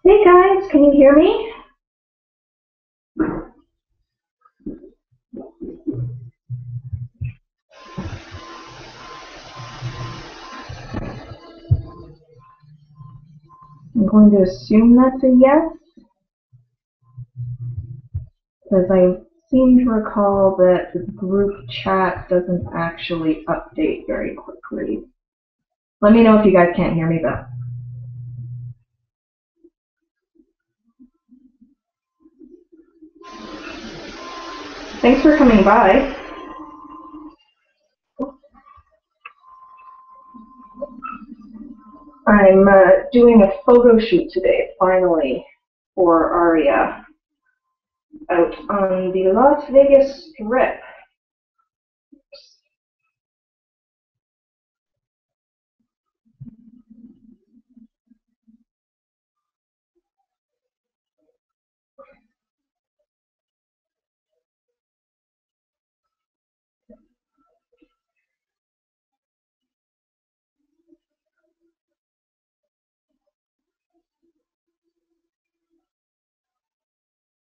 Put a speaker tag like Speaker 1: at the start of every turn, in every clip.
Speaker 1: Hey guys, can you hear me? I'm going to assume that's a yes, because I seem to recall that the group chat doesn't actually update very quickly. Let me know if you guys can't hear me though. Thanks for coming by. I'm doing a photo shoot today, finally, for Aria, out on the Las Vegas Strip.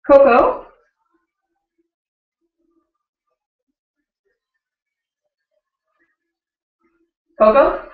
Speaker 1: Coco? Coco?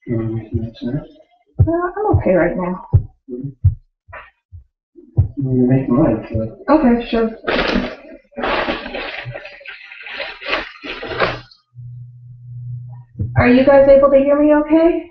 Speaker 1: I'm okay right now.
Speaker 2: Make mine. So.
Speaker 1: Okay, sure. Are you guys able to hear me okay?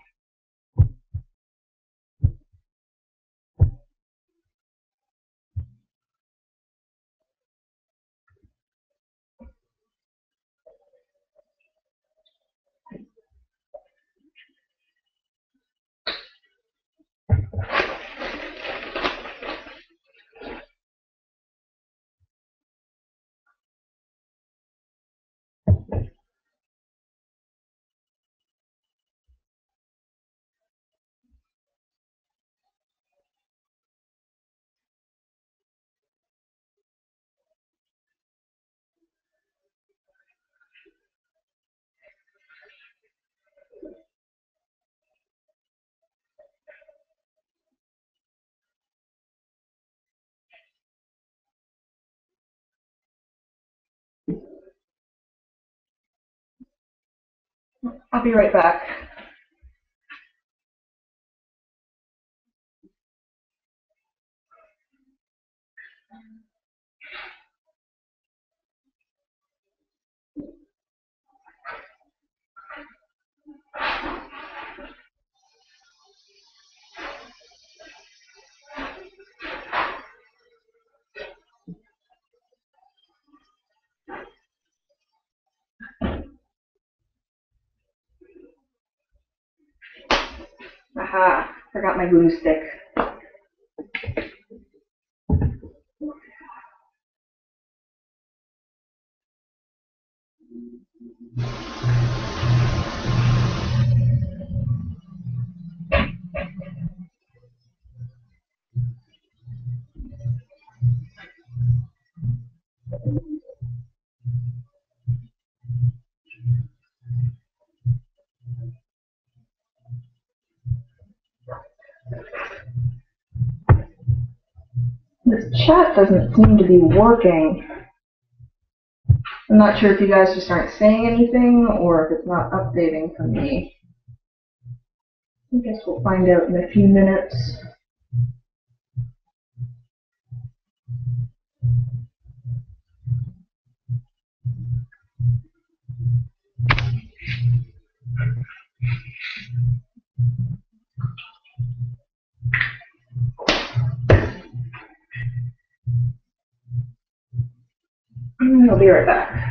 Speaker 1: I'll be right back. Aha, forgot my glue stick. chat doesn't seem to be working. I'm not sure if you guys just aren't saying anything or if it's not updating for me. I guess we'll find out in a few minutes. I'll be right back.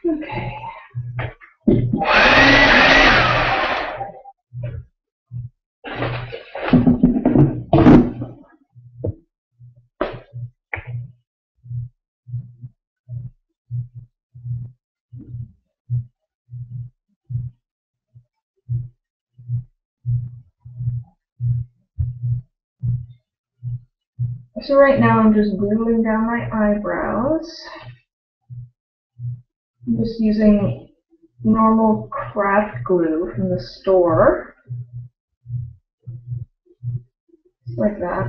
Speaker 1: Okay. So right now I'm just gluing down my eyebrows. I'm just using normal craft glue from the store. Like that.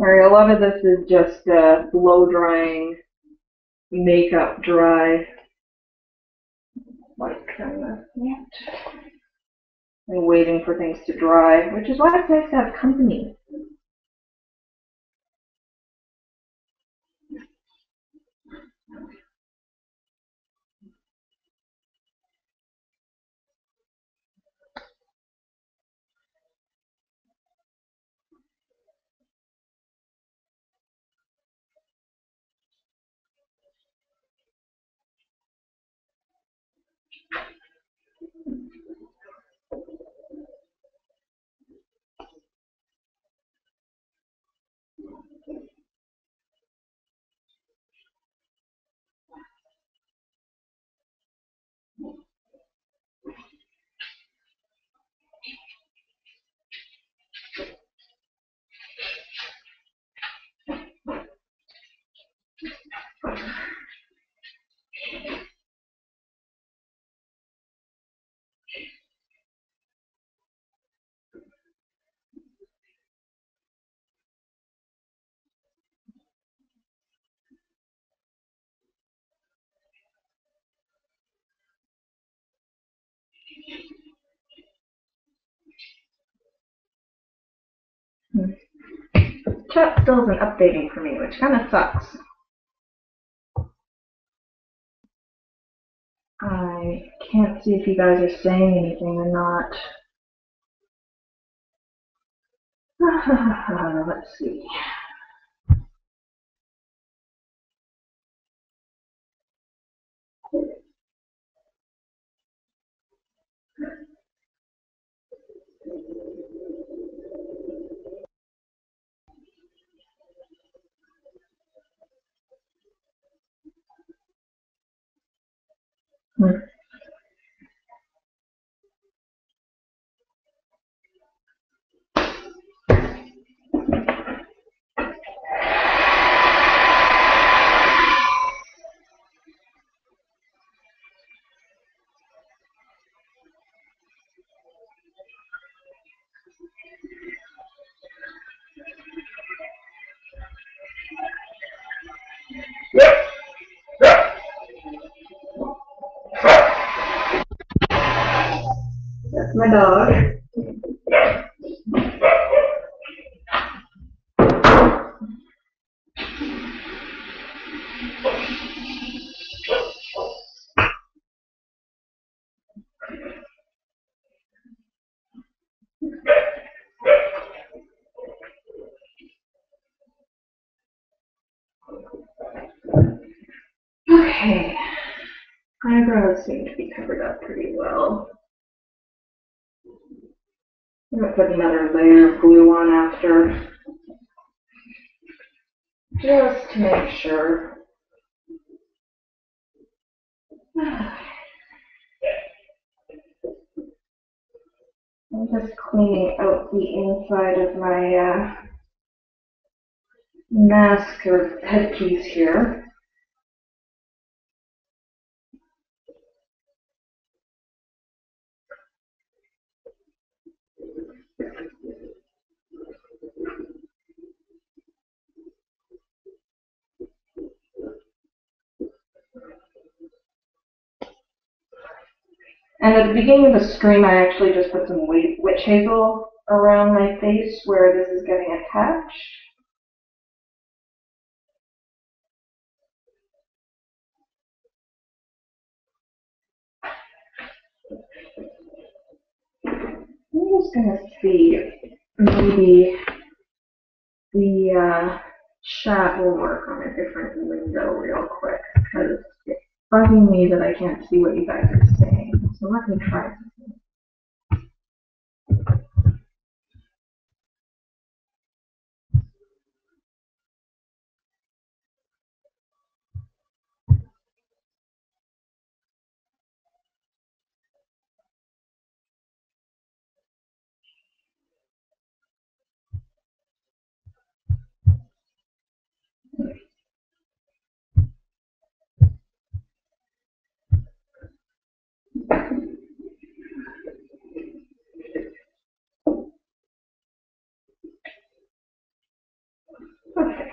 Speaker 1: Alright, a lot of this is just blow drying makeup dry. Like, and waiting for things to dry, which is why it's nice to have company. chat still isn't updating for me, which kind of sucks. I can't see if you guys are saying anything or not. Let's see. That's my dog. Okay. Eyebrows seem to be covered up pretty well. I'm going to put another layer of glue on after, just to make sure. I'm just cleaning out the inside of my mask or headpiece here. And at the beginning of the stream, I actually just put some witch hazel around my face where this is getting attached. I'm just going to see if maybe the chat will work on a different window real quick, because it's bugging me that I can't see what you guys are saying. So let me try something. Okay.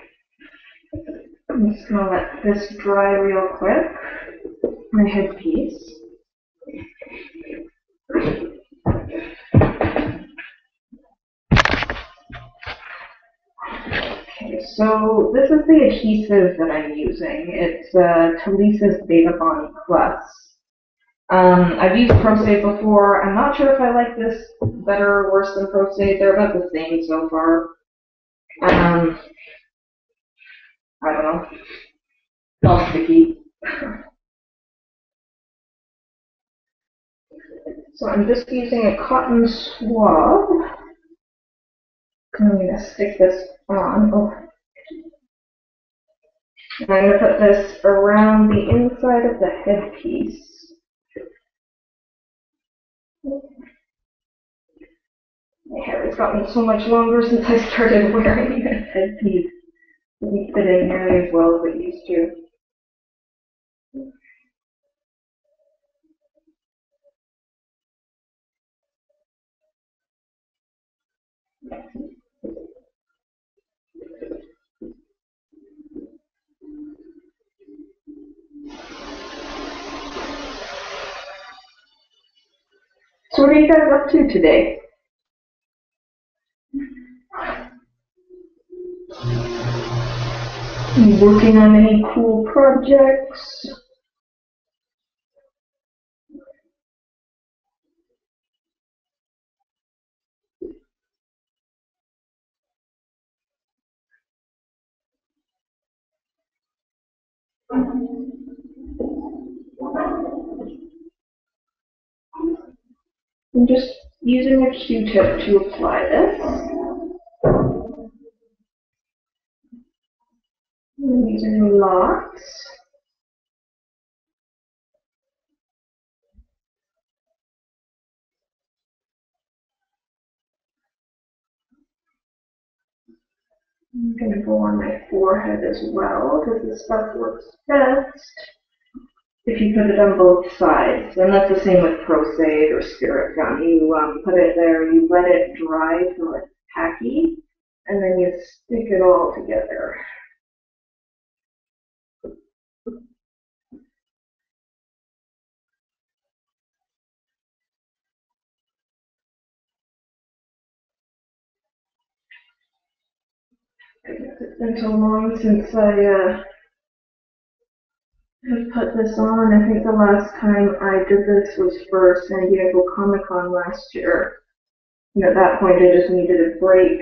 Speaker 1: I'm just going to let this dry real quick. My headpiece. Okay, so this is the adhesive that I'm using. It's Talisa's Beta Bond Plus. I've used Prosthetic before. I'm not sure if I like this better or worse than Prosthetic. They're about the same so far. I don't know. It's all sticky. So I'm just using a cotton swab. I'm going to stick this on. Oh. And I'm going to put this around the inside of the headpiece. My hair has gotten so much longer since I started wearing this headpiece. It doesn't fit in nearly as well as it used to. So what are you guys up to today? You working on any cool projects? I'm just using a Q-tip to apply this. I'm using lots. I'm going to go on my forehead as well, because this stuff works best if you put it on both sides. And that's the same with Prosthetic or Spirit Gum. You put it there, you let it dry till it's tacky, and then you stick it all together. It's been so long since I have put this on. I think the last time I did this was for San Diego Comic-Con last year. And at that point, I just needed a break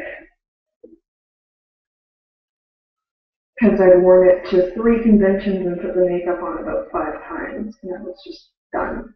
Speaker 1: because I'd worn it to 3 conventions and put the makeup on about 5 times, and I was just done.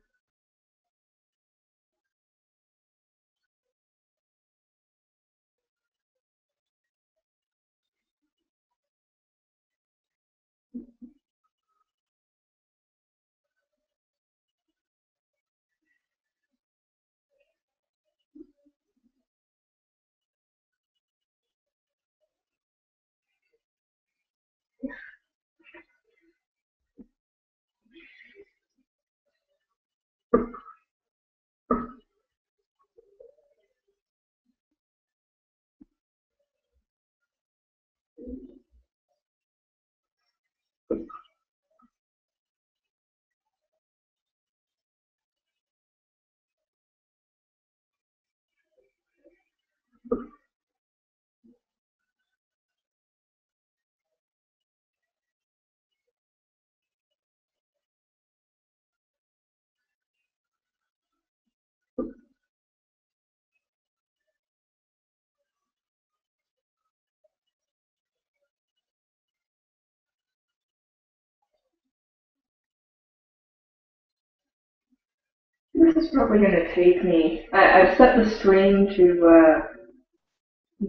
Speaker 1: This is probably going to take me. I've set the stream to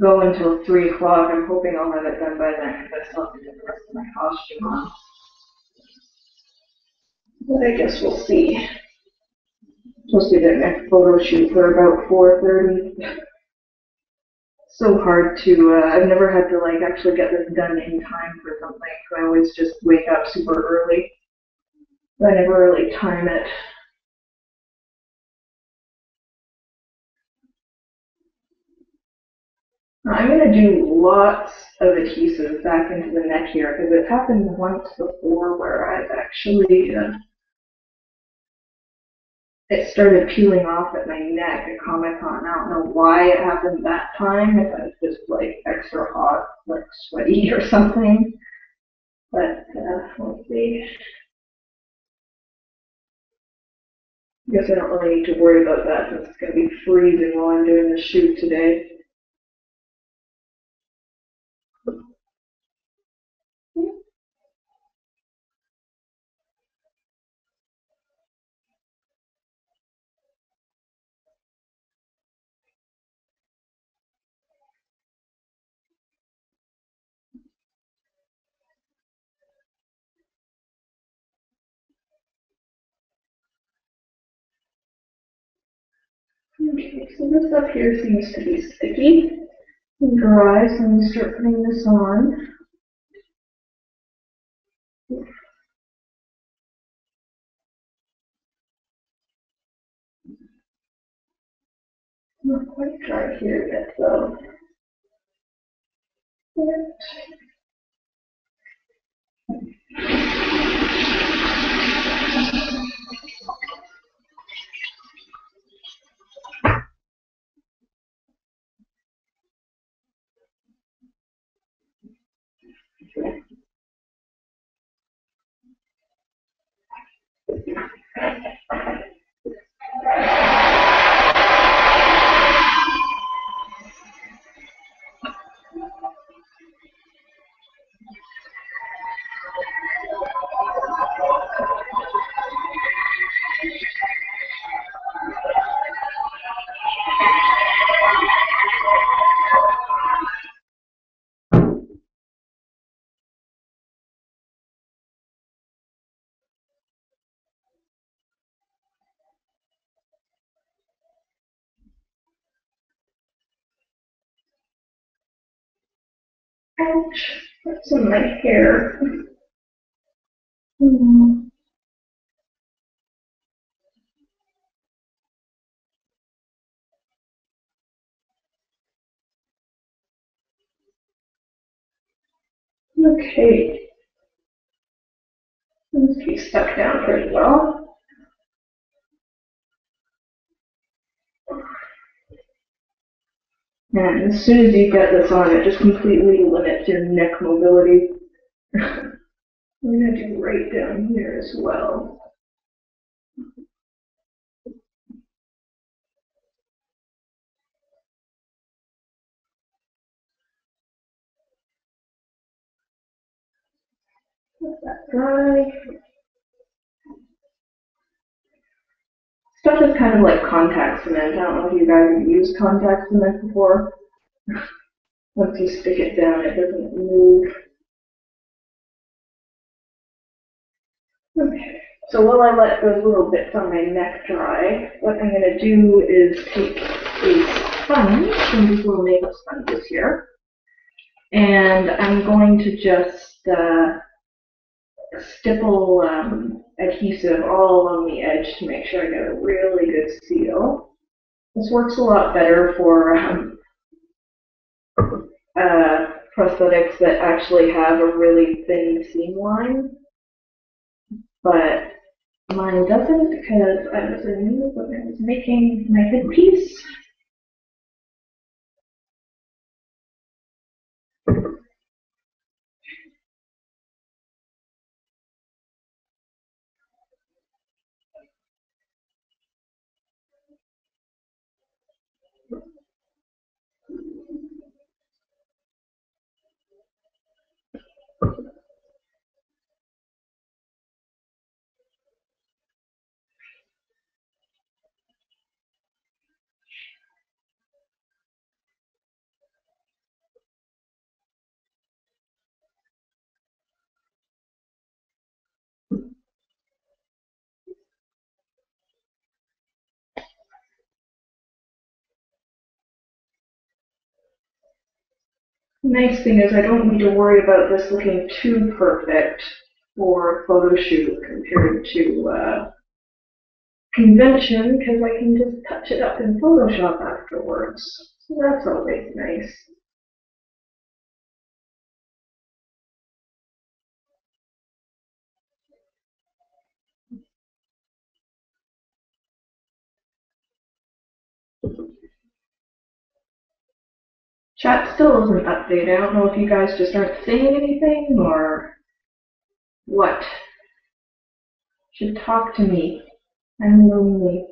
Speaker 1: go until 3 o'clock. I'm hoping I'll have it done by then because I still have to get the rest of my costume on. But I guess we'll see. Supposed to be the next photo shoot for about 4:30. So hard to, I've never had to like actually get this done in time for something. I always just wake up super early. I never really time it. I'm going to do lots of adhesive back into the neck here because it's happened once before where I've actually, it started peeling off at my neck at Comic-Con. I don't know why it happened that time, if I was just like extra hot, like sweaty or something. But we'll see. I guess I don't really need to worry about that since it's going to be freezing while I'm doing the shoot today. Okay, so this up here seems to be sticky and dry, so I'm going to start putting this on. Not quite dry here yet, though. Ouch, that's in my hair. Hmm. Okay, seems to be stuck down pretty well. And as soon as you get this on, it just completely limits your neck mobility. I'm going to do right down here as well. Let that dry. Stuff is kind of like contact cement. I don't know if you guys have used contact cement before. Once you stick it down, it doesn't move. Okay, so while I let those little bits on my neck dry, what I'm going to do is take a sponge, one of these little makeup sponges here, and I'm going to just stipple adhesive all along the edge to make sure I get a really good seal. This works a lot better for prosthetics that actually have a really thin seam line, but mine doesn't because I was in when I was making my headpiece. The nice thing is I don't need to worry about this looking too perfect for a photo shoot compared to convention because I can just touch it up in Photoshop afterwards. So that's always nice. Chat still isn't updated. I don't know if you guys just aren't saying anything or what. Should talk to me. I'm lonely.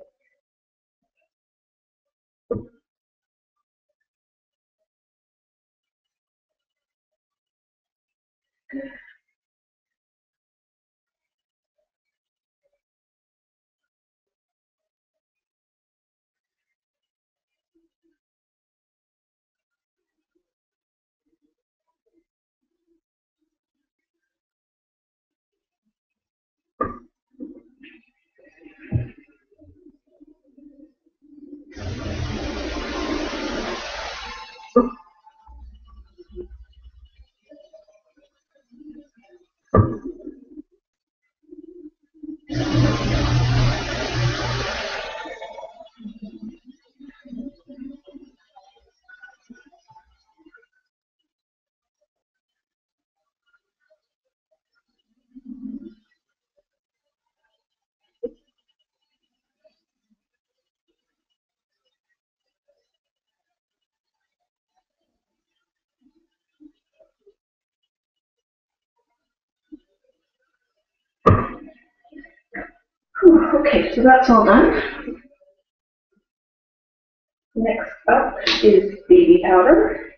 Speaker 1: Whew, okay, so that's all done. Next up is baby powder.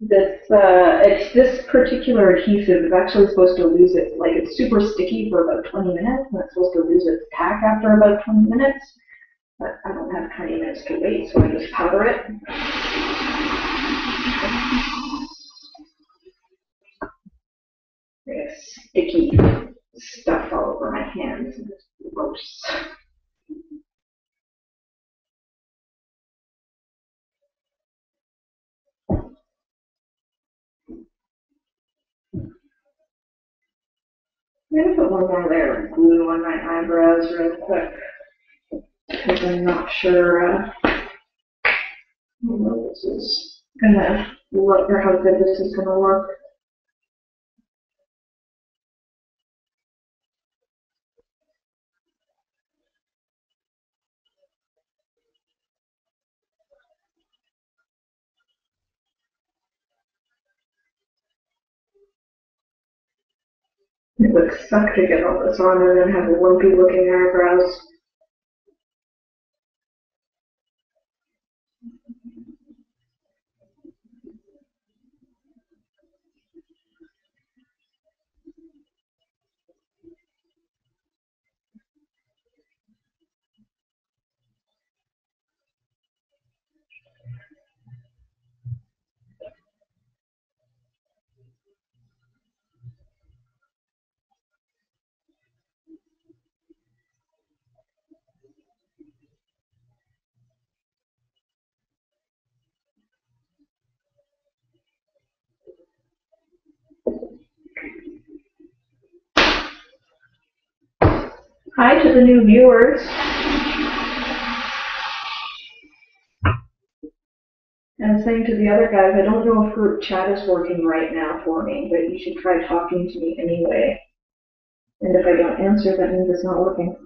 Speaker 1: This particular adhesive is actually supposed to lose it, like it's super sticky for about 20 minutes, and it's supposed to lose its tack after about 20 minutes. But I don't have 20 minutes to wait, so I just powder it. There's sticky stuff all over my hands, and it's gross. I'm gonna put one more layer of glue on my eyebrows real quick because I'm not sure how well this is gonna look or how good this is gonna look. It would suck to get all this on and then have lumpy looking eyebrows. Hi to the new viewers. I was saying to the other guys, I don't know if group chat is working right now for me, but you should try talking to me anyway. And if I don't answer, that means it's not working.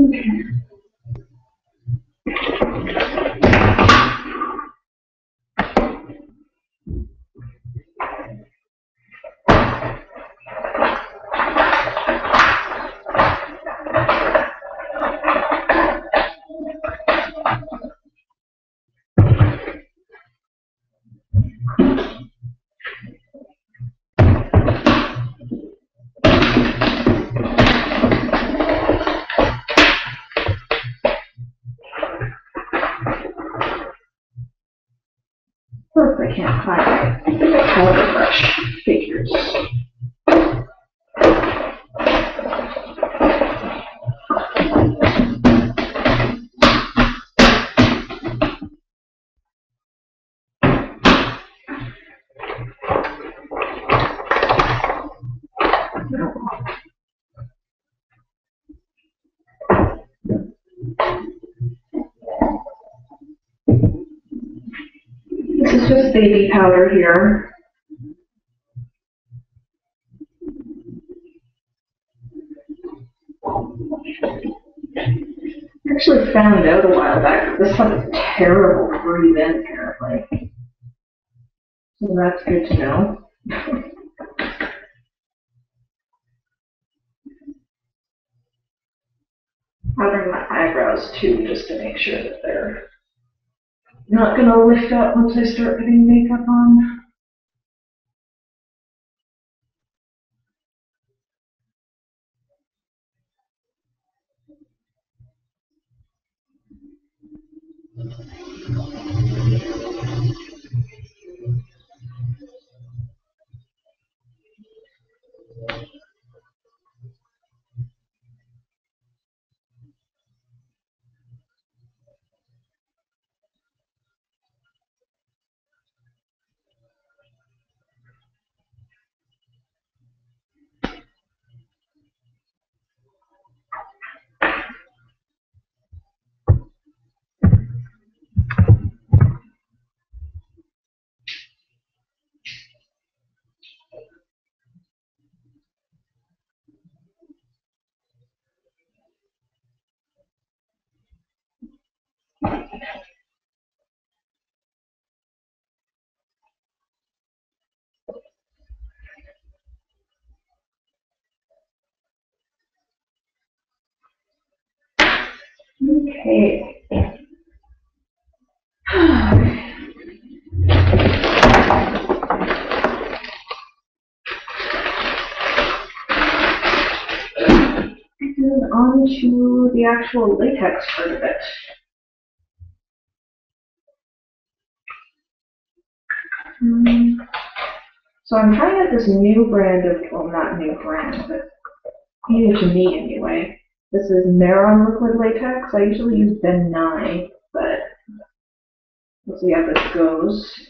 Speaker 1: Okay. First, I can't find my powder brush figures. This is just baby powder here. I actually found out a while back that this stuff is terrible to breathe in, apparently. So that's good to know. Powdering my eyebrows too, just to make sure that they're not going to lift up once I start putting makeup on. Okay. And on to the actual latex part of it. So I'm trying out this new brand of, well, not new brand, but new to me anyway. This is Maron liquid latex. I usually use Ben 9, but we'll see how this goes.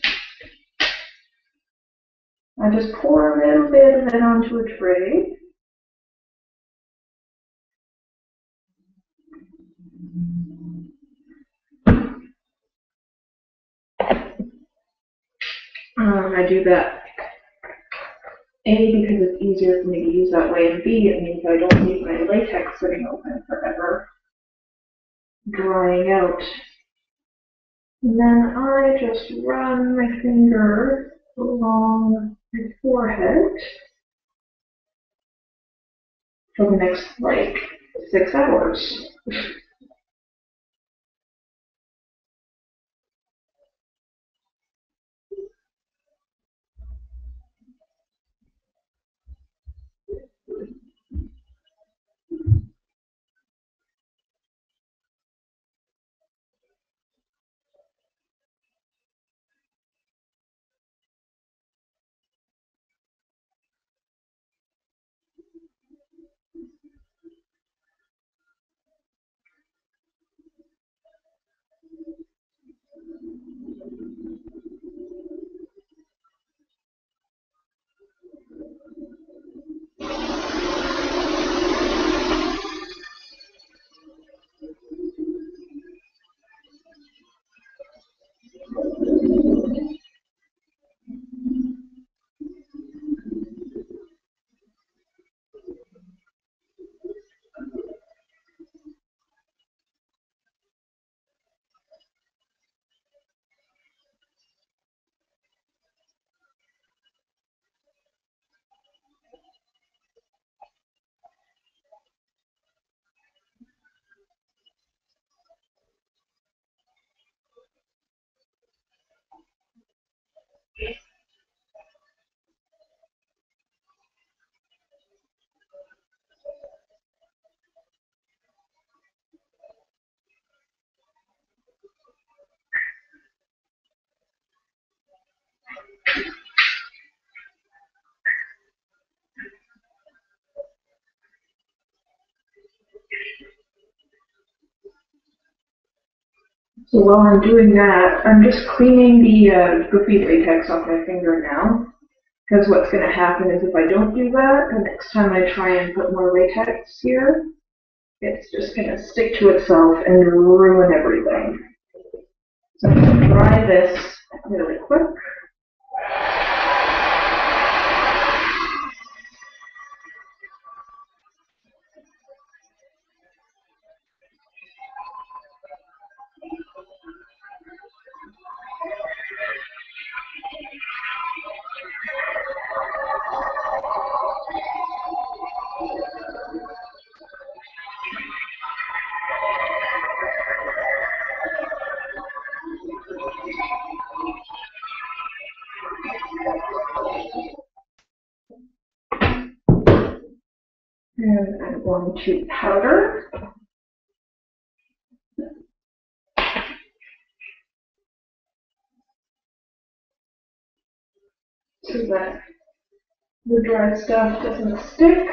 Speaker 1: I just pour a little bit of it onto a tray. I do that A, because it's easier for me to use that way, and B, it means I don't leave my latex sitting open forever, drying out. And then I just run my finger along my forehead for the next, like, 6 hours. So while I'm doing that, I'm just cleaning the goofy latex off my finger now. Because what's going to happen is if I don't do that, the next time I try and put more latex here, it's just going to stick to itself and ruin everything. So I'm going to dry this really quick. And I'm going to powder. So that the dry stuff doesn't stick.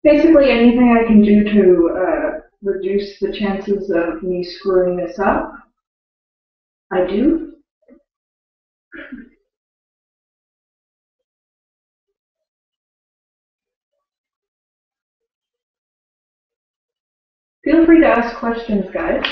Speaker 1: Basically anything I can do to reduce the chances of me screwing this up, I do. Feel free to ask questions, guys.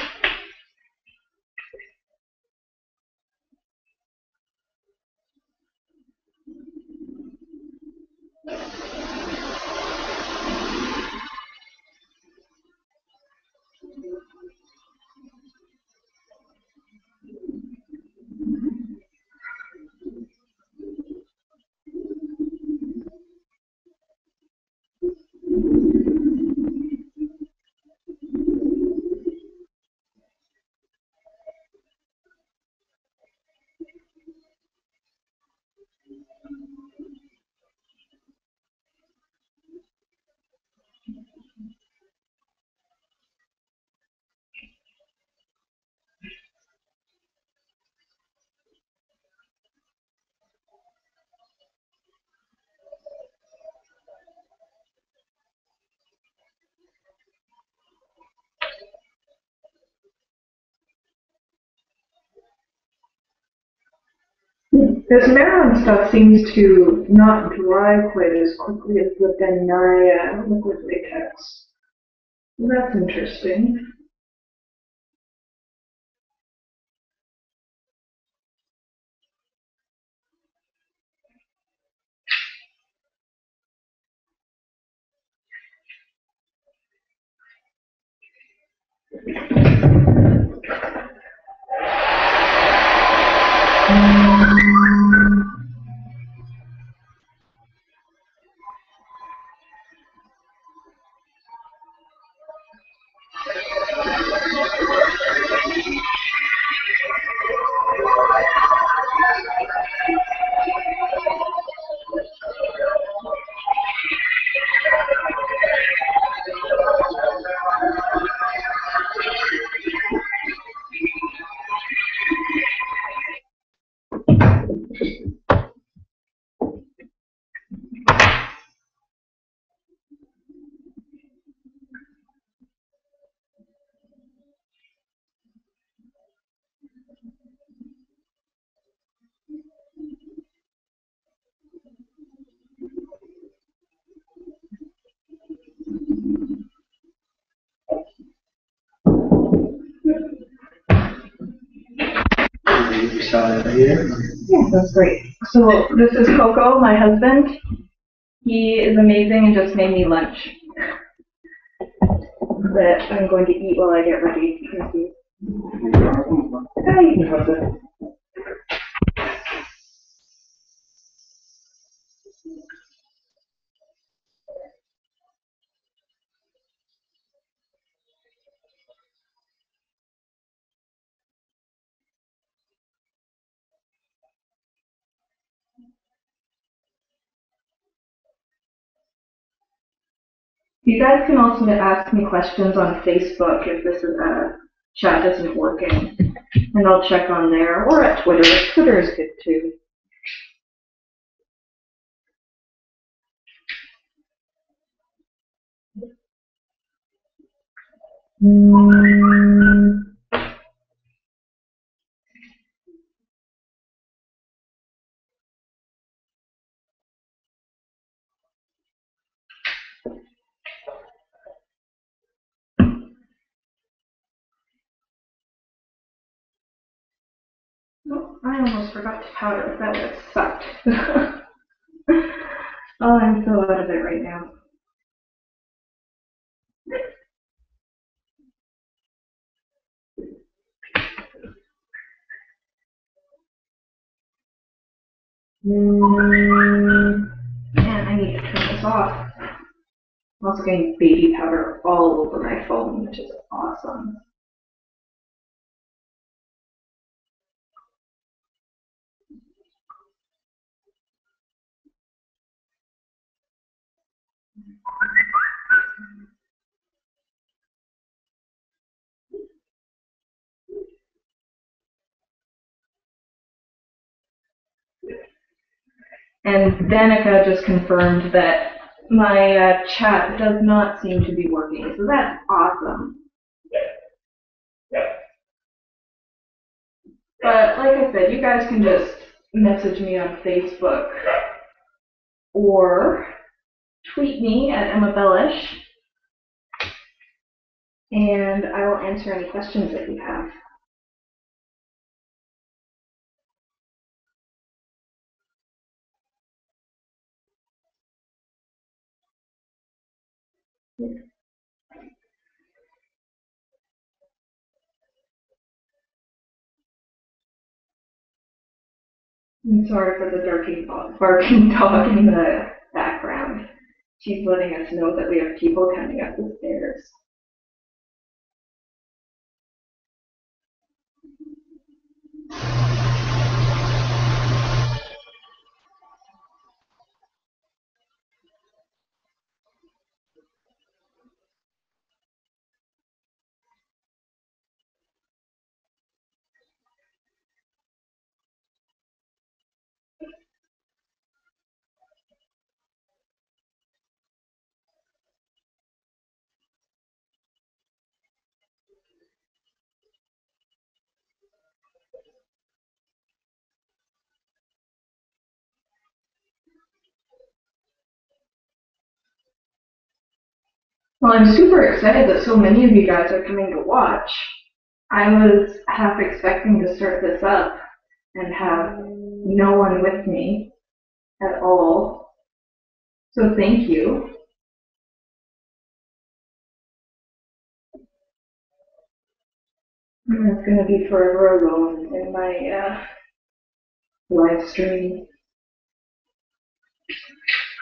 Speaker 1: This Maryland stuff seems to not dry quite as quickly as the Benaya liquid latex. That's interesting.
Speaker 2: You saw it here.
Speaker 1: Yeah, that's great. So this is Coco, my husband. He is amazing and just made me lunch that I'm going to eat while I get ready. Hey. You guys can also ask me questions on Facebook if this is chat isn't working, and I'll check on there, or at Twitter. Twitter is good too. Oh, I almost forgot to powder. That would have sucked. Oh, I'm so out of it right now. Man, I need to turn this off. I'm also getting baby powder all over my phone, which is awesome. And Danica just confirmed that my chat does not seem to be working, so that's awesome. But like I said, you guys can just message me on Facebook or tweet me at Emma Bellish, and I will answer any questions that you have. I'm sorry for the barking dog in the background. She's letting us know that we have people coming up the stairs. Well, I'm super excited that so many of you guys are coming to watch. I was half expecting to start this up and have no one with me at all. So thank you. It's going to be forever alone in my live stream.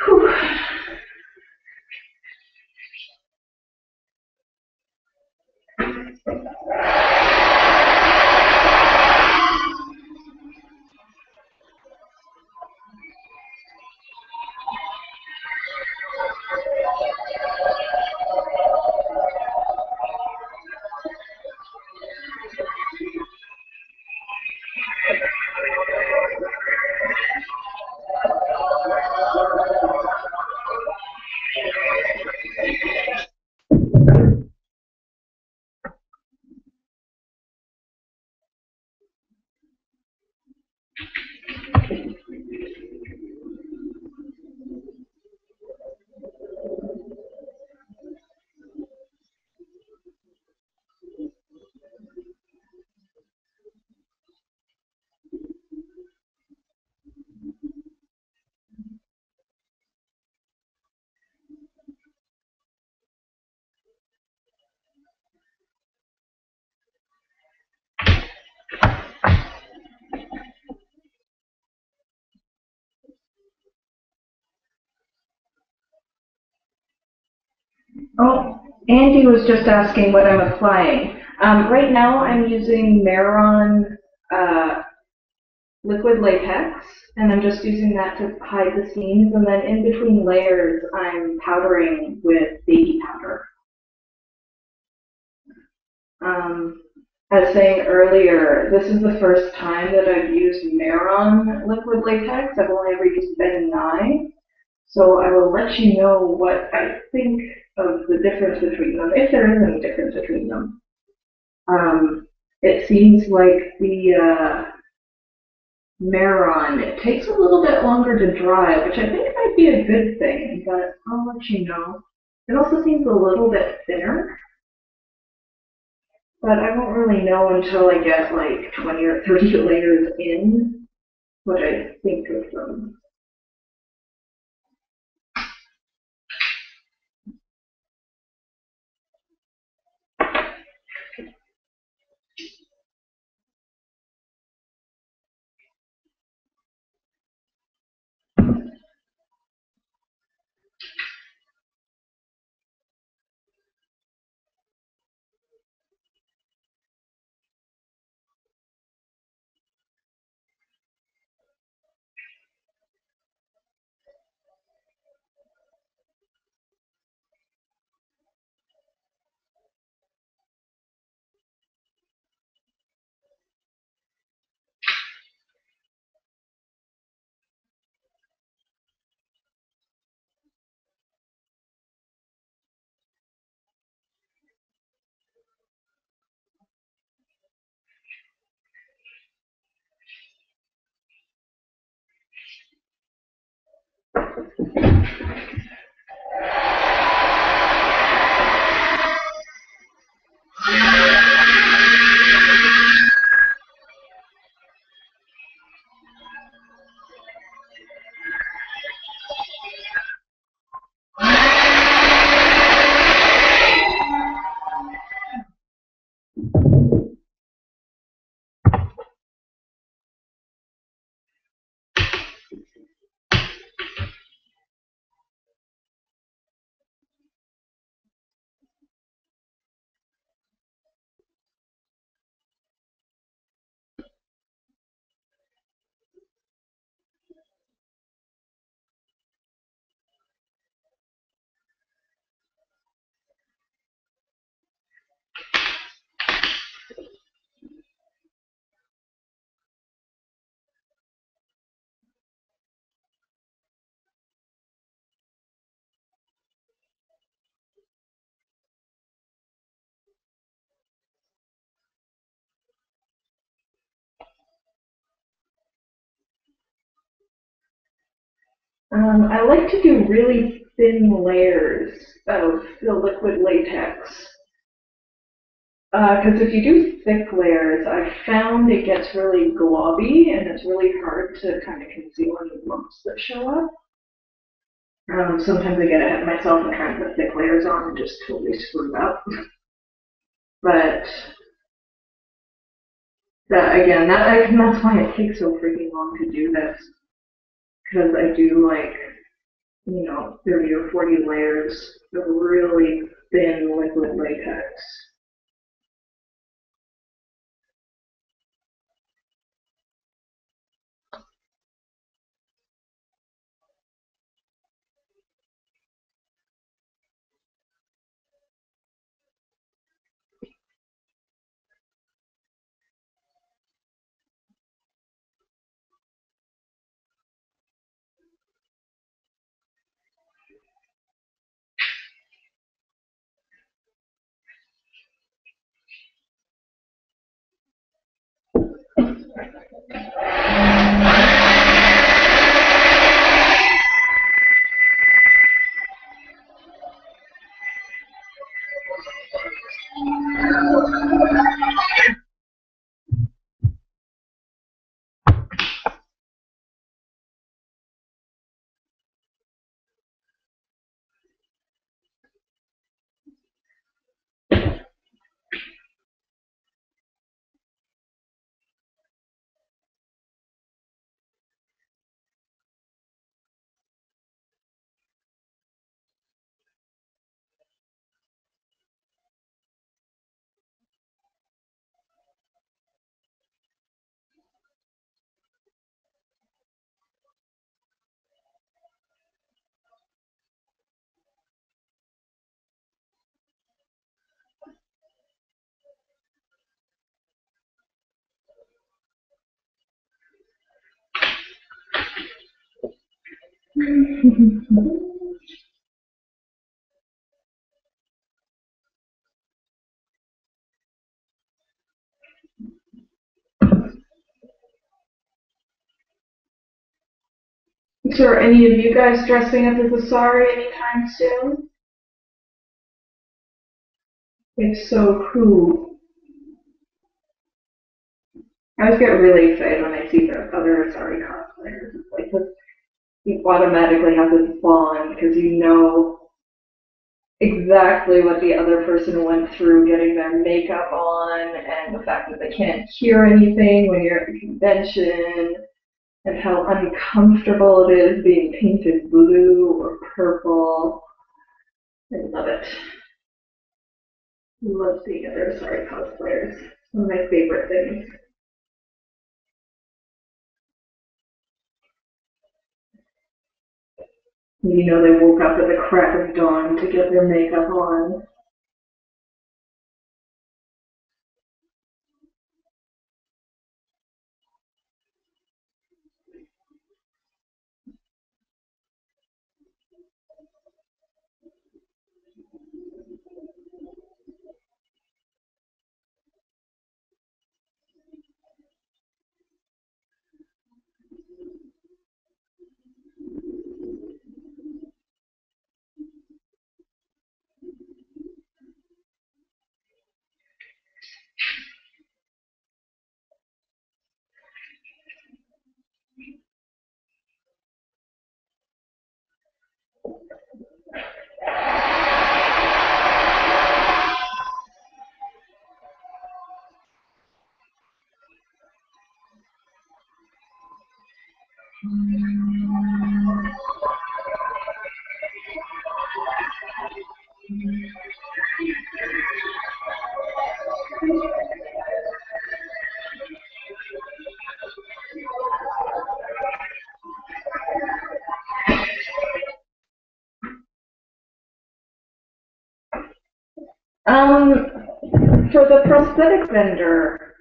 Speaker 1: Whew. Oh, Andy was just asking what I'm applying. Right now I'm using Maron liquid latex, and I'm just using that to hide the seams, and then in between layers I'm powdering with baby powder. I was saying earlier, this is the first time that I've used Maron liquid latex. I've only ever used Ben Nye. So I will let you know what I think of the difference between them, if there is any difference between them. It seems like the Maron, it takes a little bit longer to dry, which I think might be a good thing, but I'll let you know. It also seems a little bit thinner, but I won't really know until I get like 20 or 30 layers in what I think of them. I like to do really thin layers of the liquid latex. Because if you do thick layers, I've found it gets really globby and it's really hard to kind of conceal any lumps that show up. Sometimes I get ahead of myself and try to put thick layers on and just totally screw it up. But again, that's why it takes so freaking long to do this. Because I do like, 30 or 40 layers of really thin liquid latex. So are any of you guys dressing up as a sari anytime soon? If so, who? I always get really excited when I see the other sari cosplayers. It's like you automatically have this bond because you know exactly what the other person went through getting their makeup on, and the fact that they can't hear anything when you're at the convention, and how uncomfortable it is being painted blue or purple. I love it. I love seeing other sari cosplayers. One of my favorite things. They woke up at the crack of dawn to get their makeup on. For the prosthetic vendor,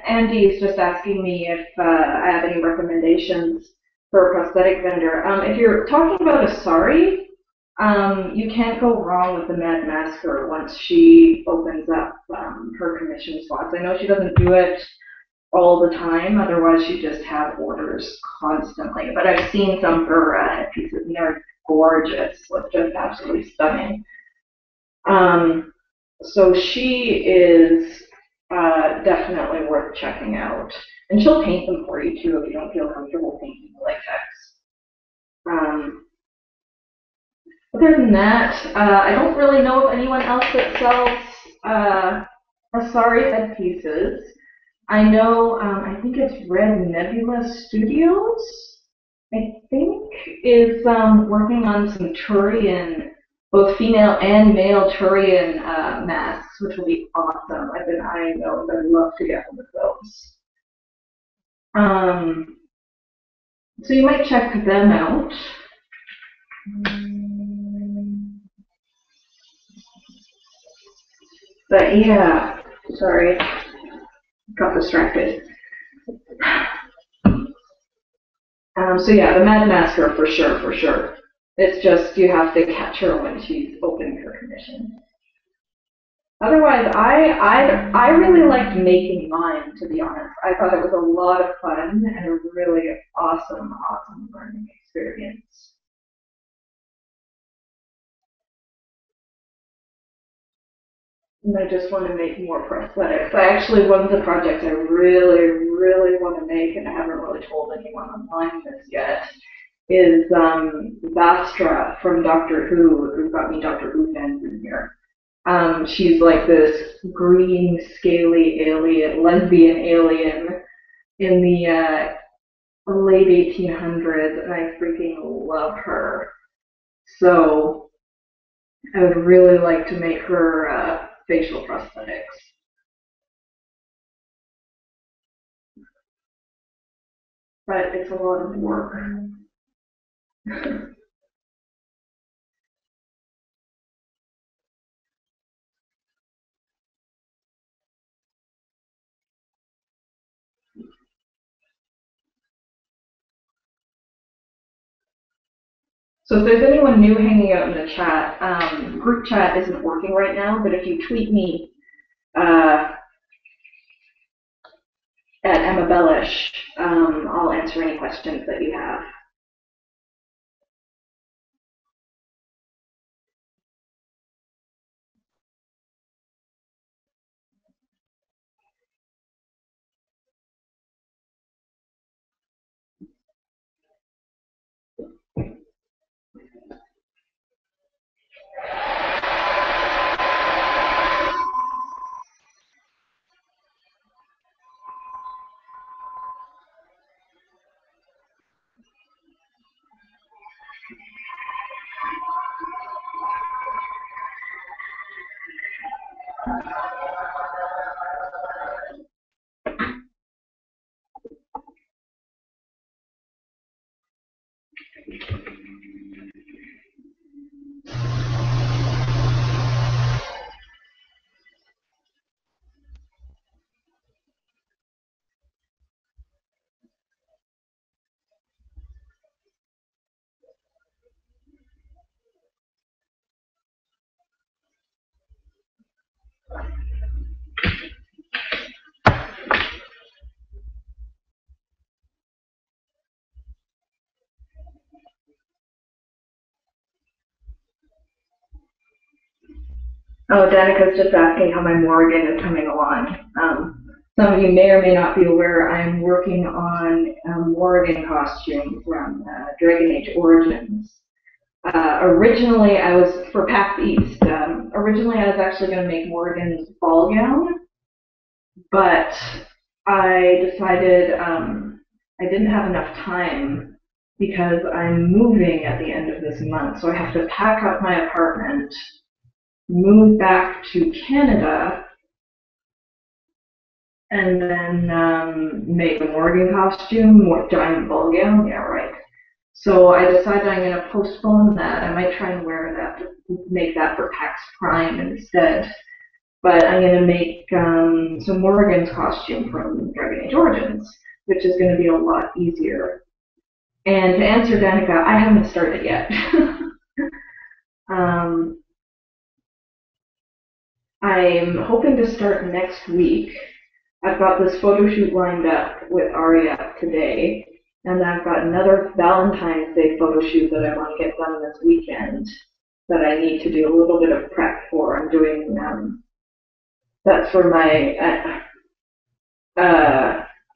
Speaker 1: Andy is just asking me if I have any recommendations for a prosthetic vendor. If you're talking about a sari, you can't go wrong with the Mad Masker once she opens up her commission slots. I know she doesn't do it all the time. Otherwise, she just have orders constantly. But I've seen some for headpieces, and they're gorgeous, like just absolutely stunning. So she is definitely worth checking out. And she'll paint them for you too if you don't feel comfortable painting the latex. Other than that, I don't really know of anyone else that sells Asari headpieces. I know, I think it's Red Nebula Studios, I think, is working on some Turian, both female and male Turian masks, which will be awesome. I've been eyeing those. I'd love to get one of those. So you might check them out. But yeah, sorry, got distracted. So yeah, the Mad Masker for sure, for sure. It's just you have to catch her when she's opening her commission. Otherwise, I really liked making mine, to be honest. I thought it was a lot of fun and a really awesome learning experience. And I just want to make more prosthetics. One of the projects I really want to make, and I haven't really told anyone online this yet, is Vastra from Doctor Who. We've got me Doctor Who fans in here. She's like this green, scaly alien, lesbian alien in the late 1800s, and I freaking love her. So I would really like to make her facial prosthetics. But it's a lot of work. So if there's anyone new hanging out in the chat, group chat isn't working right now, but if you tweet me at Emma Bellish, I'll answer any questions that you have. Oh, Danica's just asking how my Morrigan is coming along. Some of you may or may not be aware, I'm working on a Morrigan costume from Dragon Age Origins. Originally, I was, for PAX East, originally I was actually going to make Morrigan's ball gown, but I decided I didn't have enough time because I'm moving at the end of this month, so I have to pack up my apartment, move back to Canada, and then make a Morrigan costume with giant ball gown. Yeah, right. So I decided I'm going to postpone that. I might try and wear that, make that for PAX Prime instead. But I'm going to make some Morrigan's costume from Dragon Age Origins, which is going to be a lot easier. And to answer Danica, I haven't started yet. I'm hoping to start next week. I've got this photo shoot lined up with Aria today, and I've got another Valentine's Day photo shoot that I want to get done this weekend that I need to do a little bit of prep for. I'm doing, that's for my,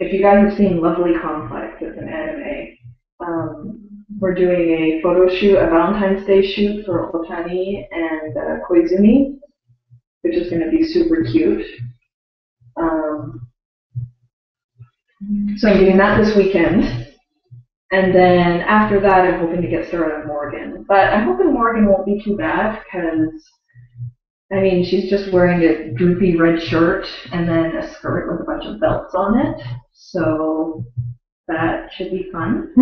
Speaker 1: if you guys have seen Lovely Complex, it's an anime. We're doing a photo shoot, a Valentine's Day shoot for Otani and Koizumi, which is going to be super cute. So I'm doing that this weekend. And then after that, I'm hoping to get started on Morgan. But I'm hoping Morgan won't be too bad because, I mean, she's just wearing a droopy red shirt and then a skirt with a bunch of belts on it. So that should be fun.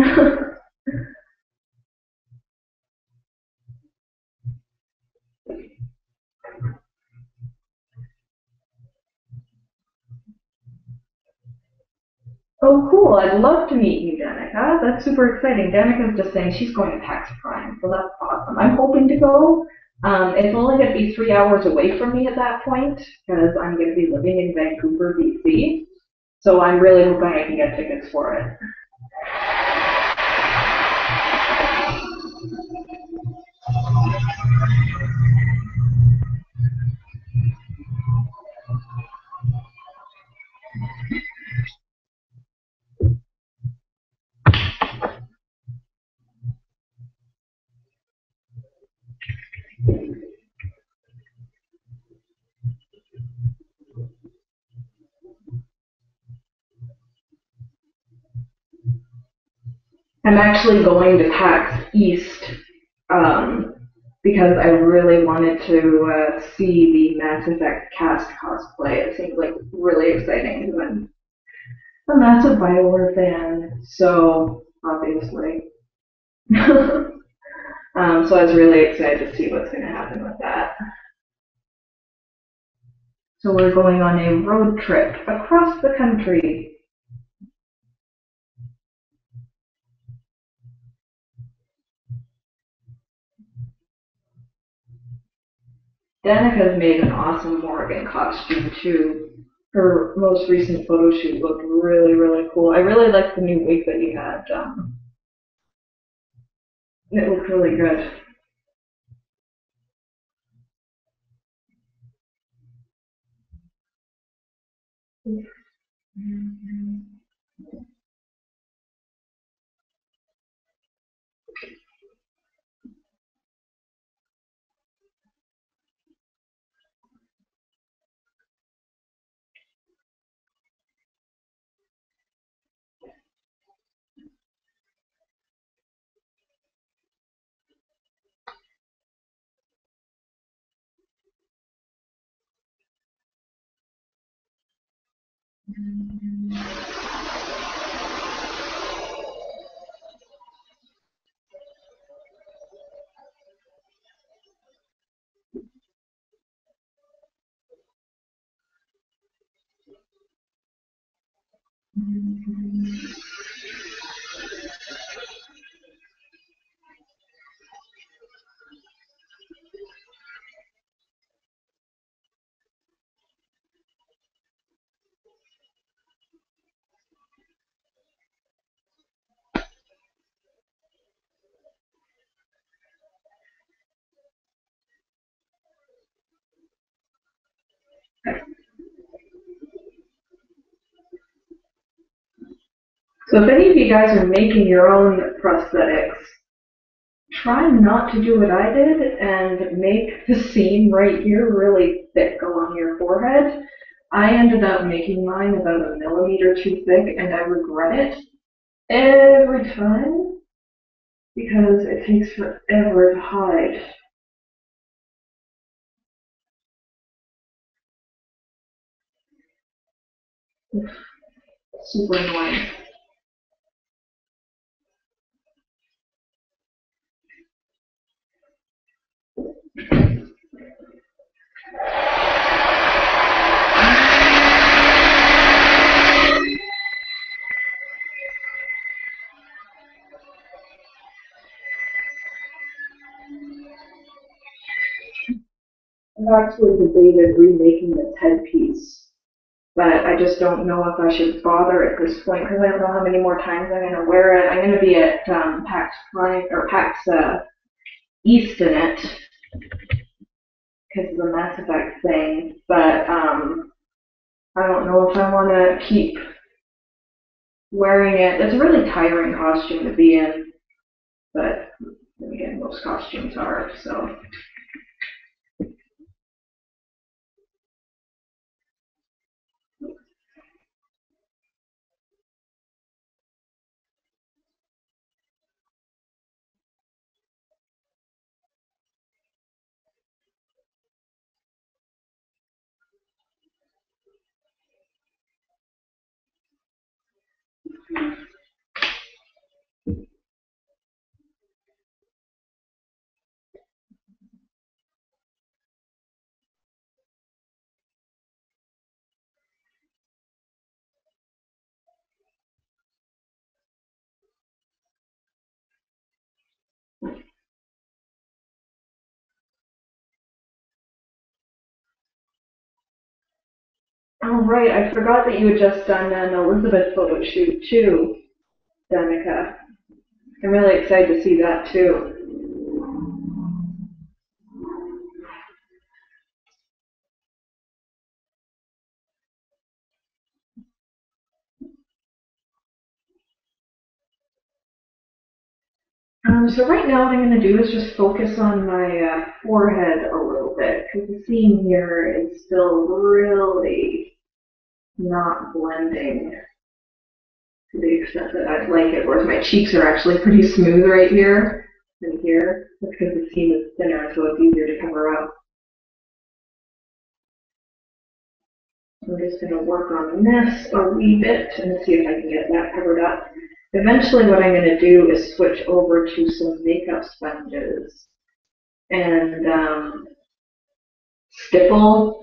Speaker 1: Oh, cool. I'd love to meet you, Danica. That's super exciting. Danica's just saying she's going to Tax Prime, so that's awesome. I'm hoping to go. It's only going to be 3 hours away from me at that point because I'm going to be living in Vancouver, BC. So I'm really hoping I can get tickets for it. I'm actually going to PAX East because I really wanted to see the Mass Effect cast cosplay. It seems like really exciting because I'm a massive BioWare fan, so obviously. So I was really excited to see what's going to happen with that. So we're going on a road trip across the country. Danica's made an awesome Morgan costume too. Her most recent photo shoot looked really, really cool. I really liked the new wig that you had. It looked really good. So if any of you guys are making your own prosthetics, try not to do what I did and make the seam right here really thick along your forehead. I ended up making mine about a millimeter too thick, and I regret it every time because it takes forever to hide. It's super annoying. I've actually debated remaking this headpiece but I just don't know if I should bother at this point because I don't know how many more times I'm going to wear it. I'm going to be at PAX East in it because of the Mass Effect thing, but I don't know if I want to keep wearing it. It's a really tiring costume to be in, but then again, most costumes are, so. Oh, right, I forgot that you had just done an Elizabeth photo shoot too, Danica. I'm really excited to see that too. So right now what I'm going to do is just focus on my forehead a little bit because the seam here is still really not blending to the extent that I'd like it, whereas my cheeks are actually pretty smooth right here and here. That's because the seam is thinner, so it's easier to cover up. I'm just going to work on this a wee bit and see if I can get that covered up. Eventually what I'm going to do is switch over to some makeup sponges and stipple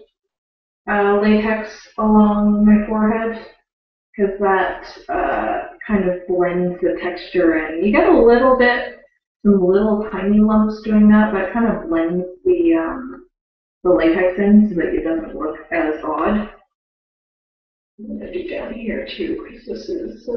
Speaker 1: latex along my forehead because that kind of blends the texture in. You get a little bit, some little tiny lumps doing that, but it kind of blends the latex in so that it doesn't look as odd. I'm going to do down here too because this is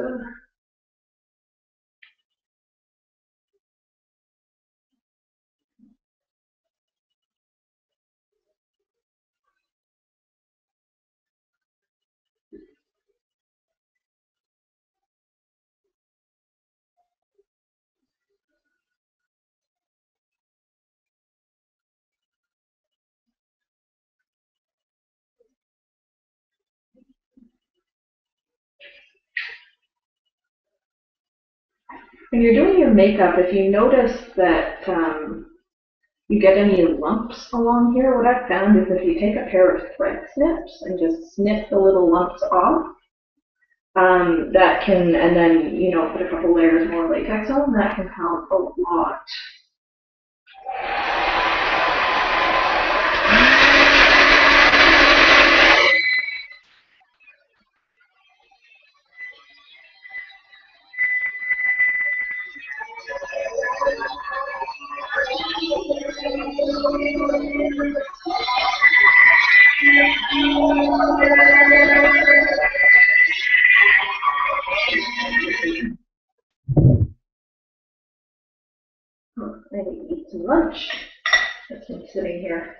Speaker 1: when you're doing your makeup, if you notice that you get any lumps along here, what I've found is if you take a pair of thread snips and just snip the little lumps off, that can, and then, you know, put a couple layers more latex on, that can help a lot. Oh, I need to eat some lunch. That's been sitting here.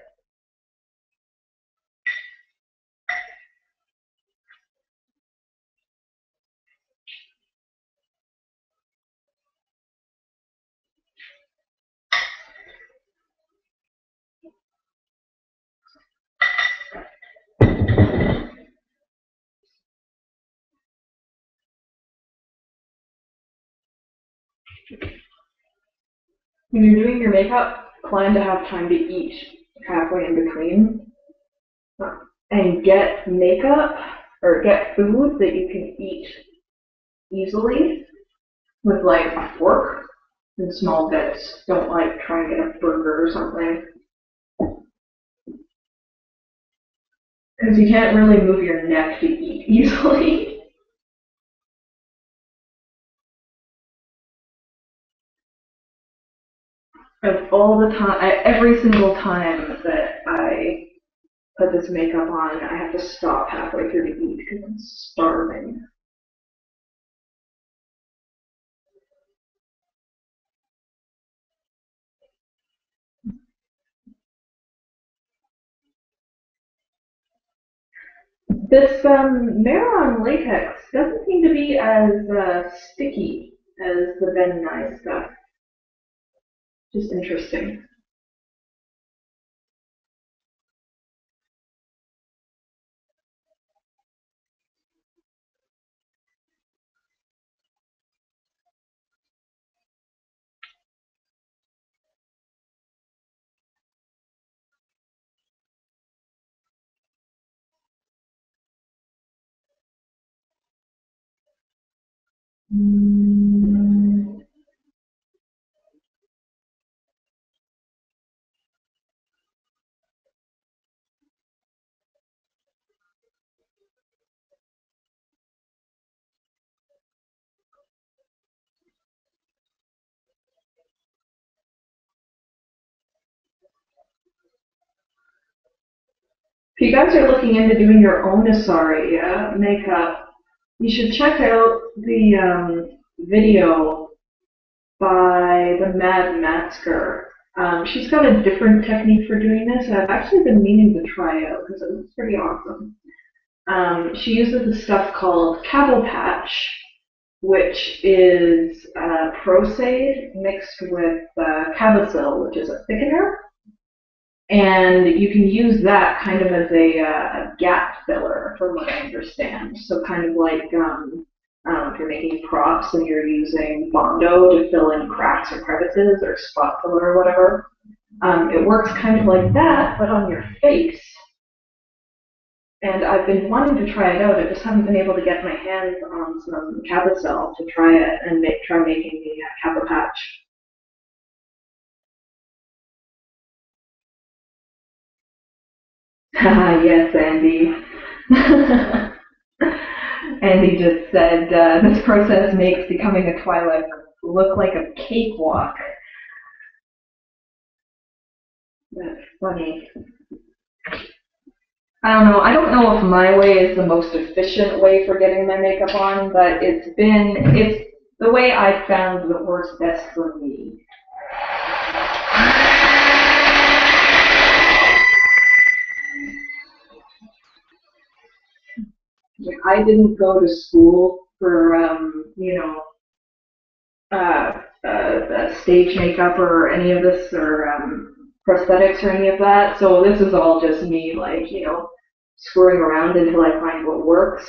Speaker 1: When you're doing your makeup, plan to have time to eat halfway in between and get makeup or get food that you can eat easily with like a fork in small bits. Don't like try and get a burger or something. Because you can't really move your neck to eat easily. Of all the time, every single time that I put this makeup on, I have to stop halfway through to eat because I'm starving. This Maron latex doesn't seem to be as sticky as the Ben Nye stuff. Just interesting. If you guys are looking into doing your own Aria makeup, you should check out the video by the Mad Matsker. She's got a different technique for doing this, and I've actually been meaning to try out because it was pretty awesome. She uses a stuff called Cabo Patch, which is Prosade mixed with Cabosil, which is a thickener. And you can use that kind of as a gap filler, from what I understand. So kind of like if you're making props and you're using Bondo to fill in cracks or crevices or spot filler or whatever. It works kind of like that, but on your face. And I've been wanting to try it out. I just haven't been able to get my hands on some Cabosil to try it and try making the Cabo Patch. Yes, Andy. Andy just said, this process makes becoming a Twilight look like a cakewalk. That's funny. I don't know if my way is the most efficient way for getting my makeup on, but it's the way I found that works best for me. Like, I didn't go to school for, stage makeup or any of this, or prosthetics or any of that. So this is all just me, like, screwing around until I find what works.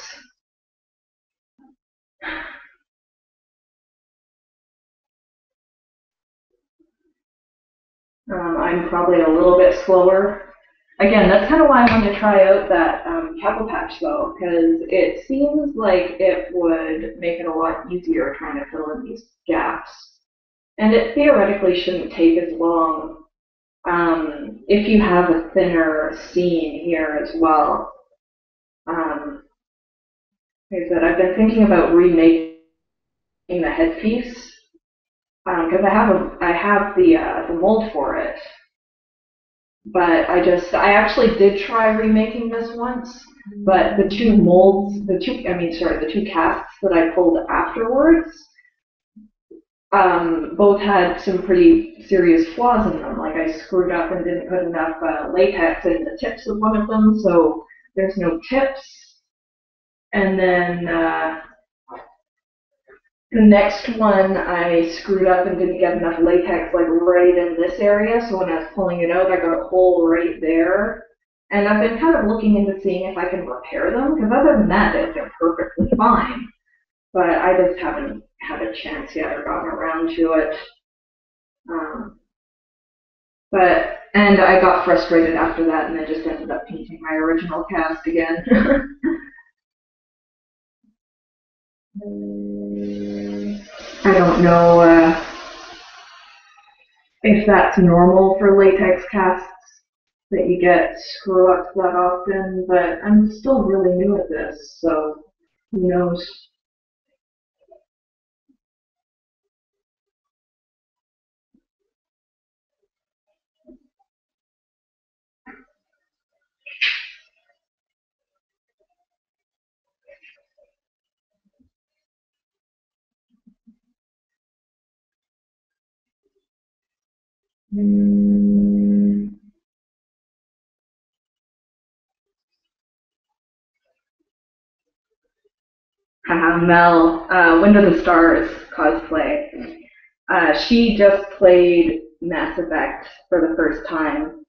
Speaker 1: I'm probably a little bit slower. Again, that's kind of why I wanted to try out that Cabo Patch, though, because it seems like it would make it a lot easier trying to fill in these gaps. And it theoretically shouldn't take as long if you have a thinner seam here as well. Like I said, I've been thinking about remaking the headpiece because I have the mold for it. But I actually did try remaking this once, but the two molds, the two casts that I pulled afterwards, both had some pretty serious flaws in them. Like I screwed up and didn't put enough latex in the tips of one of them, so there's no tips. And then the next one, I screwed up and didn't get enough latex like right in this area, so when I was pulling it out, I got a hole right there. And I've been kind of looking into seeing if I can repair them, because other than that, they're perfectly fine. But I just haven't had a chance yet or gotten around to it. And I got frustrated after that, and I just ended up painting my original cast again. I don't know if that's normal for latex casts, that you get screw-ups that often, but I'm still really new at this, so who knows. Haha, Mel, Wind of the Stars cosplay. She just played Mass Effect for the first time,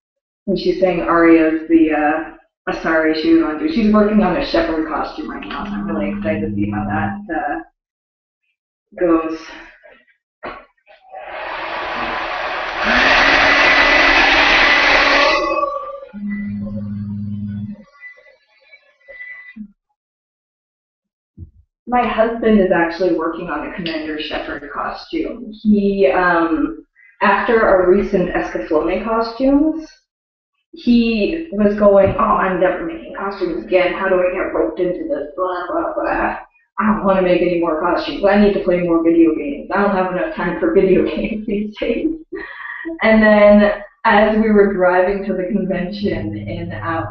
Speaker 1: and she's saying Aria's the Asari she was on to. She's working on a Shepherd costume right now, so I'm really excited to see how that goes. My husband is actually working on a Commander Shepard costume. He, after our recent Escaflowne costumes, he was going, oh, I'm never making costumes again. How do I get roped into this? Blah, blah, blah. I don't want to make any more costumes. I need to play more video games. I don't have enough time for video games these days. And then as we were driving to the convention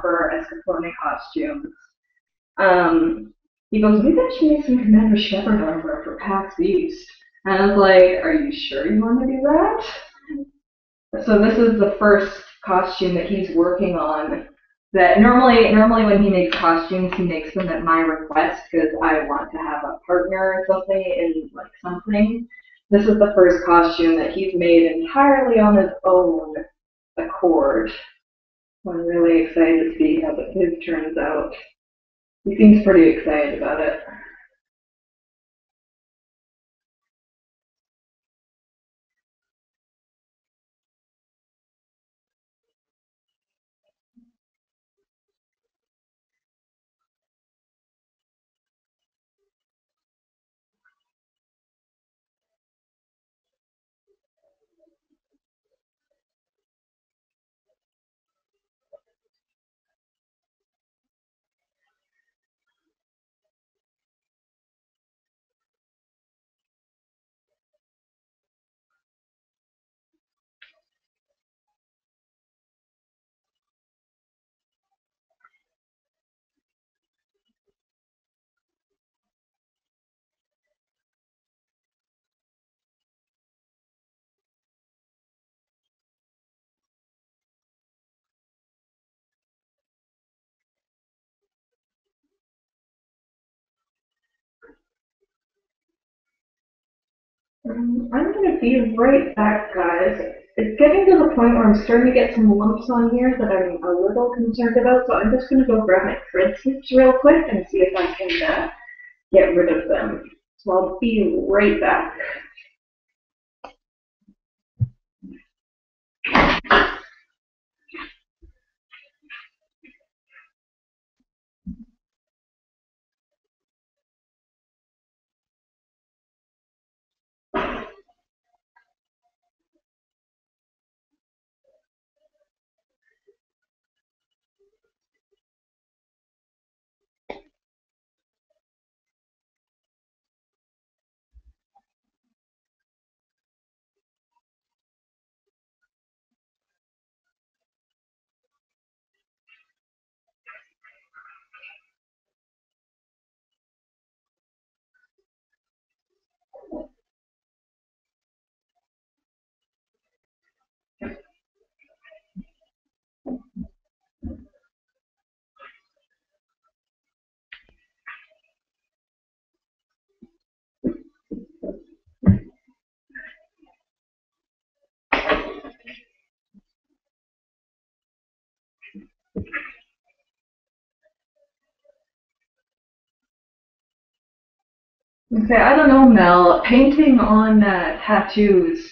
Speaker 1: for our Escaflowne costumes, he goes, maybe I should make some Commander Shepard armor for PAX East. And I was like, are you sure you want to do that? So this is the first costume that he's working on. That normally when he makes costumes, he makes them at my request because I want to have a partner or something in like something. This is the first costume that he's made entirely on his own accord. I'm really excited to see how his turns out. He seems pretty excited about it. I'm going to be right back, guys. It's getting to the point where I'm starting to get some lumps on here that I'm a little concerned about, so I'm just going to go grab my thread snips real quick and see if I can get rid of them. So I'll be right back. Okay, I don't know, Mel. Painting on tattoos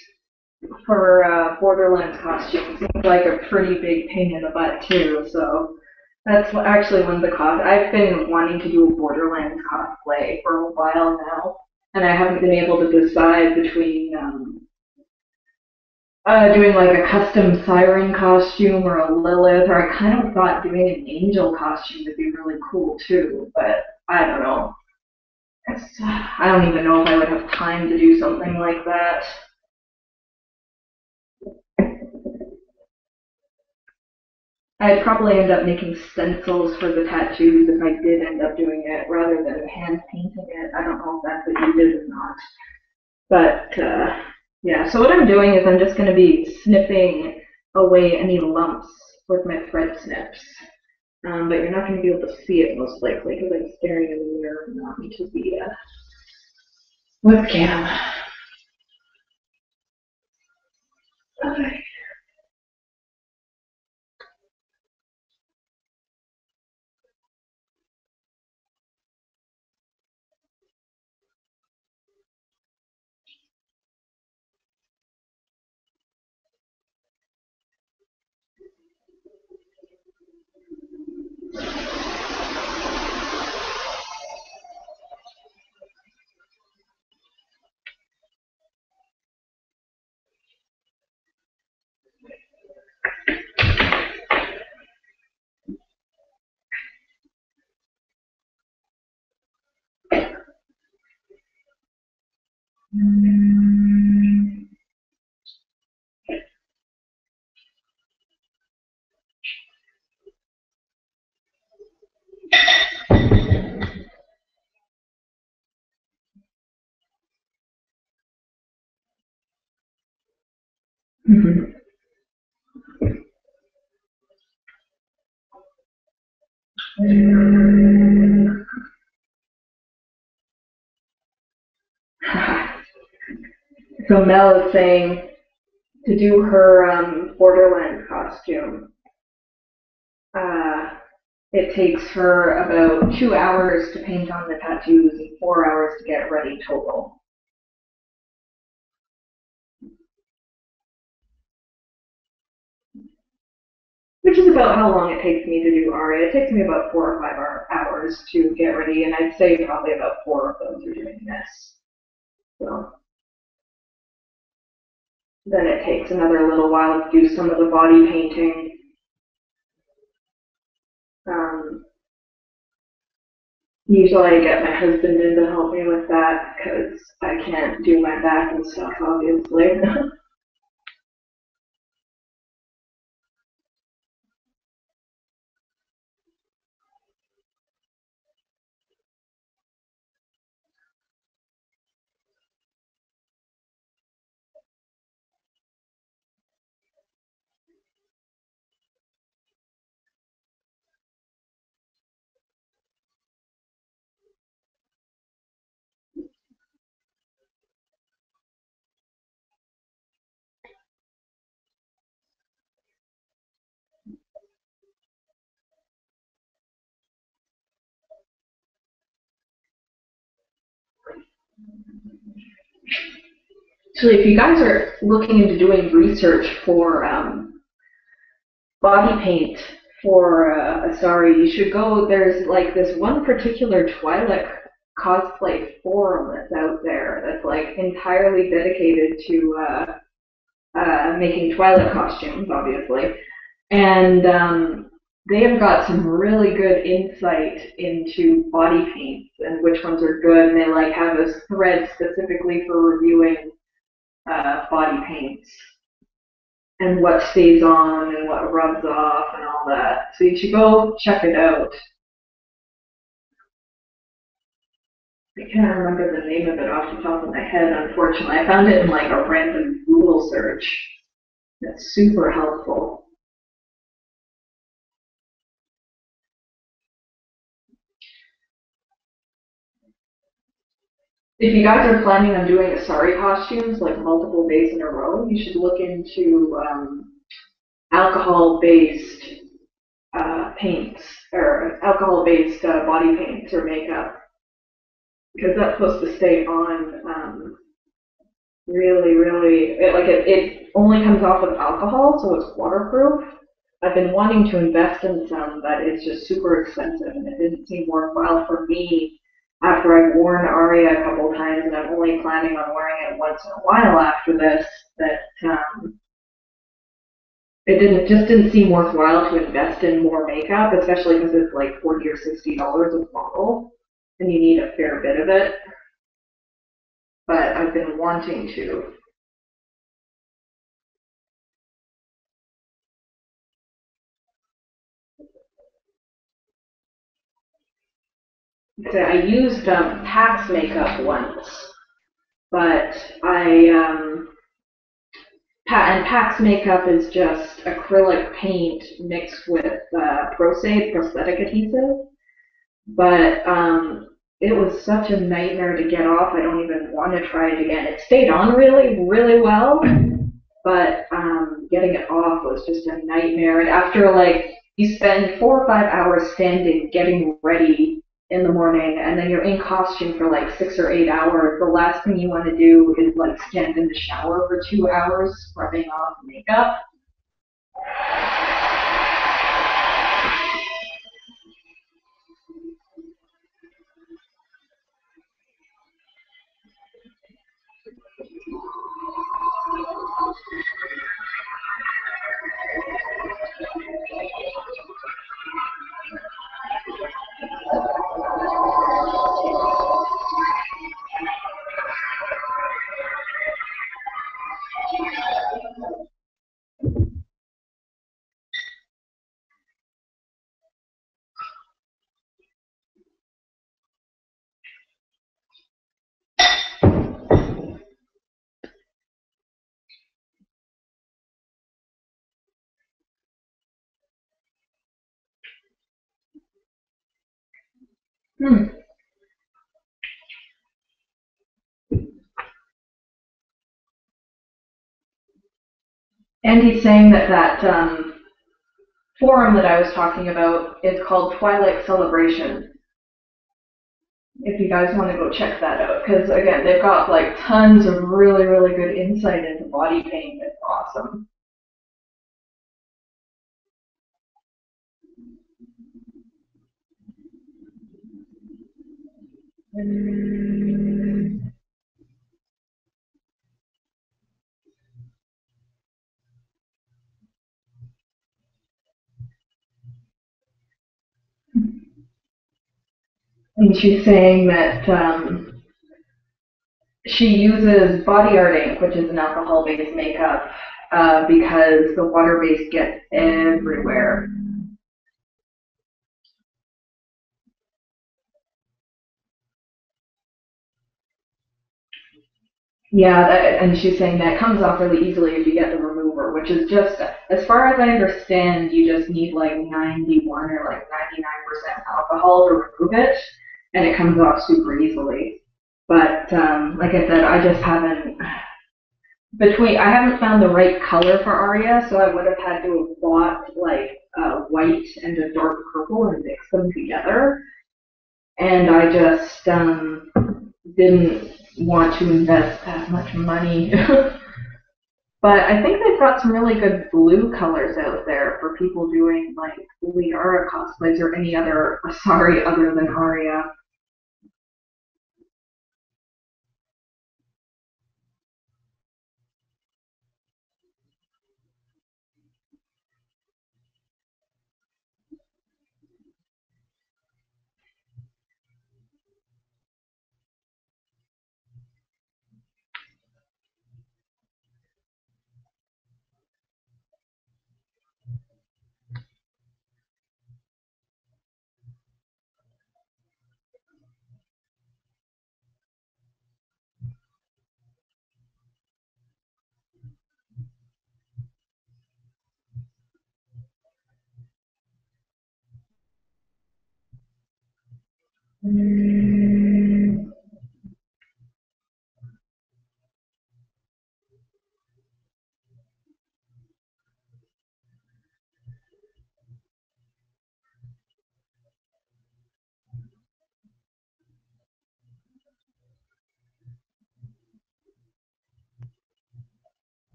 Speaker 1: for Borderlands costumes seems like a pretty big pain in the butt too. So that's actually one of the I've been wanting to do a Borderlands cosplay for a while now, and I haven't been able to decide between doing like a custom siren costume or a Lilith, or I kind of thought doing an angel costume would be really cool too, but I don't know. I don't even know if I would have time to do something like that. I'd probably end up making stencils for the tattoos if I did end up doing it rather than hand painting it. I don't know if that's what you did or not. But Yeah, so what I'm doing is I'm just going to be snipping away any lumps with my thread snips. But you're not going to be able to see it most likely because I'm staring in the mirror, not into the webcam. Okay. So Mel is saying to do her Borderland costume, uh, it takes her about 2 hours to paint on the tattoos and 4 hours to get ready total. Which is about how long it takes me to do Aria. It takes me about 4 or 5 hours to get ready, and I'd say probably about 4 of those are doing this. So then it takes another little while to do some of the body painting. Usually I get my husband in to help me with that because I can't do my back and stuff, obviously. So if you guys are looking into doing research for body paint for Asari, you should go. There's like this one particular Twi'lek cosplay forum that's out there that's like entirely dedicated to making Twi'lek costumes, obviously, and they have got some really good insight into body paints and which ones are good. And they like have this thread specifically for reviewing body paints and what stays on and what rubs off and all that. So you should go check it out. I can't remember the name of it off the top of my head, unfortunately. I found it in like a random Google search. That's super helpful. If you guys are planning on doing Asari costumes like multiple days in a row, you should look into alcohol-based paints or alcohol-based body paints or makeup because that's supposed to stay on really, it only comes off with alcohol, so it's waterproof. I've been wanting to invest in some, but it's just super expensive, and it didn't seem worthwhile for me after I've worn Aria a couple times, and I'm only planning on wearing it once in a while after this, that it didn't seem worthwhile to invest in more makeup, especially because it's like $40 or $60 a bottle, and you need a fair bit of it. But I've been wanting to. So I used Pax makeup once, but I And Pax makeup is just acrylic paint mixed with prosthetic adhesive. But it was such a nightmare to get off. I don't even want to try it again. It stayed on really, really well, but getting it off was just a nightmare. And after like you spend 4 or 5 hours standing getting ready in the morning, and then you're in costume for like 6 or 8 hours, the last thing you want to do is like stand in the shower for 2 hours scrubbing off makeup. Andy's saying that forum that I was talking about is called Twilight Celebration. If you guys want to go check that out, because again, they've got like tons of really, really good insight into body paint. It's awesome. And she's saying that she uses body art ink, which is an alcohol-based makeup, because the water-based gets everywhere. Yeah, and she's saying that comes off really easily if you get the remover, which is just, as far as I understand, you just need like 91 or like 99% alcohol to remove it, and it comes off super easily. But like I said, I just haven't, I haven't found the right color for Aria, so I would have had to have bought like white and a dark purple and mix them together. And I just didn't want to invest that much money. But I think they've got some really good blue colors out there for people doing like Liara cosplays or any other Asari other than Aria.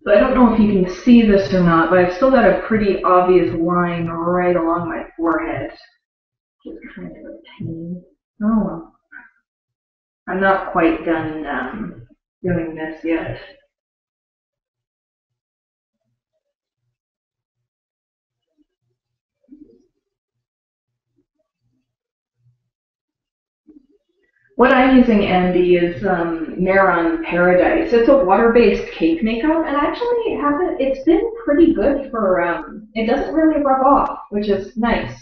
Speaker 1: So I don't know if you can see this or not, but I've still got a pretty obvious line right along my forehead. Just kind of a pain. Oh well. I'm not quite done doing this yet. What I'm using, Andy, is Maron Paradise. It's a water-based cake makeup, and actually haven't. It's been pretty good for. It doesn't really rub off, which is nice.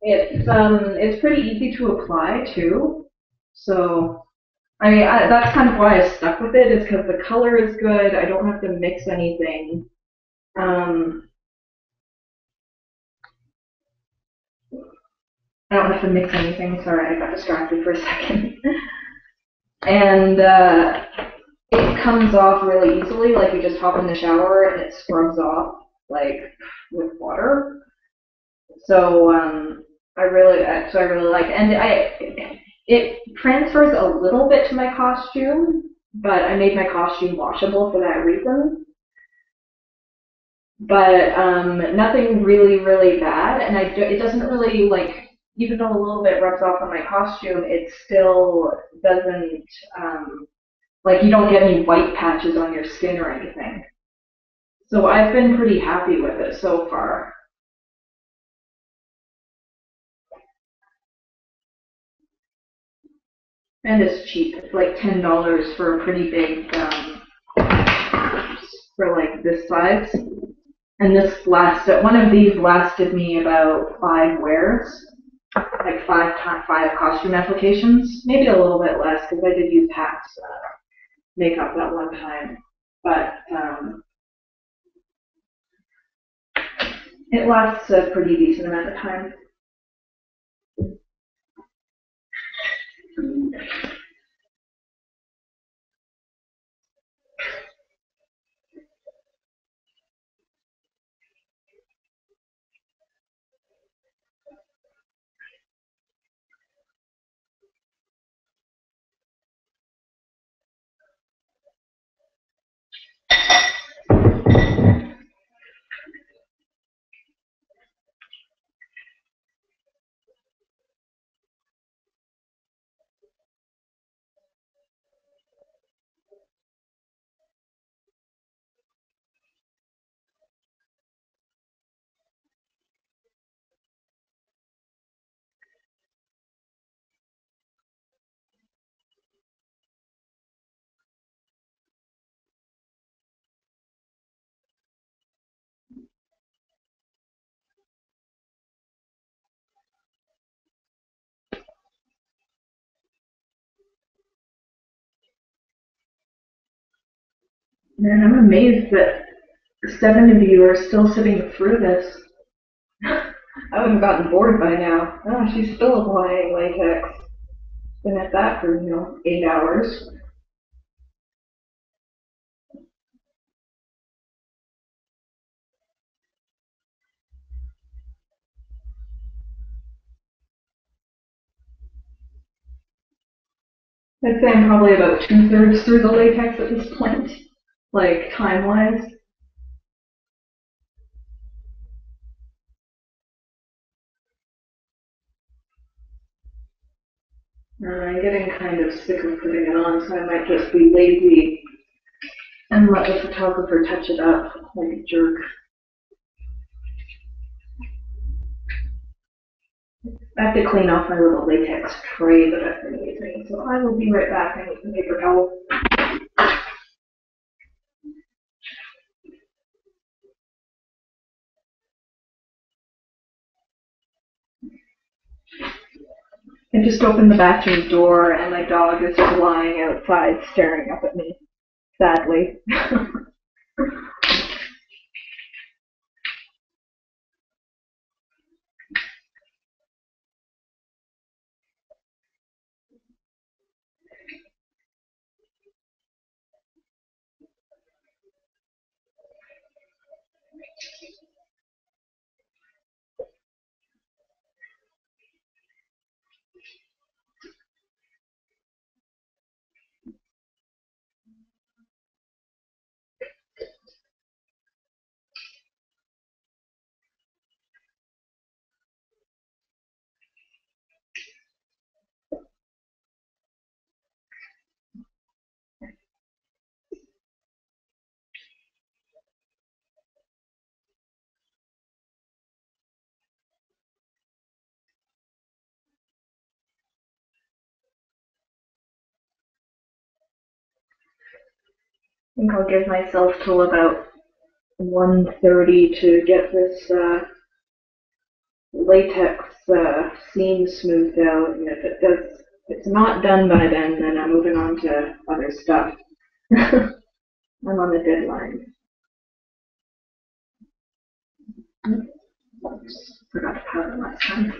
Speaker 1: It's pretty easy to apply too. So I mean that's kind of why I stuck with it, is because the color is good. I don't have to mix anything. Um, I don't have to mix anything. Sorry, I got distracted for a second. And it comes off really easily. Like you just hop in the shower and it scrubs off like with water. So I really like, and it transfers a little bit to my costume, but I made my costume washable for that reason. But nothing really bad, and it doesn't really like, even though a little bit rubs off on my costume, it still doesn't like, you don't get any white patches on your skin or anything. So I've been pretty happy with it so far. And it's cheap. It's like $10 for a pretty big, for like this size. And this lasted, one of these lasted me about 5 wears, like five costume applications, maybe a little bit less because I did use Pat's makeup that one time. But it lasts a pretty decent amount of time. Man, I'm amazed that 7 of you are still sitting through this. I would have gotten bored by now. Oh, she's still applying latex. Been at that for, 8 hours. I'd say I'm probably about 2/3 through the latex at this point, like time-wise. I'm getting kind of sick of putting it on, so I might just be lazy and let the photographer touch it up like a jerk. I have to clean off my little latex tray that I've been using, so I will be right back. I need some paper towels. I just opened the bathroom door and my dog is just lying outside staring up at me, sadly. think I'll give myself till about 1:30 to get this latex seam smoothed out, and if it's not done by then I'm moving on to other stuff. I'm on the deadline. Oops, forgot to powder last time.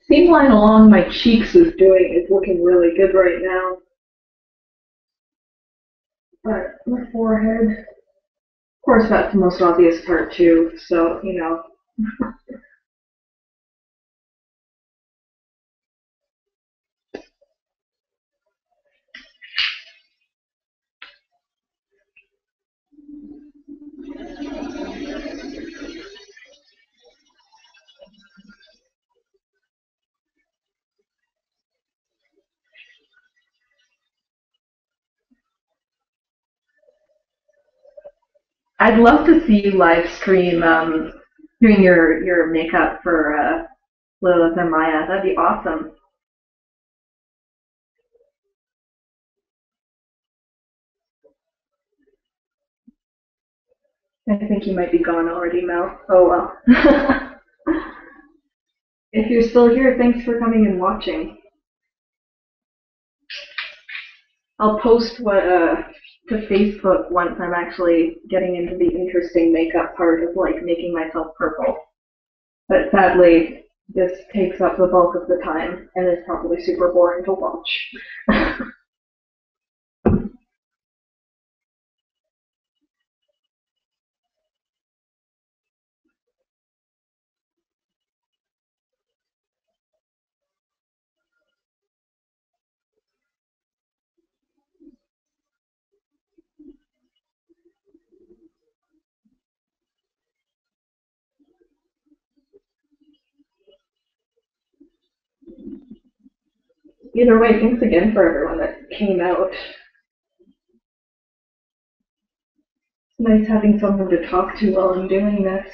Speaker 1: Seam line along my cheeks is looking really good right now. But my forehead, of course, that's the most obvious part too. So you know. I'd love to see you live stream doing your makeup for Lilith and Maya. That'd be awesome. I think you might be gone already, Mel. Oh well. If you're still here, thanks for coming and watching. I'll post what to Facebook once I'm actually getting into the interesting makeup part of like making myself purple. But sadly, this takes up the bulk of the time and is probably super boring to watch. Either way, thanks again for everyone that came out. It's nice having someone to talk to while I'm doing this.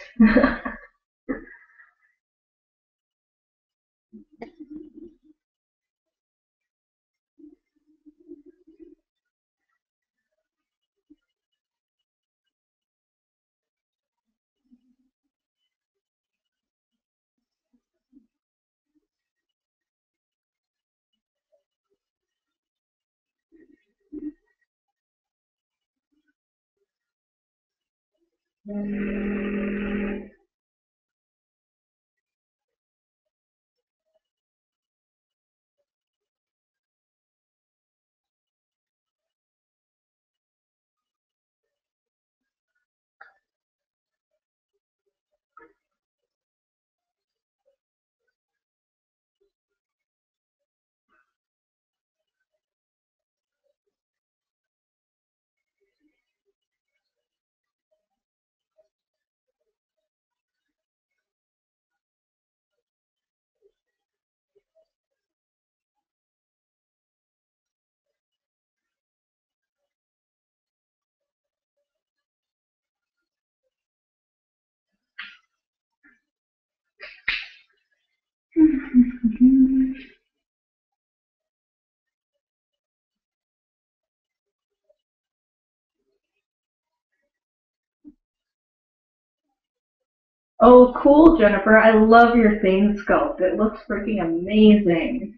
Speaker 1: Oh, cool, Jennifer. I love your thing sculpt. It looks freaking amazing.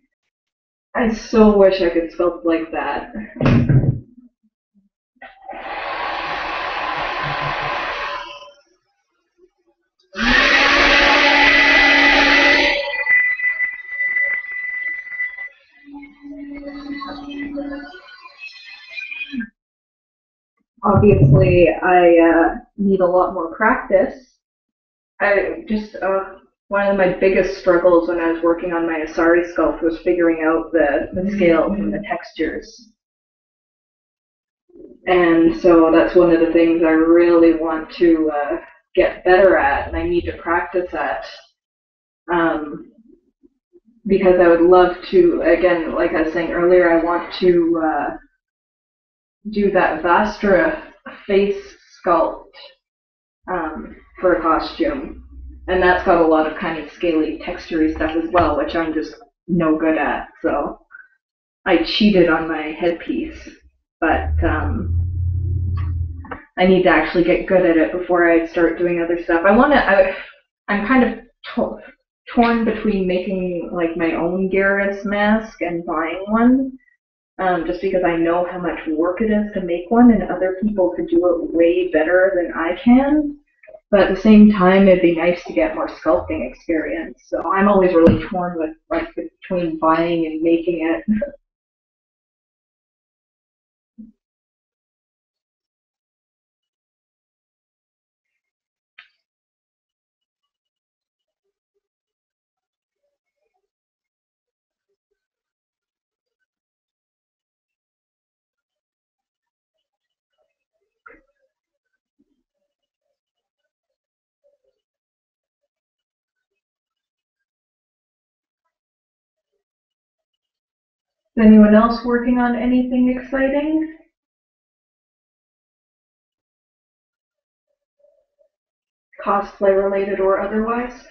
Speaker 1: I so wish I could sculpt like that. Obviously, I need a lot more practice. I just one of my biggest struggles when I was working on my Asari sculpt was figuring out the scales and the textures. And so that's one of the things I really want to get better at, and I need to practice at. Because I would love to, again, like I was saying earlier, I want to do that Vastra face sculpt for a costume. And that's got a lot of kind of scaly, textury stuff as well, which I'm just no good at. So I cheated on my headpiece, but I need to actually get good at it before I start doing other stuff. I'm kind of torn between making like my own Garrus mask and buying one. Just because I know how much work it is to make one, and other people could do it way better than I can. But at the same time, it'd be nice to get more sculpting experience. So I'm always really torn with like between buying and making it. Is anyone else working on anything exciting? Cosplay related or otherwise?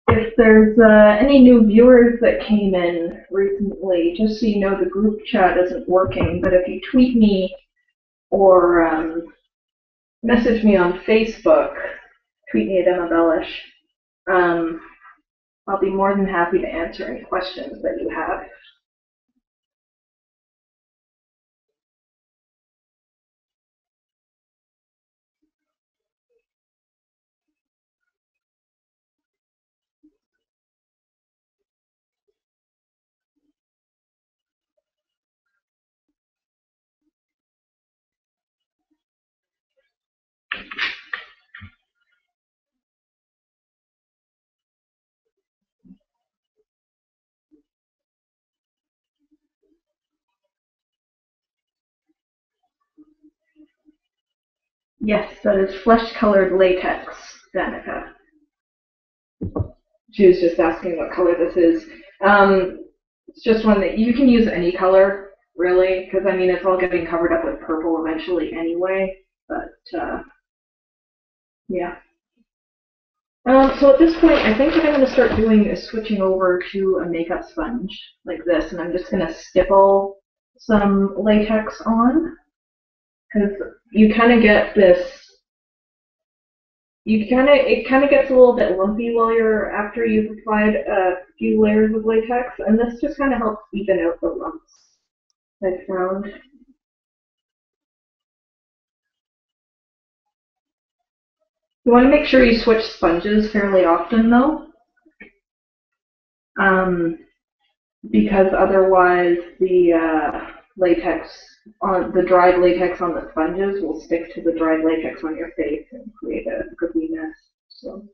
Speaker 1: If there's any new viewers that came in recently, just so you know, the group chat isn't working, but if you tweet me or message me on Facebook, tweet me at Emma Bellish, I'll be more than happy to answer any questions that you have. Yes, that is flesh-colored latex, Danica. She was just asking what color this is. It's just one that you can use any color, really, because I mean it's all getting covered up with purple eventually anyway. But yeah. So at this point, I think what I'm going to start doing is switching over to a makeup sponge like this, and I'm just going to stipple some latex on, because you kind of get this. It kind of gets a little bit lumpy after you've applied a few layers of latex, and this just kind of helps even out the lumps I found. You want to make sure you switch sponges fairly often, though, um, because otherwise latex the dried latex on the sponges will stick to the dried latex on your face and create a goopy mess. So.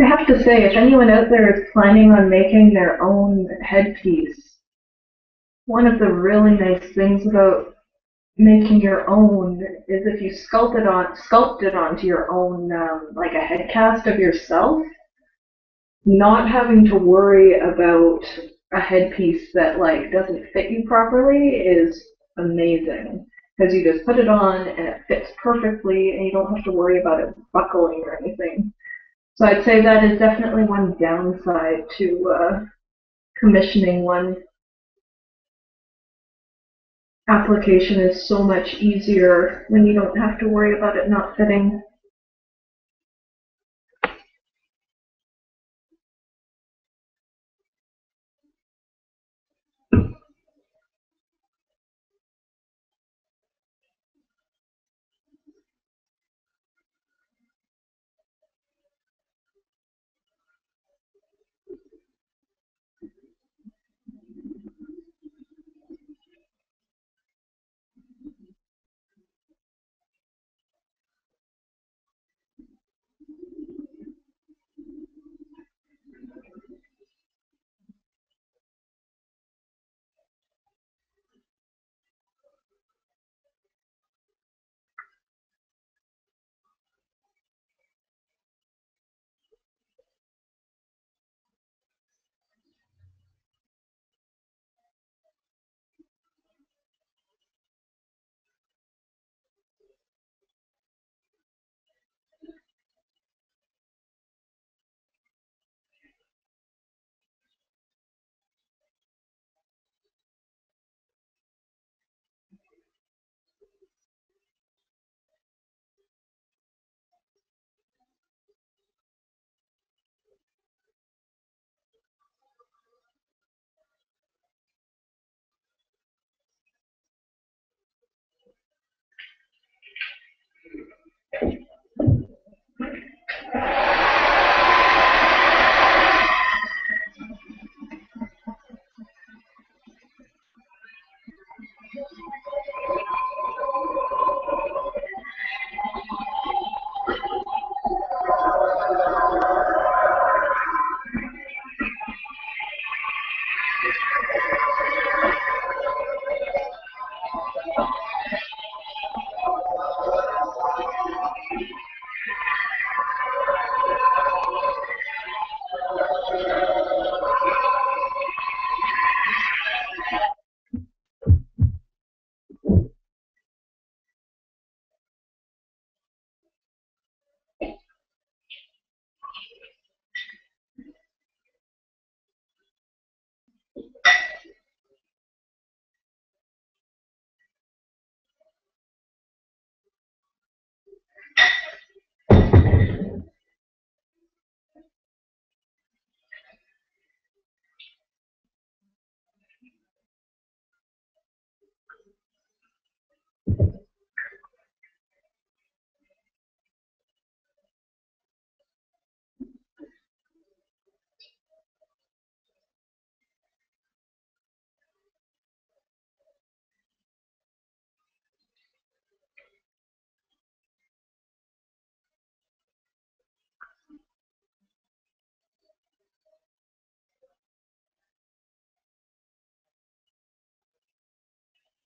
Speaker 1: I have to say, if anyone out there is planning on making their own headpiece, one of the really nice things about making your own is if you sculpt it onto your own, like a head cast of yourself, not having to worry about a headpiece that like doesn't fit you properly is amazing. Because you just put it on and it fits perfectly and you don't have to worry about it buckling or anything. So I'd say that is definitely one downside to commissioning one. Application is so much easier when you don't have to worry about it not fitting.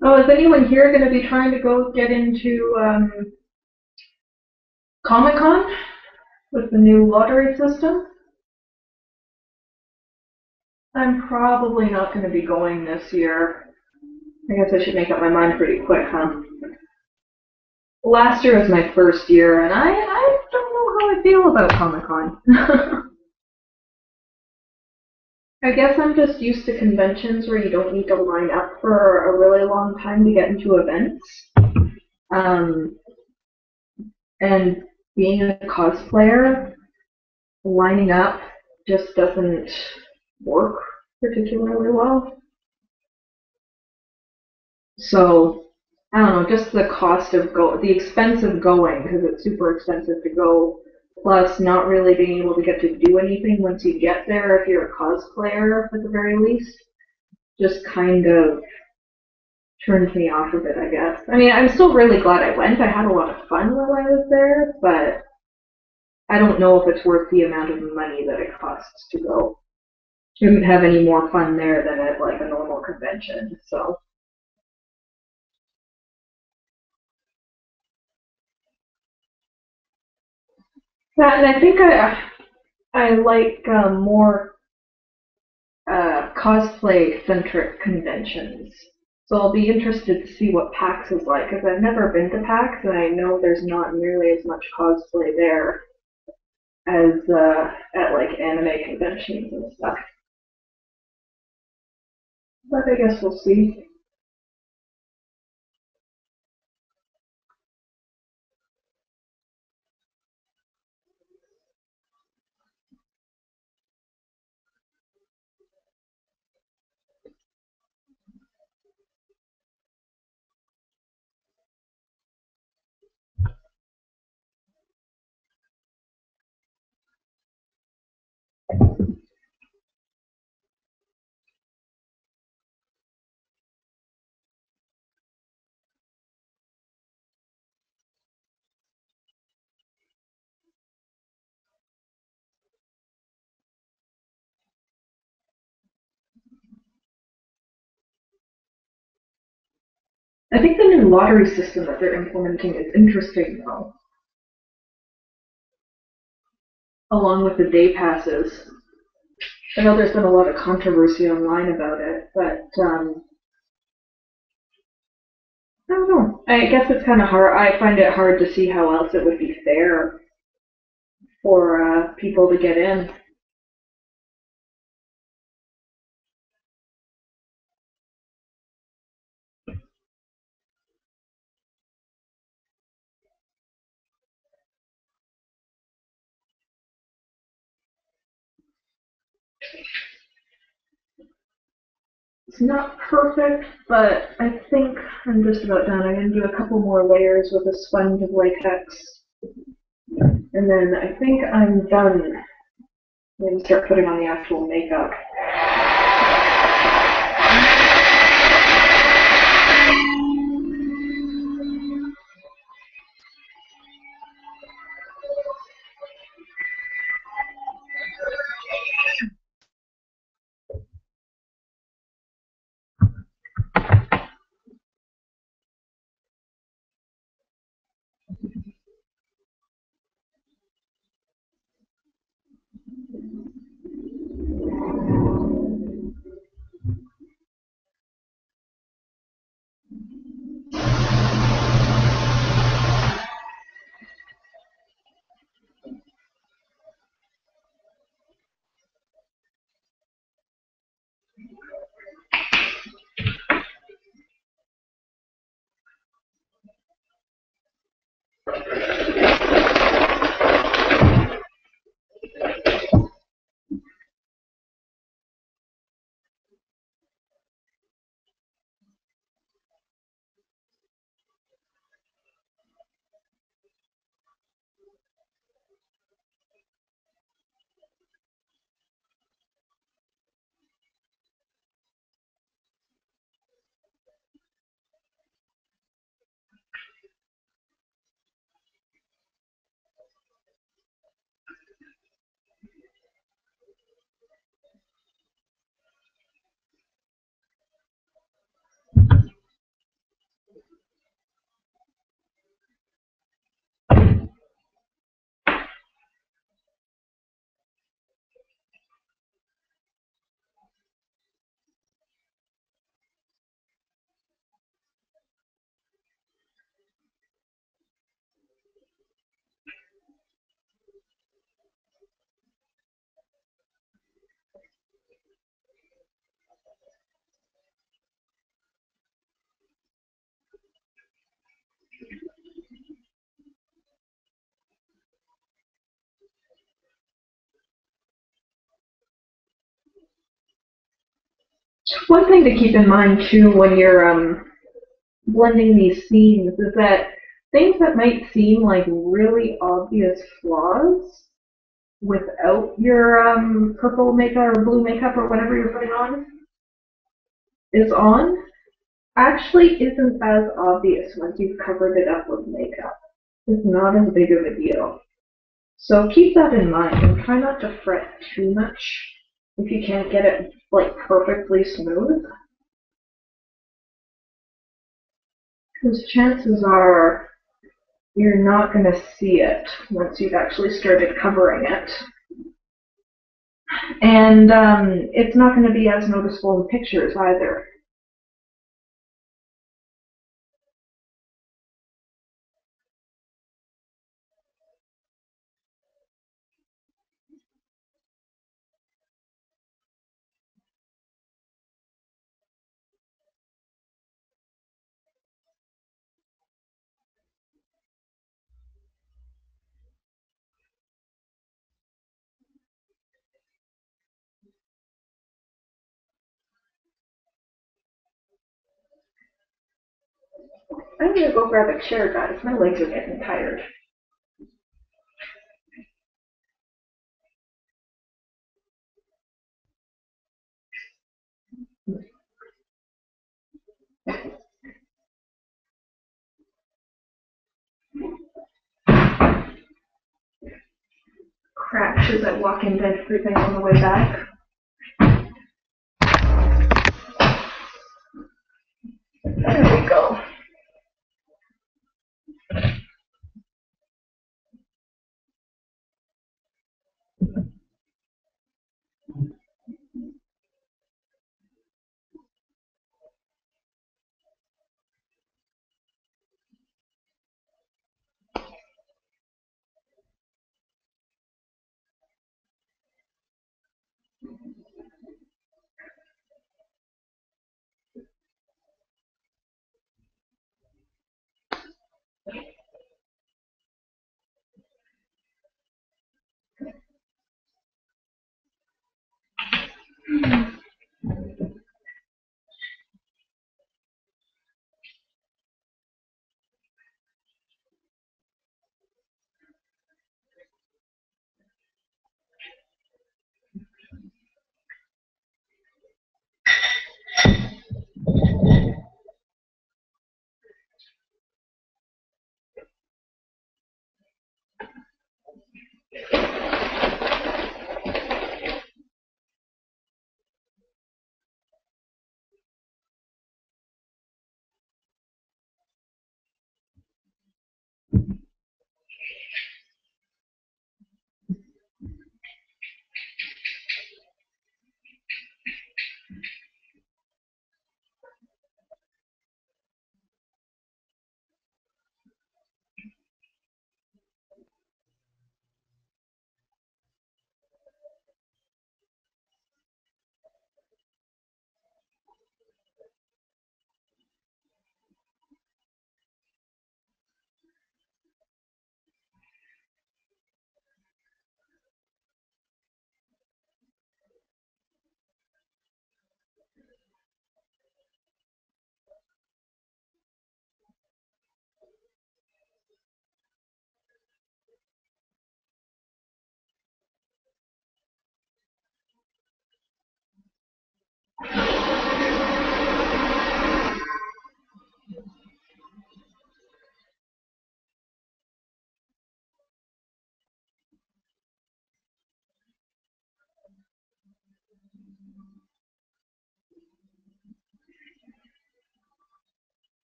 Speaker 1: Oh, is anyone here going to be trying to go get into Comic-Con with the new lottery system? I'm probably not going to be going this year. I guess I should make up my mind pretty quick, huh? Last year was my first year, and I don't know how I feel about Comic-Con. I guess I'm just used to conventions where you don't need to line up for a really long time to get into events. Um, and being a cosplayer, lining up just doesn't work particularly well. So, I don't know, just the cost of the expense of going, because it's super expensive to go, plus not really being able to get to do anything once you get there if you're a cosplayer at the very least, just kind of turned me off of it, I guess. I mean, I'm still really glad I went. I had a lot of fun while I was there, but I don't know if it's worth the amount of money that it costs to go. You wouldn't have any more fun there than at like a normal convention, so. That, and I think I like more cosplay-centric conventions. So I'll be interested to see what PAX is like, because I've never been to PAX, and I know there's not nearly as much cosplay there as at like anime conventions and stuff. But I guess we'll see. I think the new lottery system that they're implementing is interesting, though, along with the day passes. I know there's been a lot of controversy online about it, but I don't know. I guess it's kind of hard. I find it hard to see how else it would be fair for people to get in. It's not perfect, but I think I'm just about done. I'm going to do a couple more layers with a sponge of latex, and then I think I'm done. I'm going to start putting on the actual makeup. One thing to keep in mind too when you're blending these scenes is that things that might seem like really obvious flaws without your purple makeup or blue makeup or whatever you're putting on is on actually isn't as obvious once you've covered it up with makeup. It's not as big of a deal. So keep that in mind and try not to fret too much if you can't get it like perfectly smooth. Because chances are you're not going to see it once you've actually started covering it. And it's not going to be as noticeable in pictures either. I'm going to go grab a chair, guys. My legs are getting tired. Crash as I walk into everything on the way back. There we go.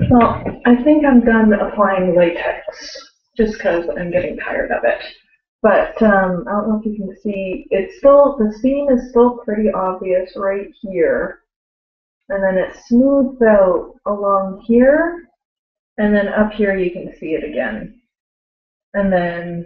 Speaker 1: Well, I think I'm done applying latex, just because I'm getting tired of it. But I don't know if you can see, it's still, the seam is still pretty obvious right here. And then it smooths out along here, and then up here you can see it again. And then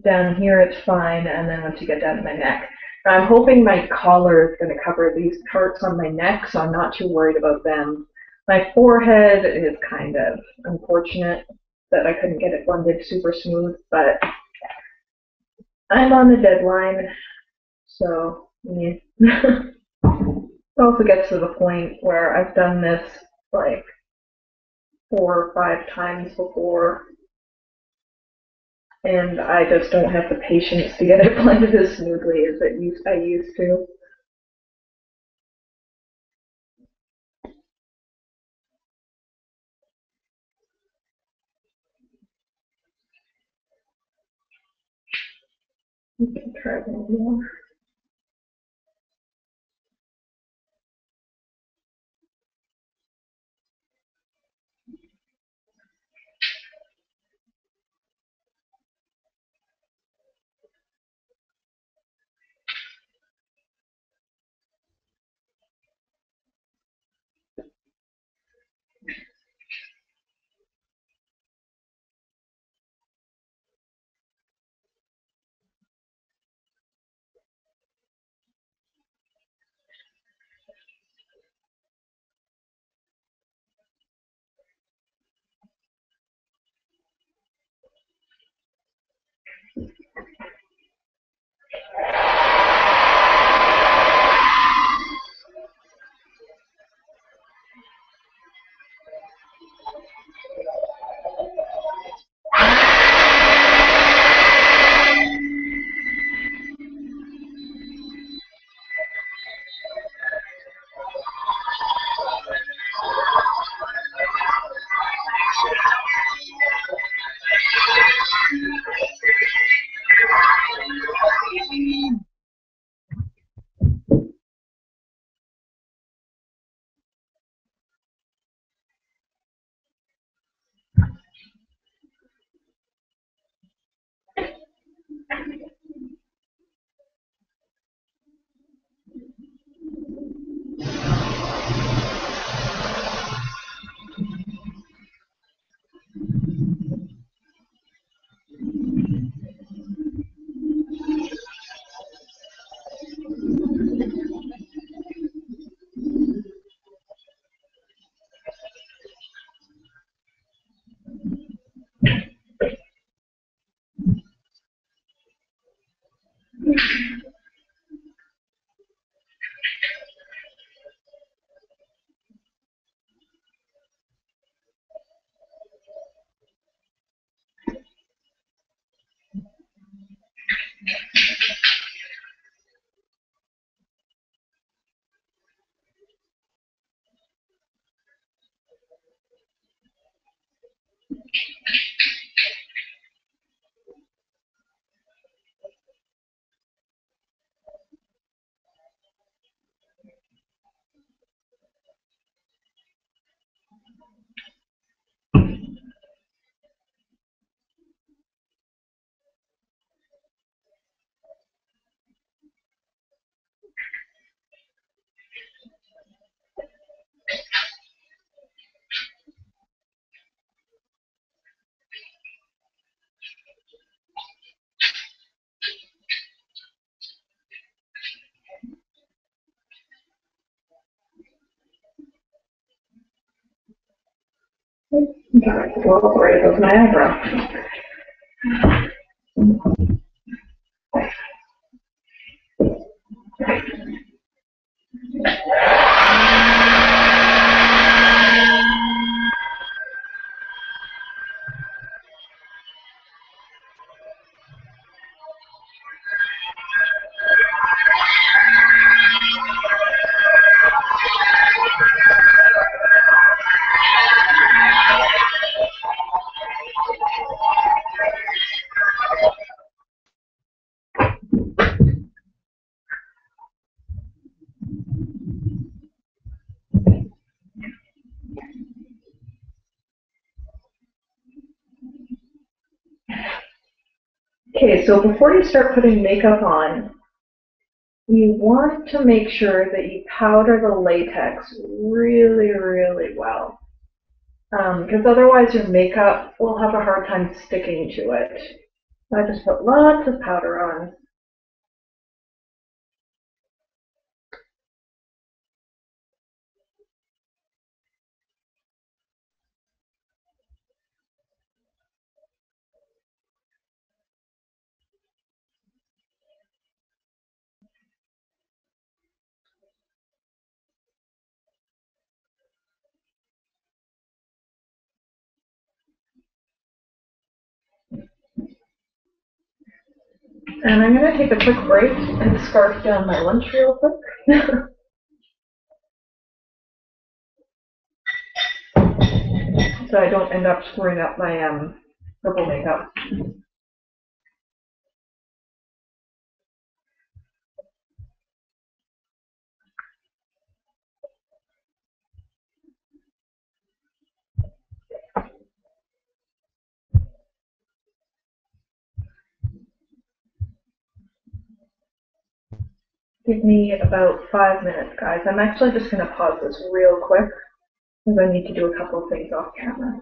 Speaker 1: down here it's fine, and then once you get down to my neck. Now, I'm hoping my collar is going to cover these parts on my neck, so I'm not too worried about them. My forehead is kind of unfortunate that I couldn't get it blended super smooth, but I'm on the deadline, so yeah. It also gets to the point where I've done this like 4 or 5 times before, and I just don't have the patience to get it blended as smoothly as I used to. You can try one more. Well, right above my eyebrow. Okay, so before you start putting makeup on, you want to make sure that you powder the latex really, really well. Because otherwise your makeup will have a hard time sticking to it. I just put lots of powder on. And I'm going to take a quick break and scarf down my lunch real quick. So I don't end up screwing up my purple makeup. Give me about 5 minutes, guys. I'm actually just going to pause this real quick because I need to do a couple of things off camera.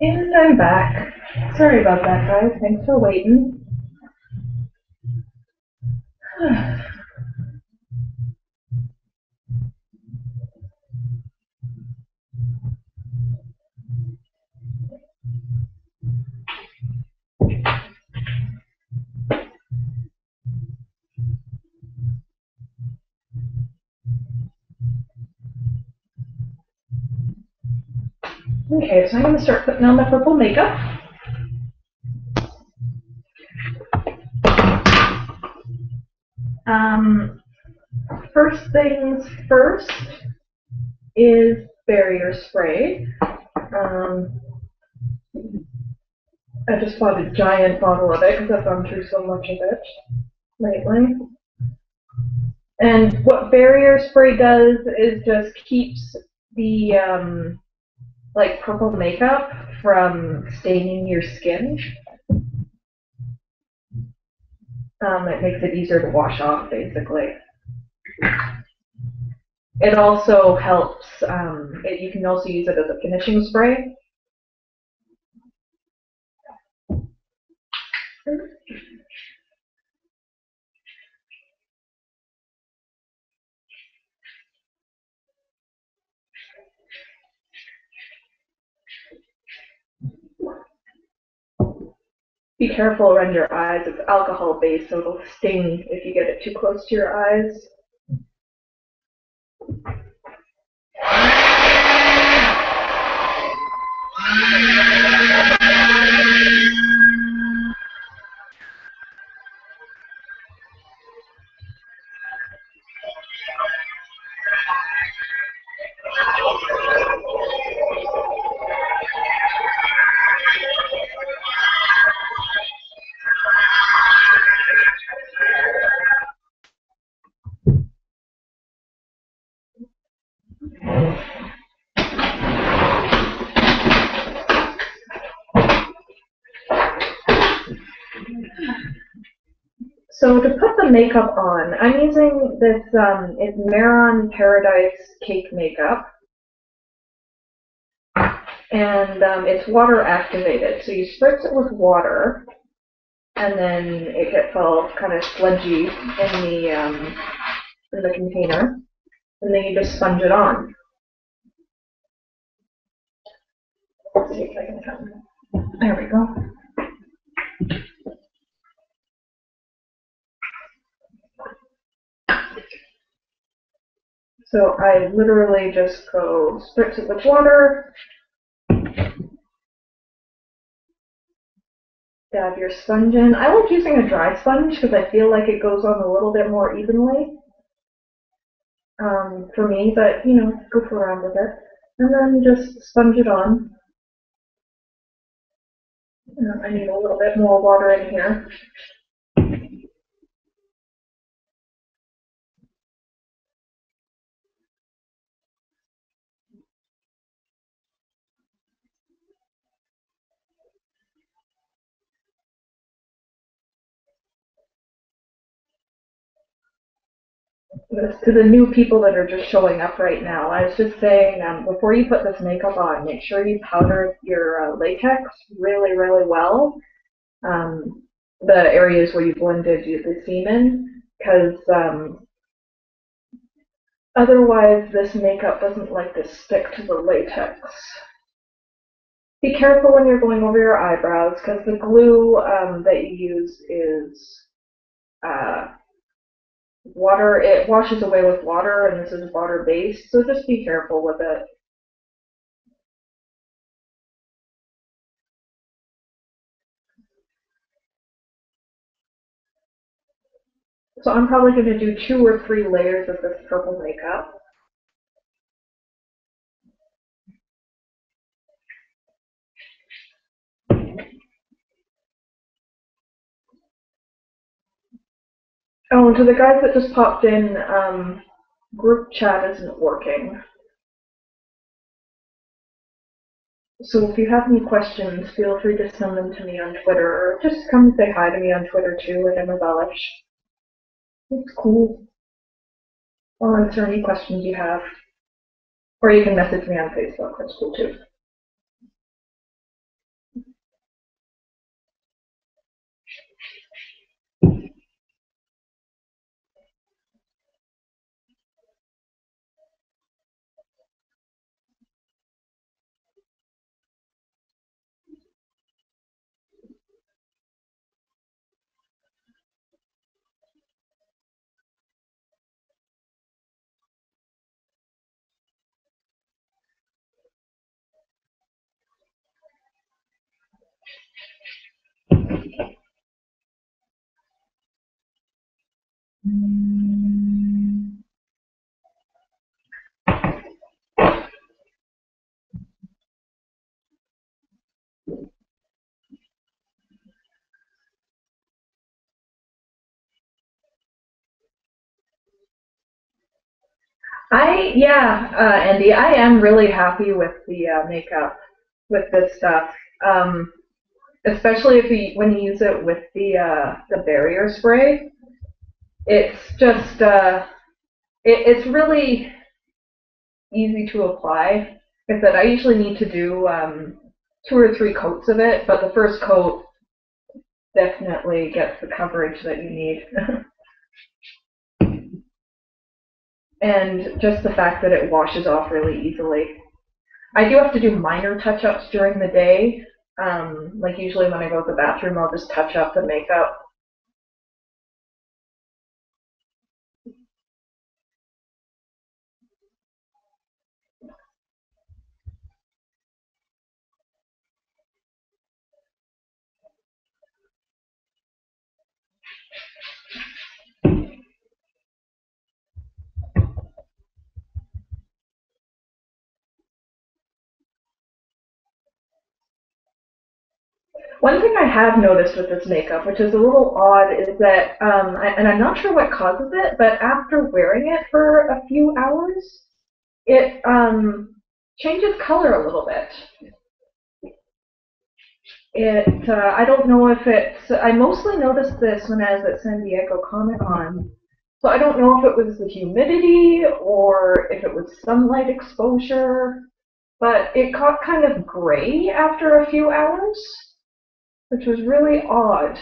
Speaker 1: And I'm back. Sorry about that, guys. Thanks for waiting. Okay, so I'm going to start putting on the purple makeup. First things first is barrier spray. I just bought a giant bottle of it because I've gone through so much of it lately. And what barrier spray does is just keeps the like purple makeup from staining your skin. It makes it easier to wash off, basically. It also helps, you can also use it as a finishing spray. Be careful around your eyes. It's alcohol based, so it'll sting if you get it too close to your eyes. So to put the makeup on, I'm using this, it's Maron Paradise Cake Makeup. And it's water activated. So you spritz it with water, and then it gets all kind of sludgy in the container. And then you just sponge it on. Let's see if I can come. There we go. So I literally just go spritz it with water, dab your sponge in. I like using a dry sponge because I feel like it goes on a little bit more evenly for me, but you know, goof around with it. And then just sponge it on. I need a little bit more water in here. To the new people that are just showing up right now, I was just saying, before you put this makeup on, make sure you powder your latex really, really well. The areas where you blended the semen, because otherwise this makeup doesn't like to stick to the latex. Be careful when you're going over your eyebrows, because the glue that you use is water. It washes away with water, and this is water based, so just be careful with it. So I'm probably going to do 2 or 3 layers of this purple makeup. Oh, and to the guys that just popped in, group chat isn't working. So if you have any questions, feel free to send them to me on Twitter, or just come say hi to me on Twitter too at Embellish. It's cool. I'll answer any questions you have. Or you can message me on Facebook, that's cool too. Andy, I am really happy with the makeup with this stuff, especially when you use it with the barrier spray. It's just it's really easy to apply. Like I said, I usually need to do 2 or 3 coats of it, but the first coat definitely gets the coverage that you need. And just the fact that it washes off really easily. I do have to do minor touch-ups during the day. Like usually when I go to the bathroom, I'll just touch up the makeup. One thing I have noticed with this makeup, which is a little odd, is that, and I'm not sure what causes it, but after wearing it for a few hours, it changes color a little bit. I don't know if I mostly noticed this when I was at San Diego Comic-Con, so I don't know if it was the humidity or if it was sunlight exposure, but it got kind of gray after a few hours, which was really odd.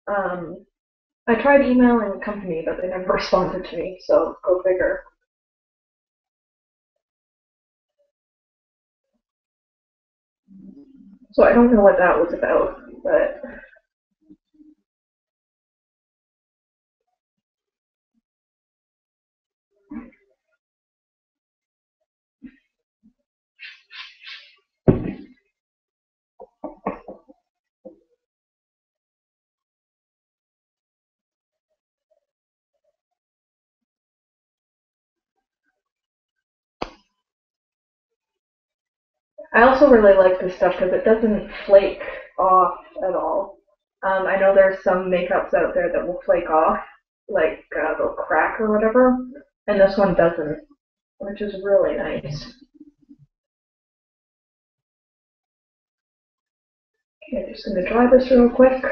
Speaker 1: I tried emailing the company, but they never responded to me, so go figure. So I don't know what that was about, but I also really like this stuff because it doesn't flake off at all. I know there's some makeups out there that will flake off, like they'll crack or whatever, and this one doesn't, which is really nice. Okay, I'm just going to dry this real quick.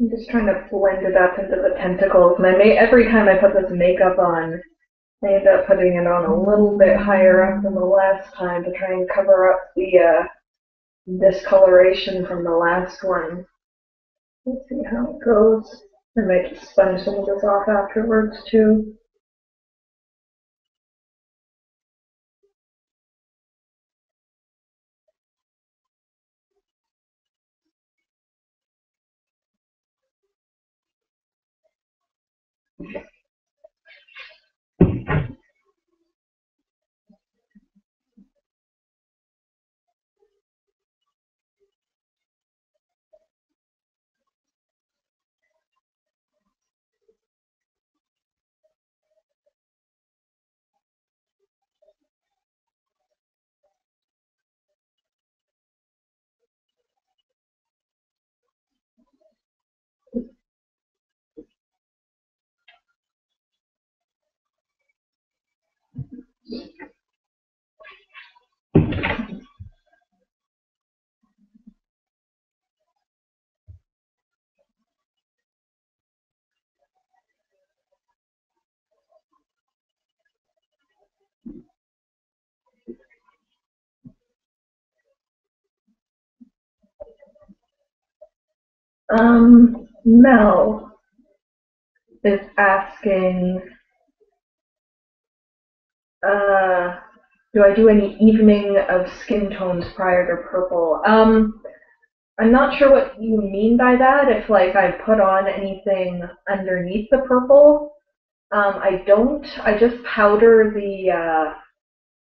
Speaker 1: I'm just trying to blend it up into the tentacles. And every time I put this makeup on, I end up putting it on a little bit higher up than the last time to try and cover up the discoloration from the last one. Let's see how it goes. I might sponge some of this off afterwards too. Mel is asking, do I do any evening of skin tones prior to purple? I'm not sure what you mean by that, if like I put on anything underneath the purple. I don't. I just powder the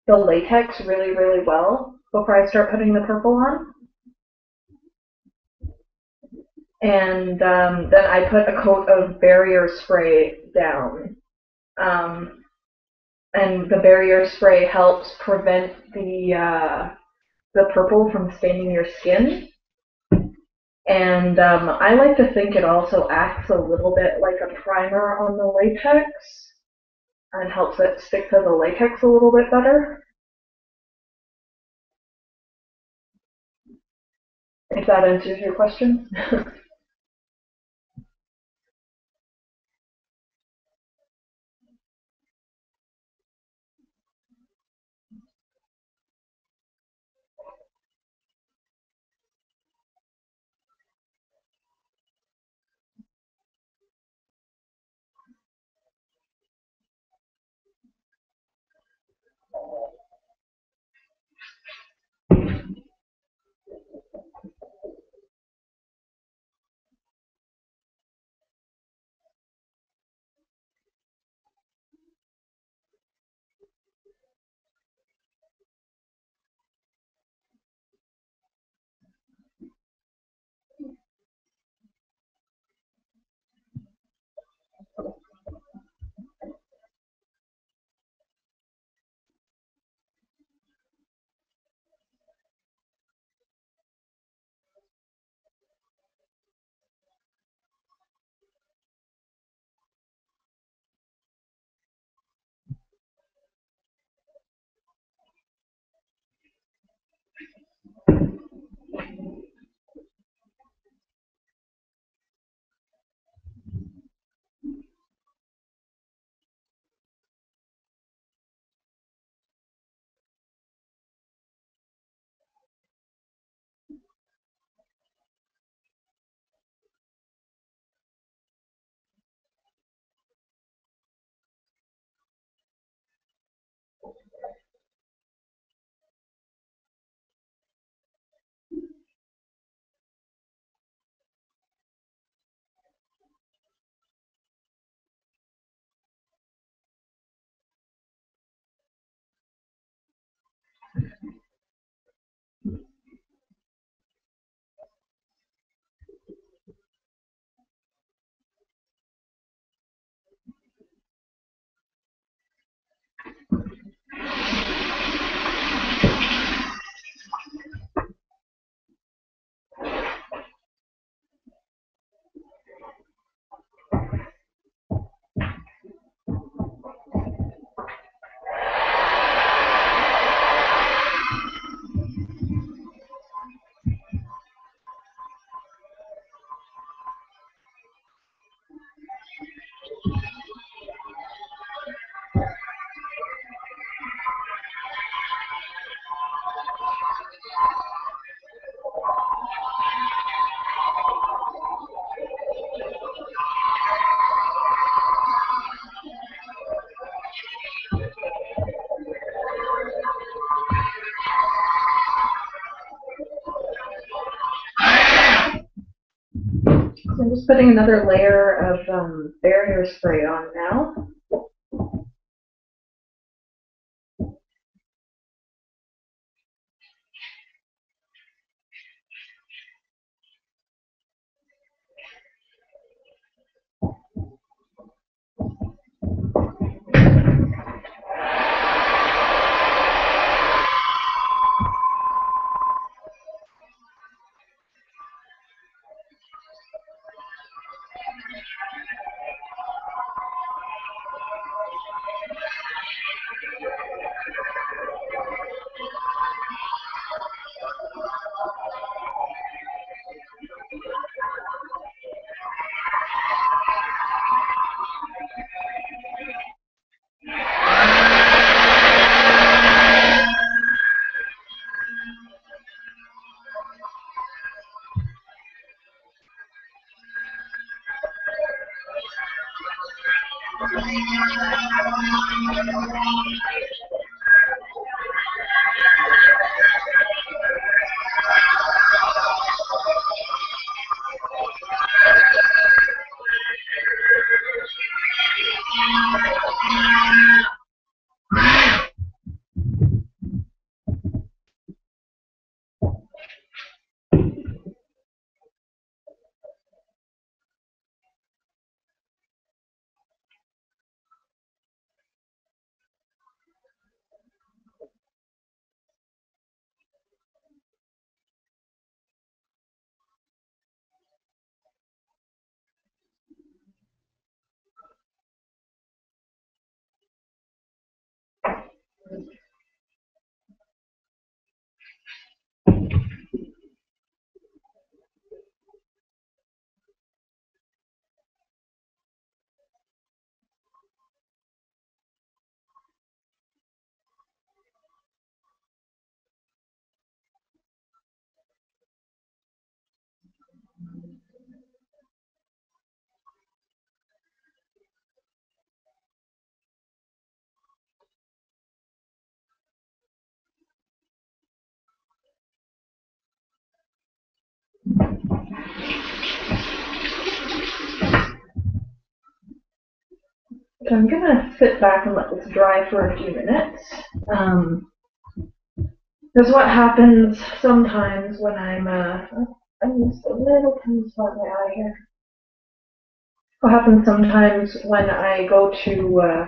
Speaker 1: latex really, really well before I start putting the purple on. And then I put a coat of barrier spray down. Um, and the barrier spray helps prevent the purple from staining your skin. And I like to think it also acts a little bit like a primer on the latex and helps it stick to the latex a little bit better. If that answers your question. I'm just putting another layer of barrier spray on now. So I'm gonna sit back and let this dry for a few minutes. Because what happens sometimes when I'm just a little tiny spot in my eye here. What happens sometimes when I go to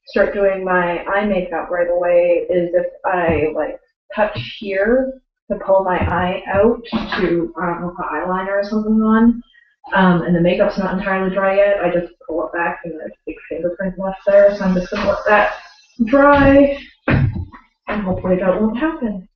Speaker 1: start doing my eye makeup right away is if I like touch here to pull my eye out to put eyeliner or something on, and the makeup's not entirely dry yet, I just pull it back and there's a big fingerprint left there, so I'm just gonna let that dry and hopefully that won't happen.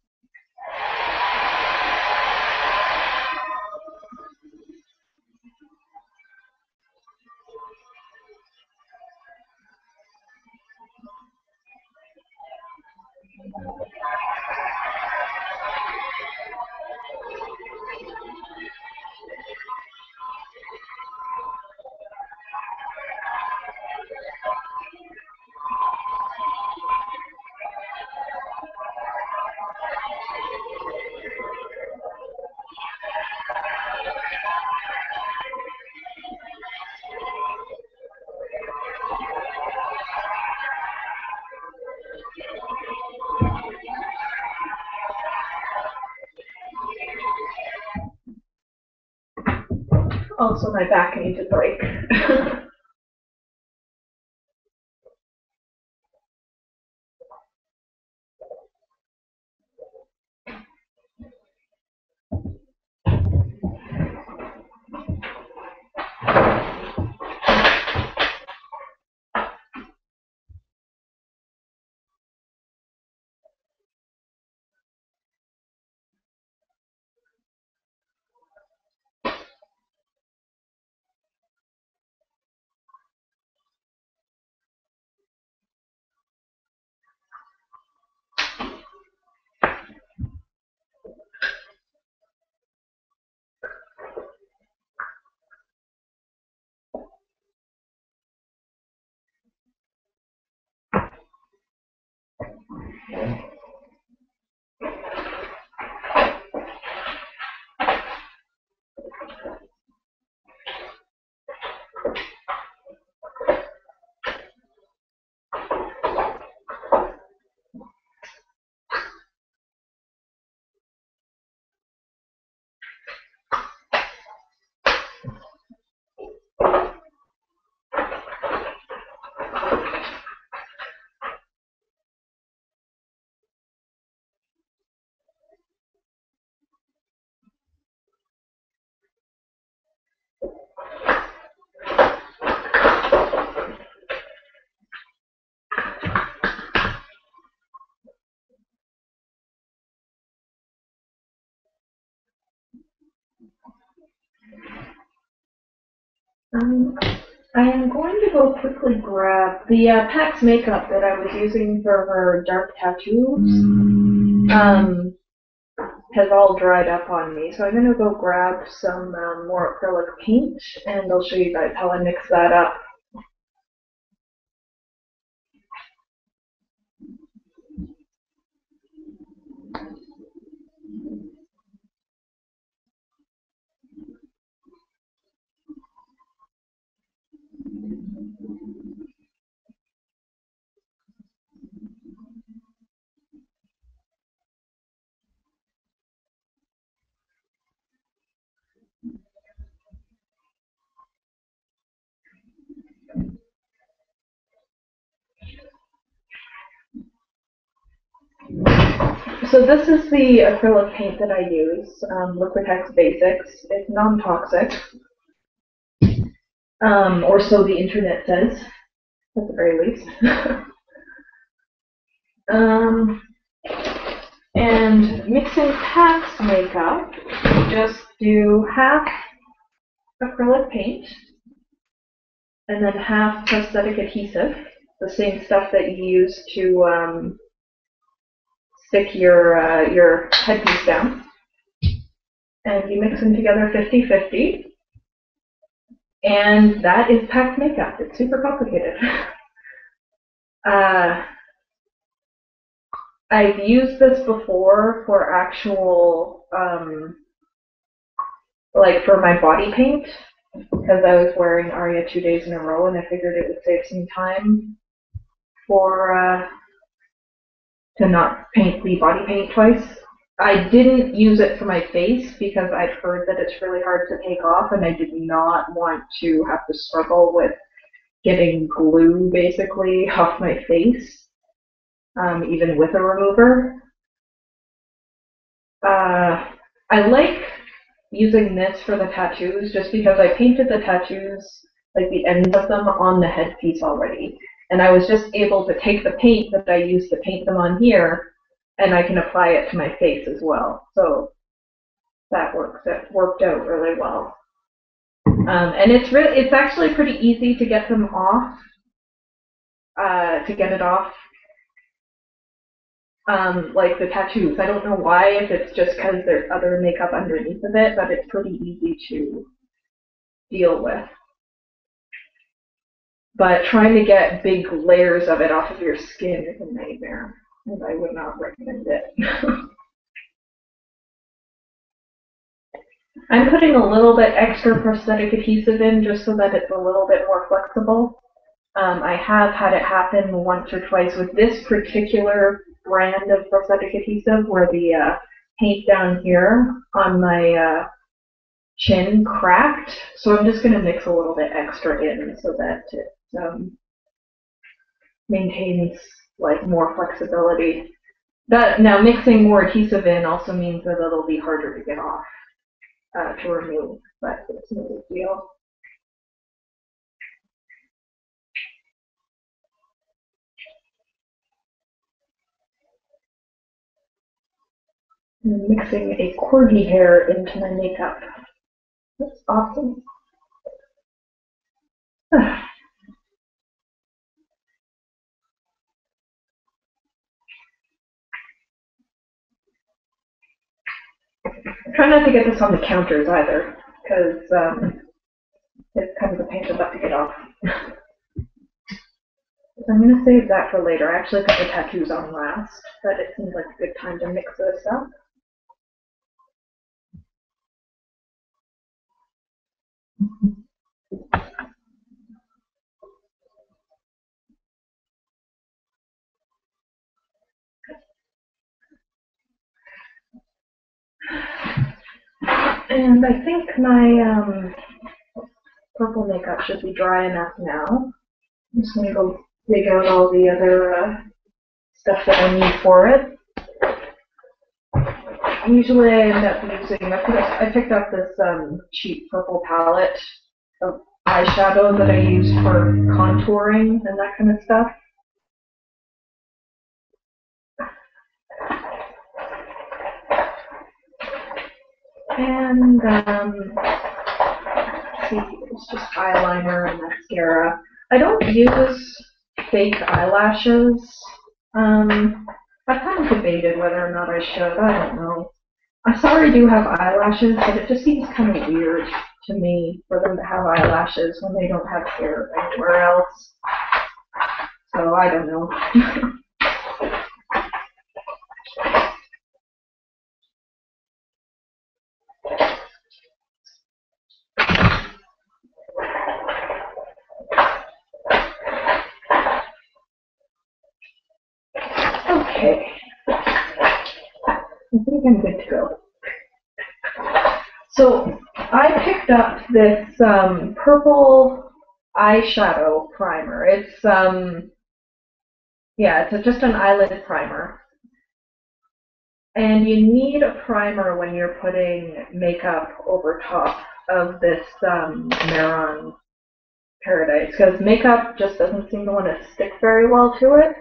Speaker 1: Also, my back needs a break. I am going to go quickly grab the PAX makeup that I was using for her dark tattoos. Has all dried up on me, so I'm going to go grab some more acrylic paint, and I'll show you guys how I mix that up. So this is the acrylic paint that I use, Liquitex Basics. It's non-toxic, or so the internet says, at the very least. And mixing PAX makeup, just do half acrylic paint and then half prosthetic adhesive, the same stuff that you use to stick your headpiece down. And you mix them together 50-50. And that is PAX makeup. It's super complicated. I've used this before for actual, like for my body paint, because I was wearing Aria 2 days in a row and I figured it would save some time for, to not paint the body paint twice. I didn't use it for my face because I've heard that it's really hard to take off, and I did not want to have to struggle with getting glue basically off my face, even with a remover. I like using this for the tattoos just because I painted the tattoos, like the ends of them, on the headpiece already. And I was just able to take the paint that I used to paint them on here, and I can apply it to my face as well. So that works. It worked out really well. And it's actually pretty easy to get them off, to get it off, like the tattoos. I don't know why, if it's just because there's other makeup underneath of it, but it's pretty easy to deal with. But trying to get big layers of it off of your skin is a nightmare, and I would not recommend it. I'm putting a little bit extra prosthetic adhesive in just so that it's a little bit more flexible. I have had it happen once or twice with this particular brand of prosthetic adhesive where the paint down here on my chin cracked. So I'm just going to mix a little bit extra in so that it maintains like more flexibility. Now mixing more adhesive in also means that it'll be harder to get off, to remove, but it's no big deal. I'm mixing a corgi hair into my makeup. That's awesome. Try not to get this on the counters either, because it's kind of a pain in the butt to get off. I'm going to save that for later. I actually put the tattoos on last, but it seems like a good time to mix this up. And I think my purple makeup should be dry enough now. I'm just going to go dig out all the other stuff that I need for it. Usually I end up using, I picked up this cheap purple palette of eyeshadow that I use for contouring and that kind of stuff. And let's see, it's just eyeliner and mascara. I don't use fake eyelashes. I've kind of debated whether or not I should. I don't know. I'm sorry I do have eyelashes, but it just seems kind of weird to me for them to have eyelashes when they don't have hair anywhere else. So I don't know. Okay. I think I'm good to go. So I picked up this purple eyeshadow primer. It's yeah, it's just an eyelid primer. And you need a primer when you're putting makeup over top of this Maron Paradise, because makeup just doesn't seem to want to stick very well to it.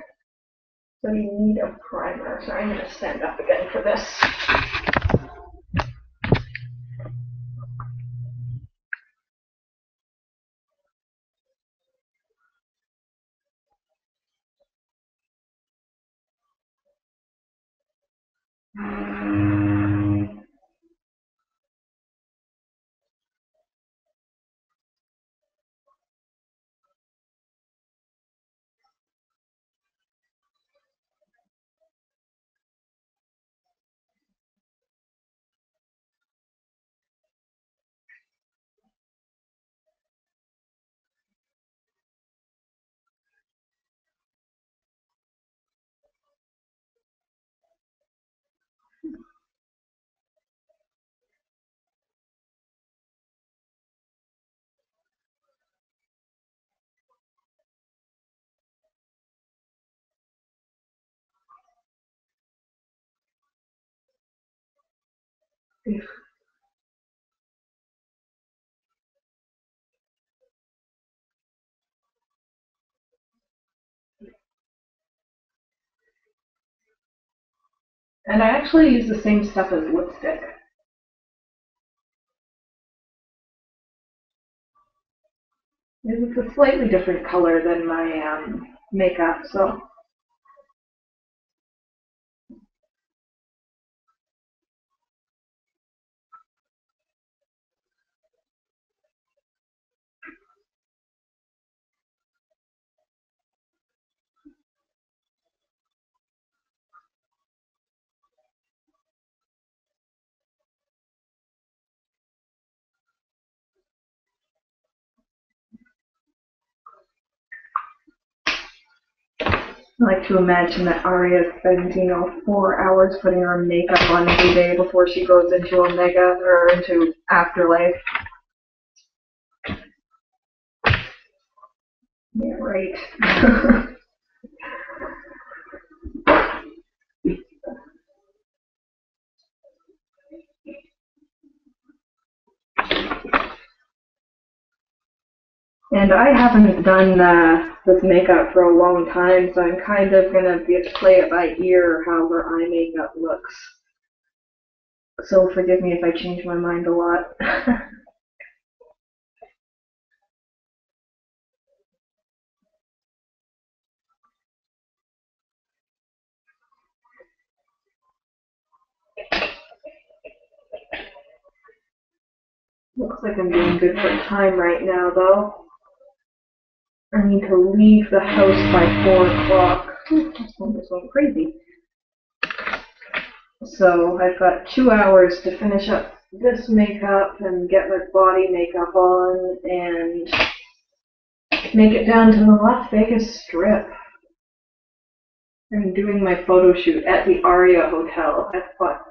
Speaker 1: So you need a primer. So I'm going to stand up again for this. And I actually use the same stuff as lipstick. It's a slightly different color than my makeup, so. I like to imagine that Aria spends, 4 hours putting her makeup on every day before she goes into Omega or into Afterlife. Yeah, right. And I haven't done this makeup for a long time, so I'm kind of going to play it by ear how her eye makeup looks. So forgive me if I change my mind a lot. Looks like I'm doing good for time right now, though. I need to leave the house by 4 o'clock. This one is going crazy. So I've got 2 hours to finish up this makeup and get my body makeup on and make it down to the Las Vegas Strip. I'm doing my photo shoot at the Aria Hotel. I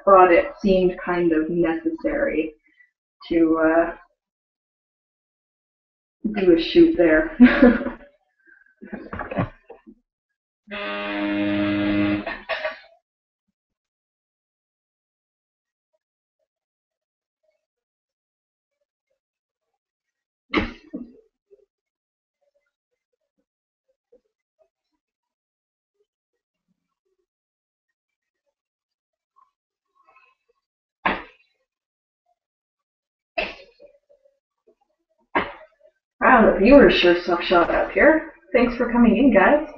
Speaker 1: thought it seemed kind of necessary to do a shoot there. Wow, the viewers sure stuff shot up here. Thanks for coming in, guys.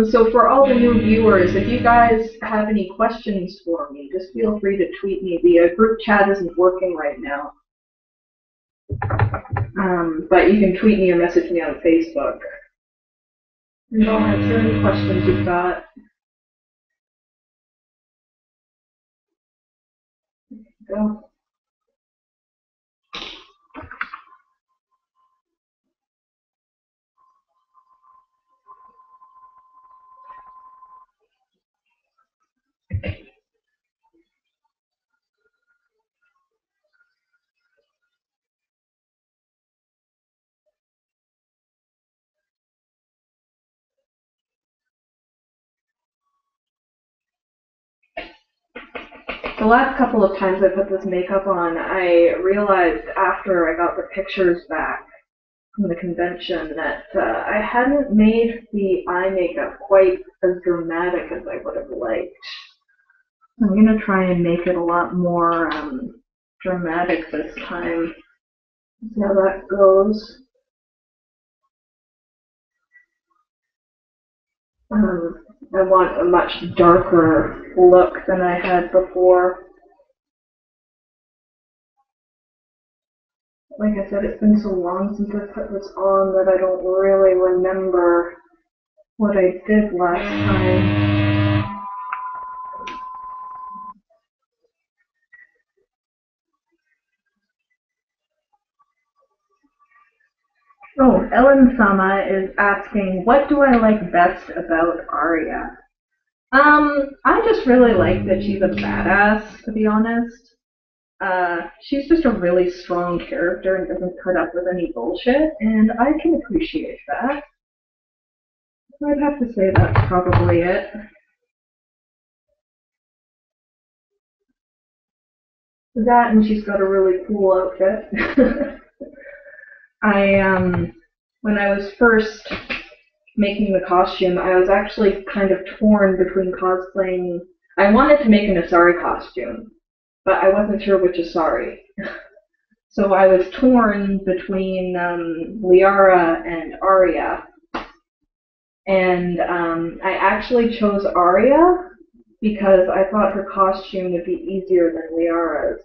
Speaker 1: So for all the new viewers, if you guys have any questions for me, just feel free to tweet me. The group chat isn't working right now. But you can tweet me or message me on Facebook. And I'll answer any questions you've got. Go. The last couple of times I put this makeup on, I realized after I got the pictures back from the convention that I hadn't made the eye makeup quite as dramatic as I would have liked. I'm going to try and make it a lot more dramatic this time. See how that goes. I want a much darker look than I had before. Like I said, it's been so long since I put this on that I don't really remember what I did last time. Oh, Ellen Sama is asking, what do I like best about Aria? I just really like that she's a badass, to be honest. She's just a really strong character and doesn't put up with any bullshit, and I can appreciate that. I'd have to say that's probably it. That, and she's got a really cool outfit. When I was first making the costume, I was actually kind of torn between cosplaying. I wanted to make an Asari costume, but I wasn't sure which Asari. So I was torn between Liara and Aria. And I actually chose Aria because I thought her costume would be easier than Liara's.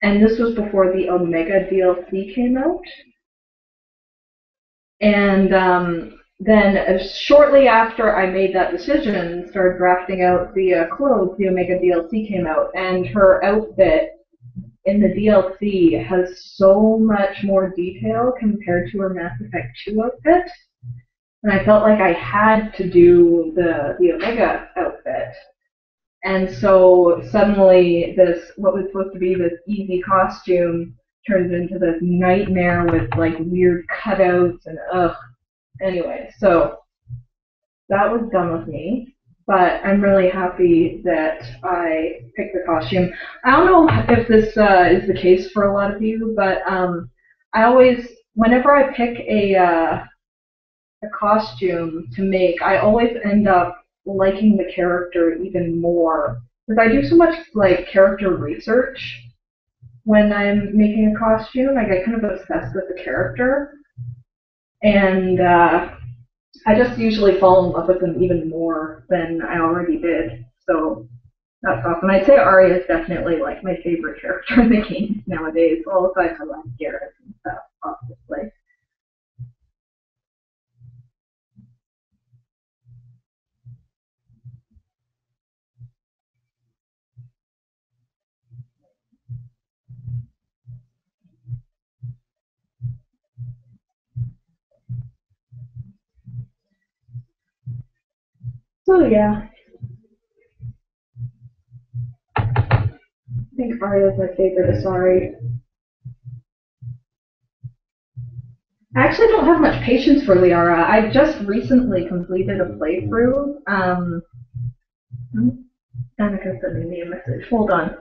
Speaker 1: And this was before the Omega DLC came out. And then shortly after I made that decision, started drafting out the clothes, the Omega DLC came out, and her outfit in the DLC has so much more detail compared to her Mass Effect 2 outfit. And I felt like I had to do the Omega outfit. And so suddenly this, what was supposed to be this easy costume, turns into this nightmare with like weird cutouts and ugh. Anyway, so that was done with me. But I'm really happy that I picked the costume. I don't know if this is the case for a lot of you, but I always, whenever I pick a costume to make, I always end up liking the character even more. Because I do so much like character research when I'm making a costume. I get kind of obsessed with the character. And I just usually fall in love with them even more than I already did. So that's awesome. I'd say Aria is definitely like my favorite character in the game nowadays, all aside from like Garrett and stuff, obviously. So yeah, I think Aria is my favorite Asari. I actually don't have much patience for Liara. I just recently completed a playthrough. Danica sent me a message. Hold on.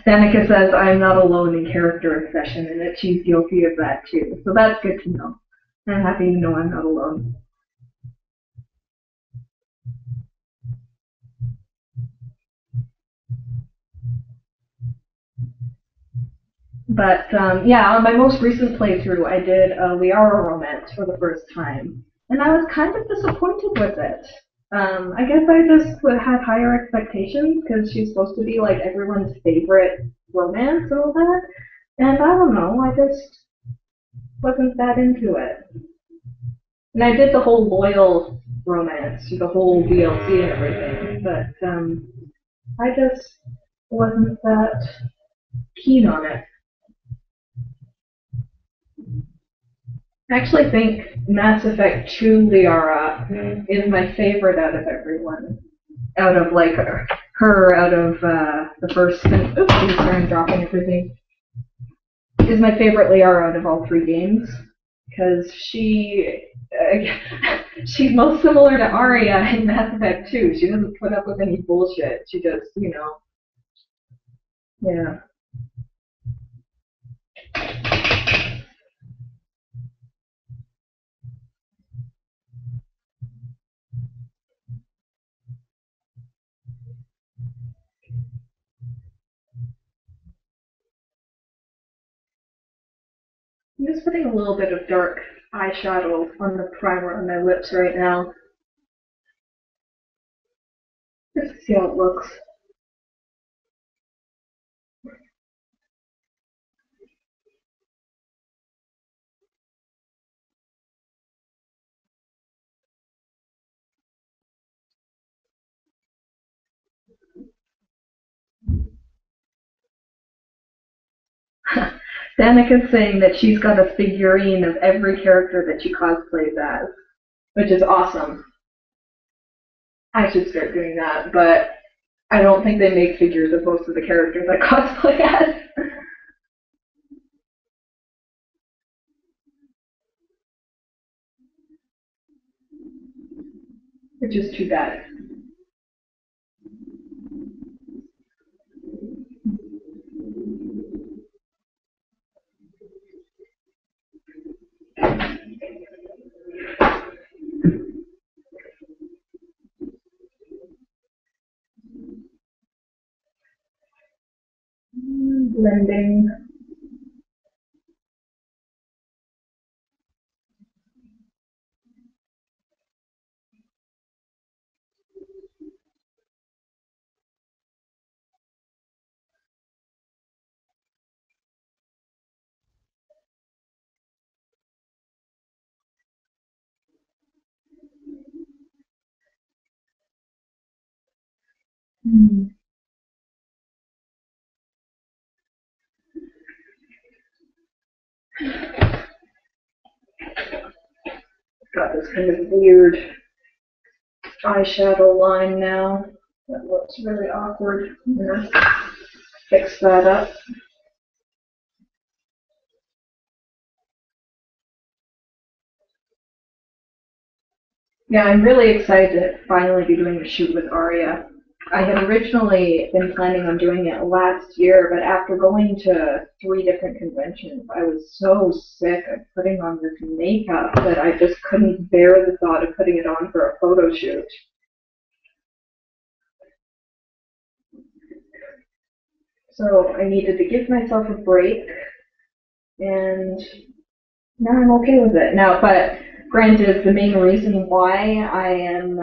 Speaker 1: Danica says, I'm not alone in character obsession, and that she's guilty of that too. So that's good to know. I'm happy to know I'm not alone. But yeah, on my most recent playthrough, I did a Liara romance for the first time, and I was kind of disappointed with it. I guess I just had higher expectations because she's supposed to be like everyone's favorite romance and all that, and I don't know, I just wasn't that into it. And I did the whole loyal romance, the whole DLC and everything, but I just wasn't that keen on it. I actually think Mass Effect 2 Liara is my favorite out of everyone. Out of like her out of the first. Oops, I'm dropping everything. Is my favorite Liara out of all 3 games because she's most similar to Aria in Mass Effect 2. She doesn't put up with any bullshit. She just, yeah. I'm just putting a little bit of dark eyeshadow on the primer on my lips right now. Just to see how it looks. Danica's saying that she's got a figurine of every character that she cosplays as, which is awesome. I should start doing that, but I don't think they make figures of most of the characters I cosplay as. Which is too bad. Blending. Got this kind of weird eyeshadow line now. That looks really awkward. I'm gonna fix that up. Yeah, I'm really excited to finally be doing a shoot with Aria. I had originally been planning on doing it last year, but after going to 3 different conventions, I was so sick of putting on this makeup that I just couldn't bear the thought of putting it on for a photo shoot. So I needed to give myself a break, and now I'm okay with it. Now, but granted, the main reason why I am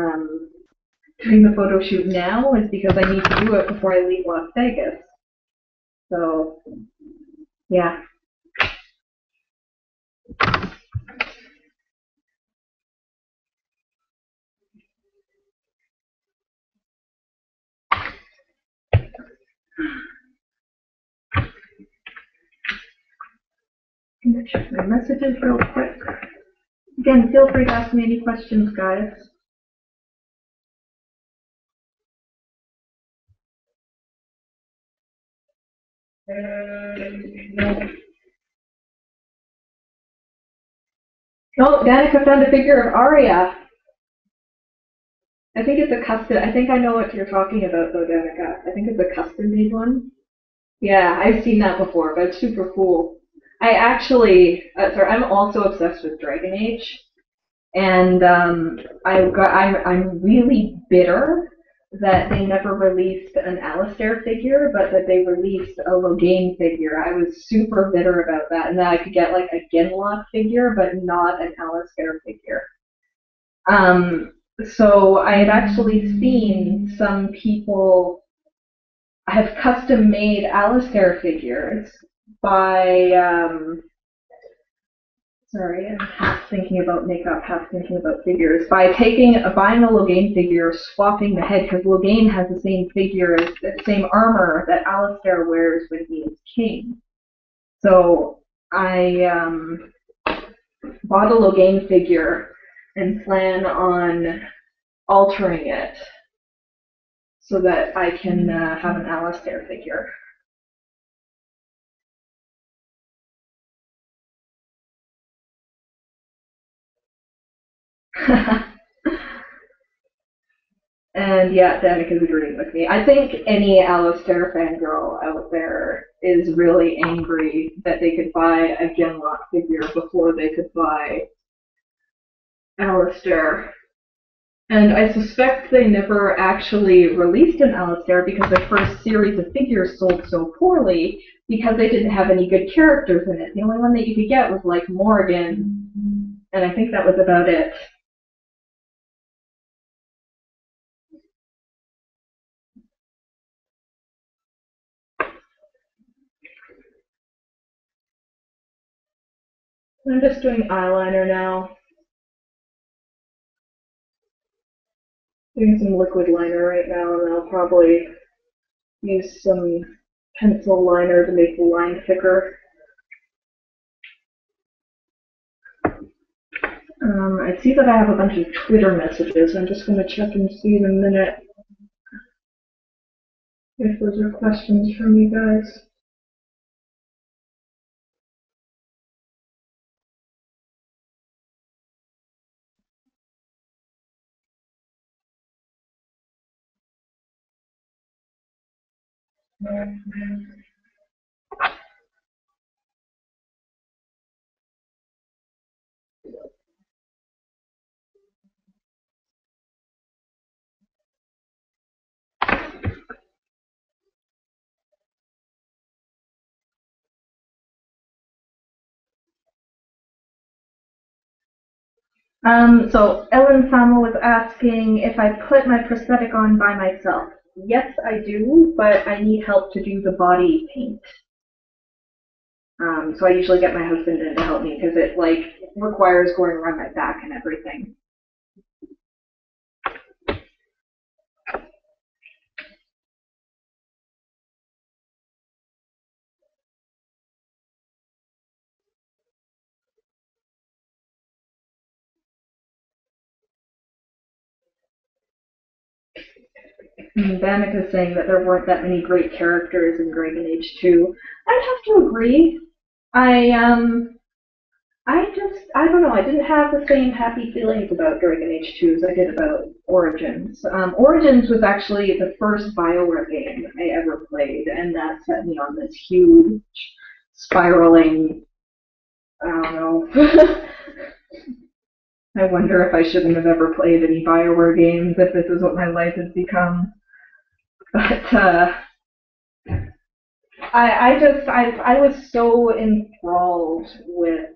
Speaker 1: doing the photo shoot now is because I need to do it before I leave Las Vegas. So, yeah. I'm gonna check my messages real quick. Again, feel free to ask me any questions, guys. Oh, Danica found a figure of Aria. I think it's a custom. I think I know what you're talking about, though, Danica. I think it's a custom-made one. Yeah, I've seen that before, but it's super cool. I actually, sorry, I'm also obsessed with Dragon Age, and I'm really bitter that they never released an Alistair figure, but that they released a Logain figure. I was super bitter about that, and that I could get like a Genlock figure, but not an Alistair figure. So I had actually seen some people have custom made Alistair figures by sorry, I'm half thinking about makeup, half thinking about figures. By buying a Logain figure, swapping the head, because Logain has the same figure, the same armor that Alistair wears when he is king. So I bought a Logain figure and plan on altering it so that I can have an Alistair figure. And yeah, Danica's agreeing with me. I think any Alistair fangirl out there is really angry that they could buy a Genlock figure before they could buy Alistair. And I suspect they never actually released an Alistair because their first series of figures sold so poorly because they didn't have any good characters in it. The only one that you could get was like Morrigan, and I think that was about it. I'm just doing eyeliner now. Doing some liquid liner right now, and I'll probably use some pencil liner to make the line thicker. I see that I have a bunch of Twitter messages. I'm just going to check and see in a minute if those are questions from you guys. So Ellen Sama was asking if I put my prosthetic on by myself. Yes, I do, but I need help to do the body paint. So I usually get my husband in to help me because it like requires going around my back and everything. Danica is saying that there weren't that many great characters in Dragon Age 2. I'd have to agree. I don't know, I didn't have the same happy feelings about Dragon Age 2 as I did about Origins. Origins was actually the first BioWare game I ever played, and that set me on this huge, spiraling, I don't know. I wonder if I shouldn't have ever played any BioWare games if this is what my life has become. But I was so enthralled with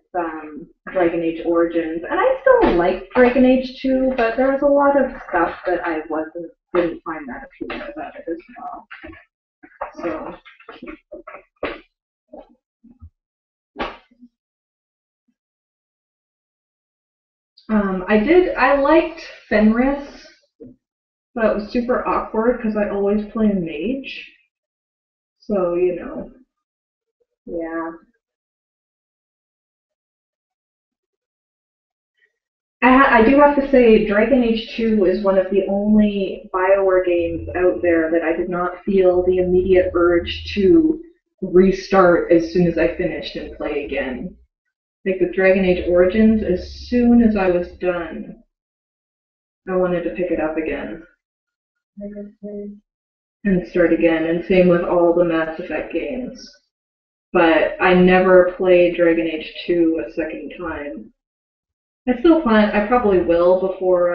Speaker 1: Dragon Age Origins, and I still like Dragon Age 2, but there was a lot of stuff that I didn't find that appealing about it as well. So. I liked Fenris, but it was super awkward because I always play a mage. So, you know, yeah. I do have to say, Dragon Age 2 is one of the only BioWare games out there that I did not feel the immediate urge to restart as soon as I finished and play again. Like with Dragon Age Origins, as soon as I was done, I wanted to pick it up again and start again, and same with all the Mass Effect games. But I never played Dragon Age 2 a second time. I still plan. I probably will before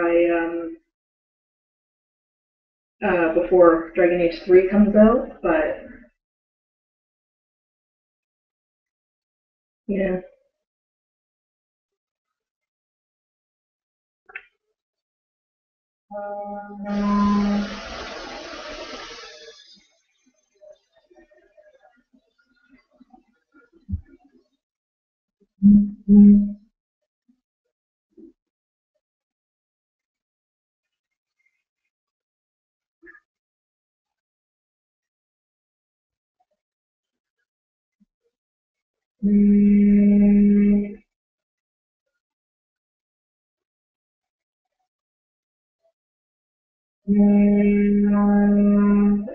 Speaker 1: Dragon Age 3 comes out. But yeah.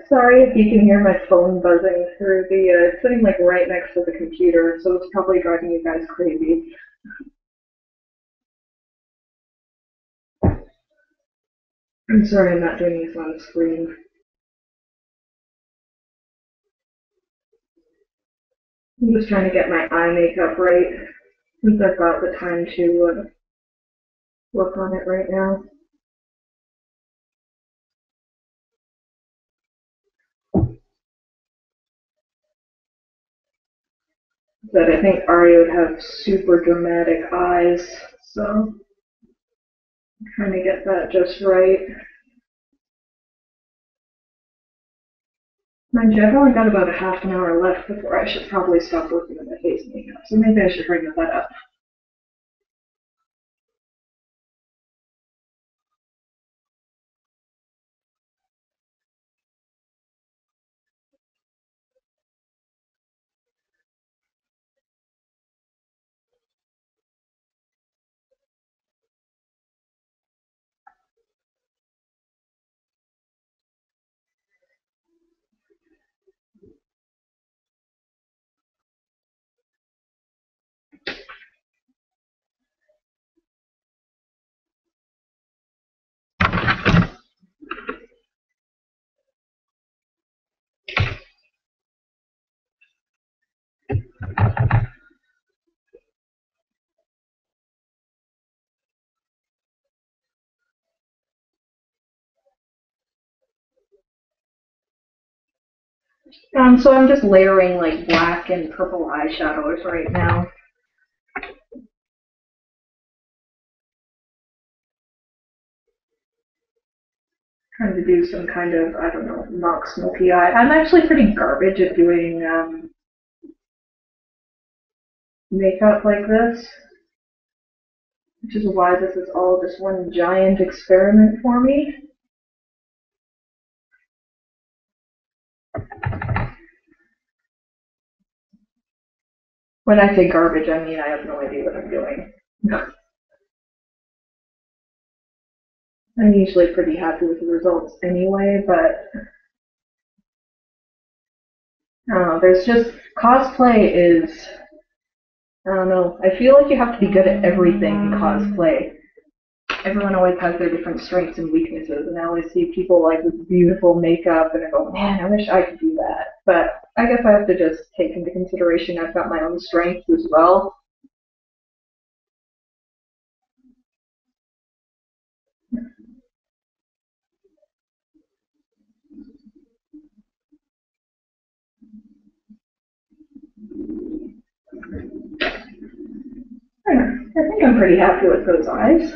Speaker 1: Sorry if you can hear my phone buzzing through the. It's sitting like right next to the computer, so it's probably driving you guys crazy. I'm sorry I'm not doing this on screen. I'm just trying to get my eye makeup right, since I've got the time to work on it right now. But I think Aria would have super dramatic eyes, so I'm trying to get that just right. Mind you, I've only got about a half an hour left before I should probably stop working on my face makeup, so maybe I should bring that up. So I'm just layering like black and purple eyeshadows right now. Trying to do some kind of, I don't know, mock smoky eye. I'm actually pretty garbage at doing makeup like this, which is why this is all just one giant experiment for me. When I say garbage, I mean I have no idea what I'm doing. I'm usually pretty happy with the results anyway, but I don't know, there's just, cosplay is, I don't know, I feel like you have to be good at everything in cosplay. Everyone always has their different strengths and weaknesses, and I always see people like with beautiful makeup, and I go, man, I wish I could do that. But I guess I have to just take into consideration I've got my own strengths as well. I think I'm pretty happy with those eyes.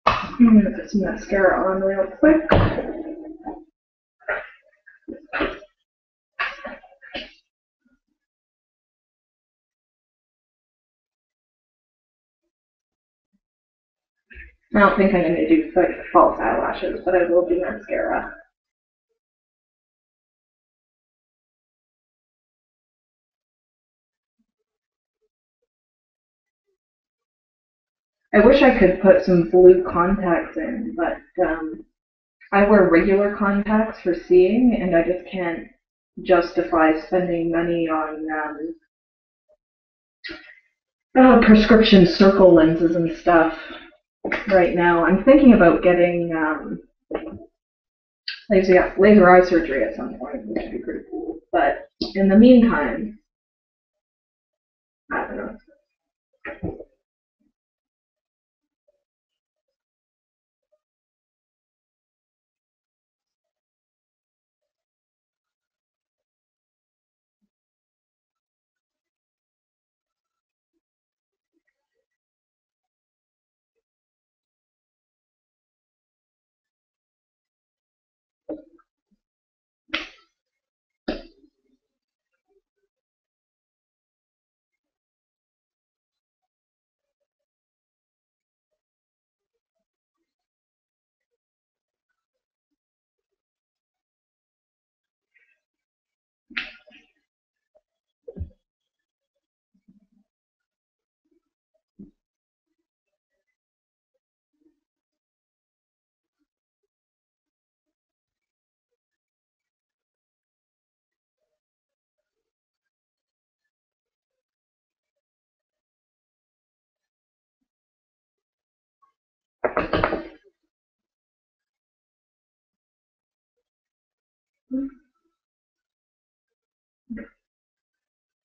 Speaker 1: I'm going to put some mascara on real quick. I don't think I'm going to do like false eyelashes, but I will do mascara. I wish I could put some blue contacts in, but I wear regular contacts for seeing, and I just can't justify spending money on prescription circle lenses and stuff. right now. I'm thinking about getting laser eye surgery at some point, which would be pretty cool. But in the meantime, I don't know.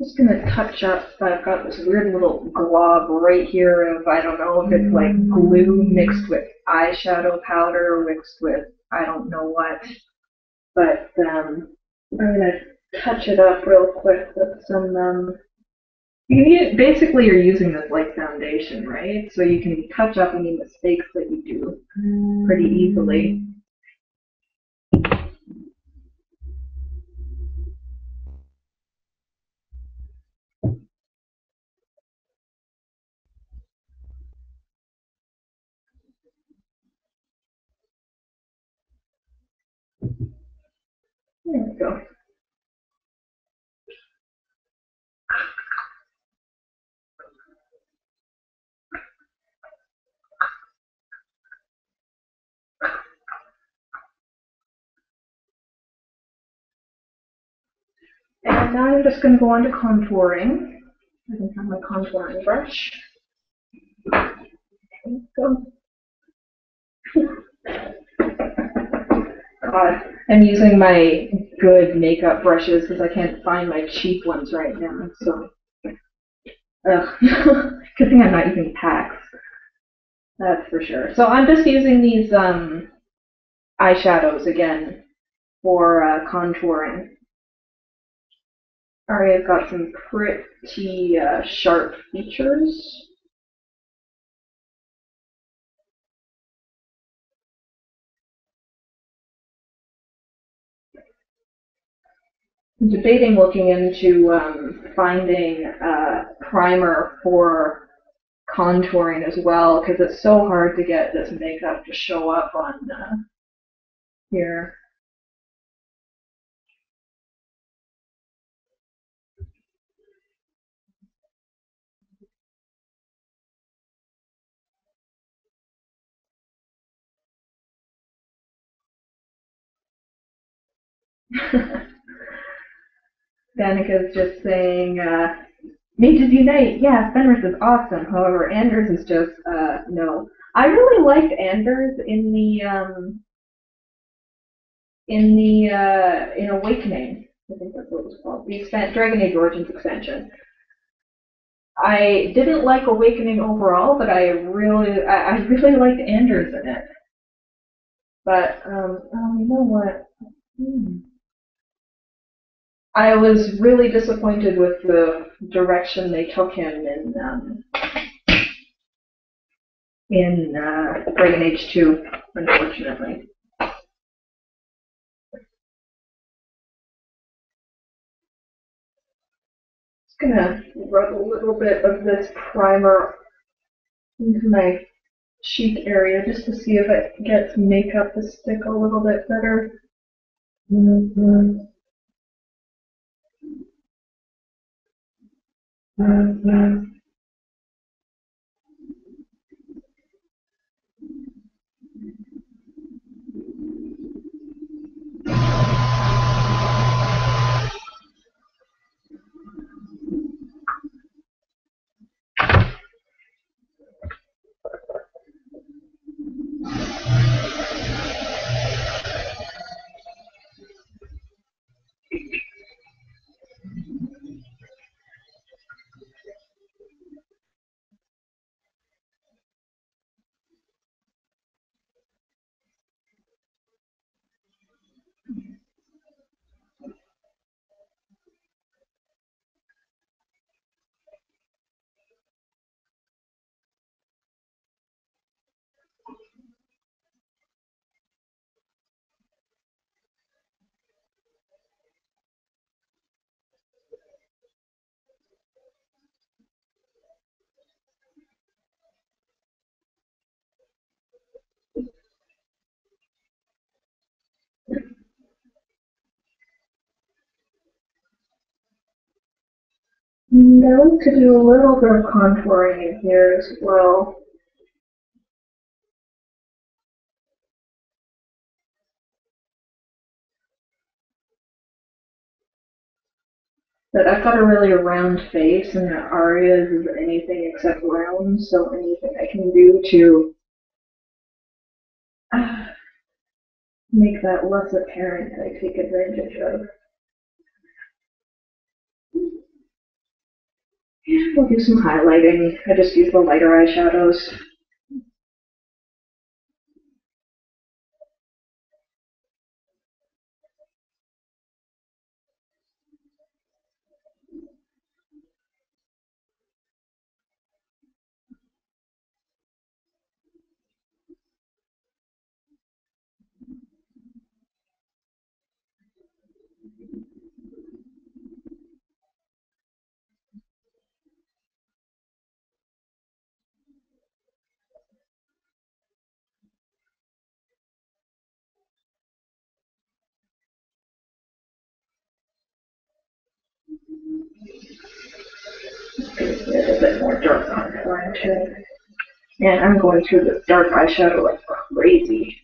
Speaker 1: Just gonna touch up. I've got this weird little glob right here of, I don't know if it's like glue mixed with eyeshadow powder mixed with I don't know what. But I'm gonna touch it up real quick with some. You can use, basically you're using this like foundation, right? So you can touch up any mistakes that you do pretty easily. There we go. And now I'm just going to go on to contouring. I can have my contouring brush. There we go. God, I'm using my good makeup brushes because I can't find my cheap ones right now. So, good thing I'm not using packs. That's for sure. So I'm just using these eyeshadows again for contouring. Aria's got some pretty sharp features. I'm debating looking into finding a primer for contouring as well, because it's so hard to get this makeup to show up on here. Danica's just saying, Mages Unite, yeah, Fenris is awesome. However, Anders is just, no. I really liked Anders in Awakening. I think that's what it was called. The Dragon Age Origins expansion. I didn't like Awakening overall, but I really liked Anders in it. But, you know what? I was really disappointed with the direction they took him in Dragon Age 2, unfortunately. Just gonna rub a little bit of this primer into my cheek area just to see if it gets makeup to stick a little bit better. Now to do a little bit of contouring in here as well. But I've got a really round face, and Aria's is anything except round, so anything I can do to make that less apparent, I take advantage of. We'll do some highlighting. I just use the lighter eyeshadows. Get a bit more dark on too. And I'm going through this dark eyeshadow like crazy.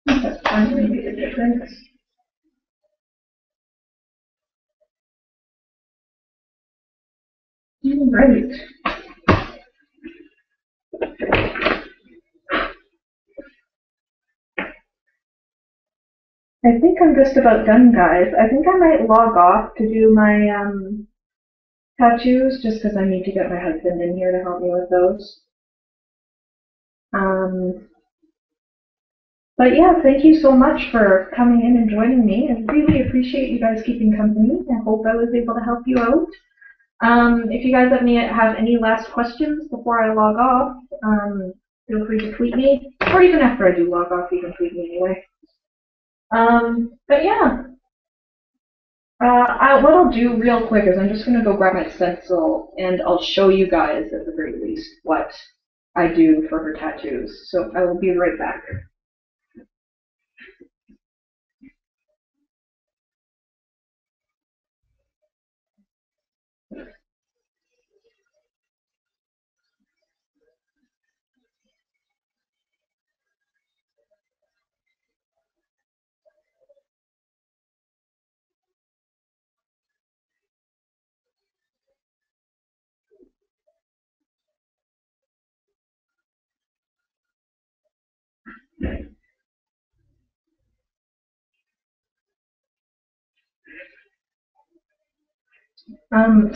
Speaker 1: That's finally made a difference. Right. I think I'm just about done, guys. I think I might log off to do my tattoos, just because I need to get my husband in here to help me with those. But yeah, thank you so much for coming in and joining me. I really appreciate you guys keeping company. I hope I was able to help you out. If you guys have any last questions before I log off, feel free to tweet me, or even after I do log off, you can tweet me anyway. But yeah, what I'll do real quick is I'm just going to go grab my stencil, and I'll show you guys at the very least what I do for her tattoos. So I will be right back.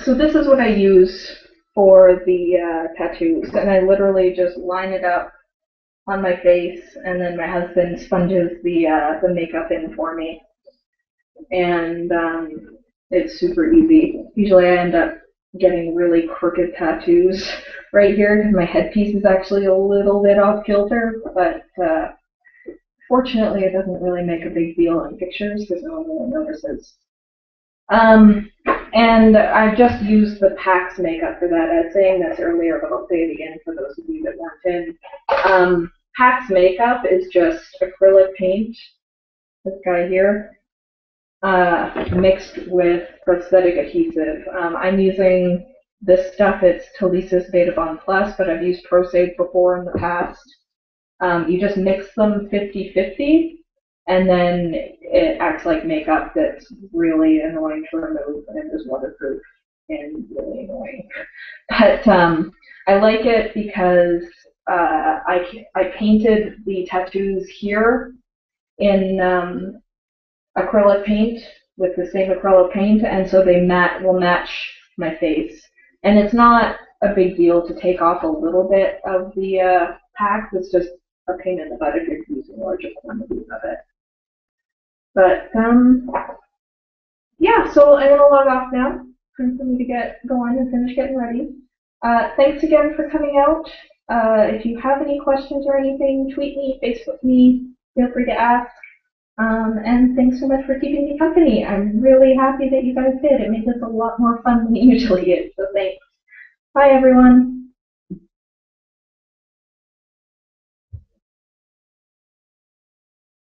Speaker 1: So this is what I use for the tattoos, and I literally just line it up on my face, and then my husband sponges the makeup in for me, and it's super easy. Usually I end up getting really crooked tattoos right here because my headpiece is actually a little bit off kilter, but fortunately it doesn't really make a big deal in pictures because no one really notices. And I've just used the PAX makeup for that. I was saying this earlier, but I'll say it again for those of you that weren't in. PAX makeup is just acrylic paint, this guy here, mixed with prosthetic adhesive. I'm using this stuff, it's Talisa's Beta Bond Plus, but I've used ProSave before in the past. You just mix them 50-50. And then it acts like makeup that's really annoying to remove and is waterproof and really annoying. But I like it because I painted the tattoos here in acrylic paint with the same acrylic paint, and so they will match my face. And it's not a big deal to take off a little bit of the pack. It's just a pain in the butt if you're using larger quantities of it. But yeah, so I'm gonna log off now. Time for me to get going and finish getting ready. Thanks again for coming out. If you have any questions or anything, tweet me, Facebook me, feel free to ask. And thanks so much for keeping me company. I'm really happy that you guys did. It made this a lot more fun than it usually is, so thanks. Bye, everyone.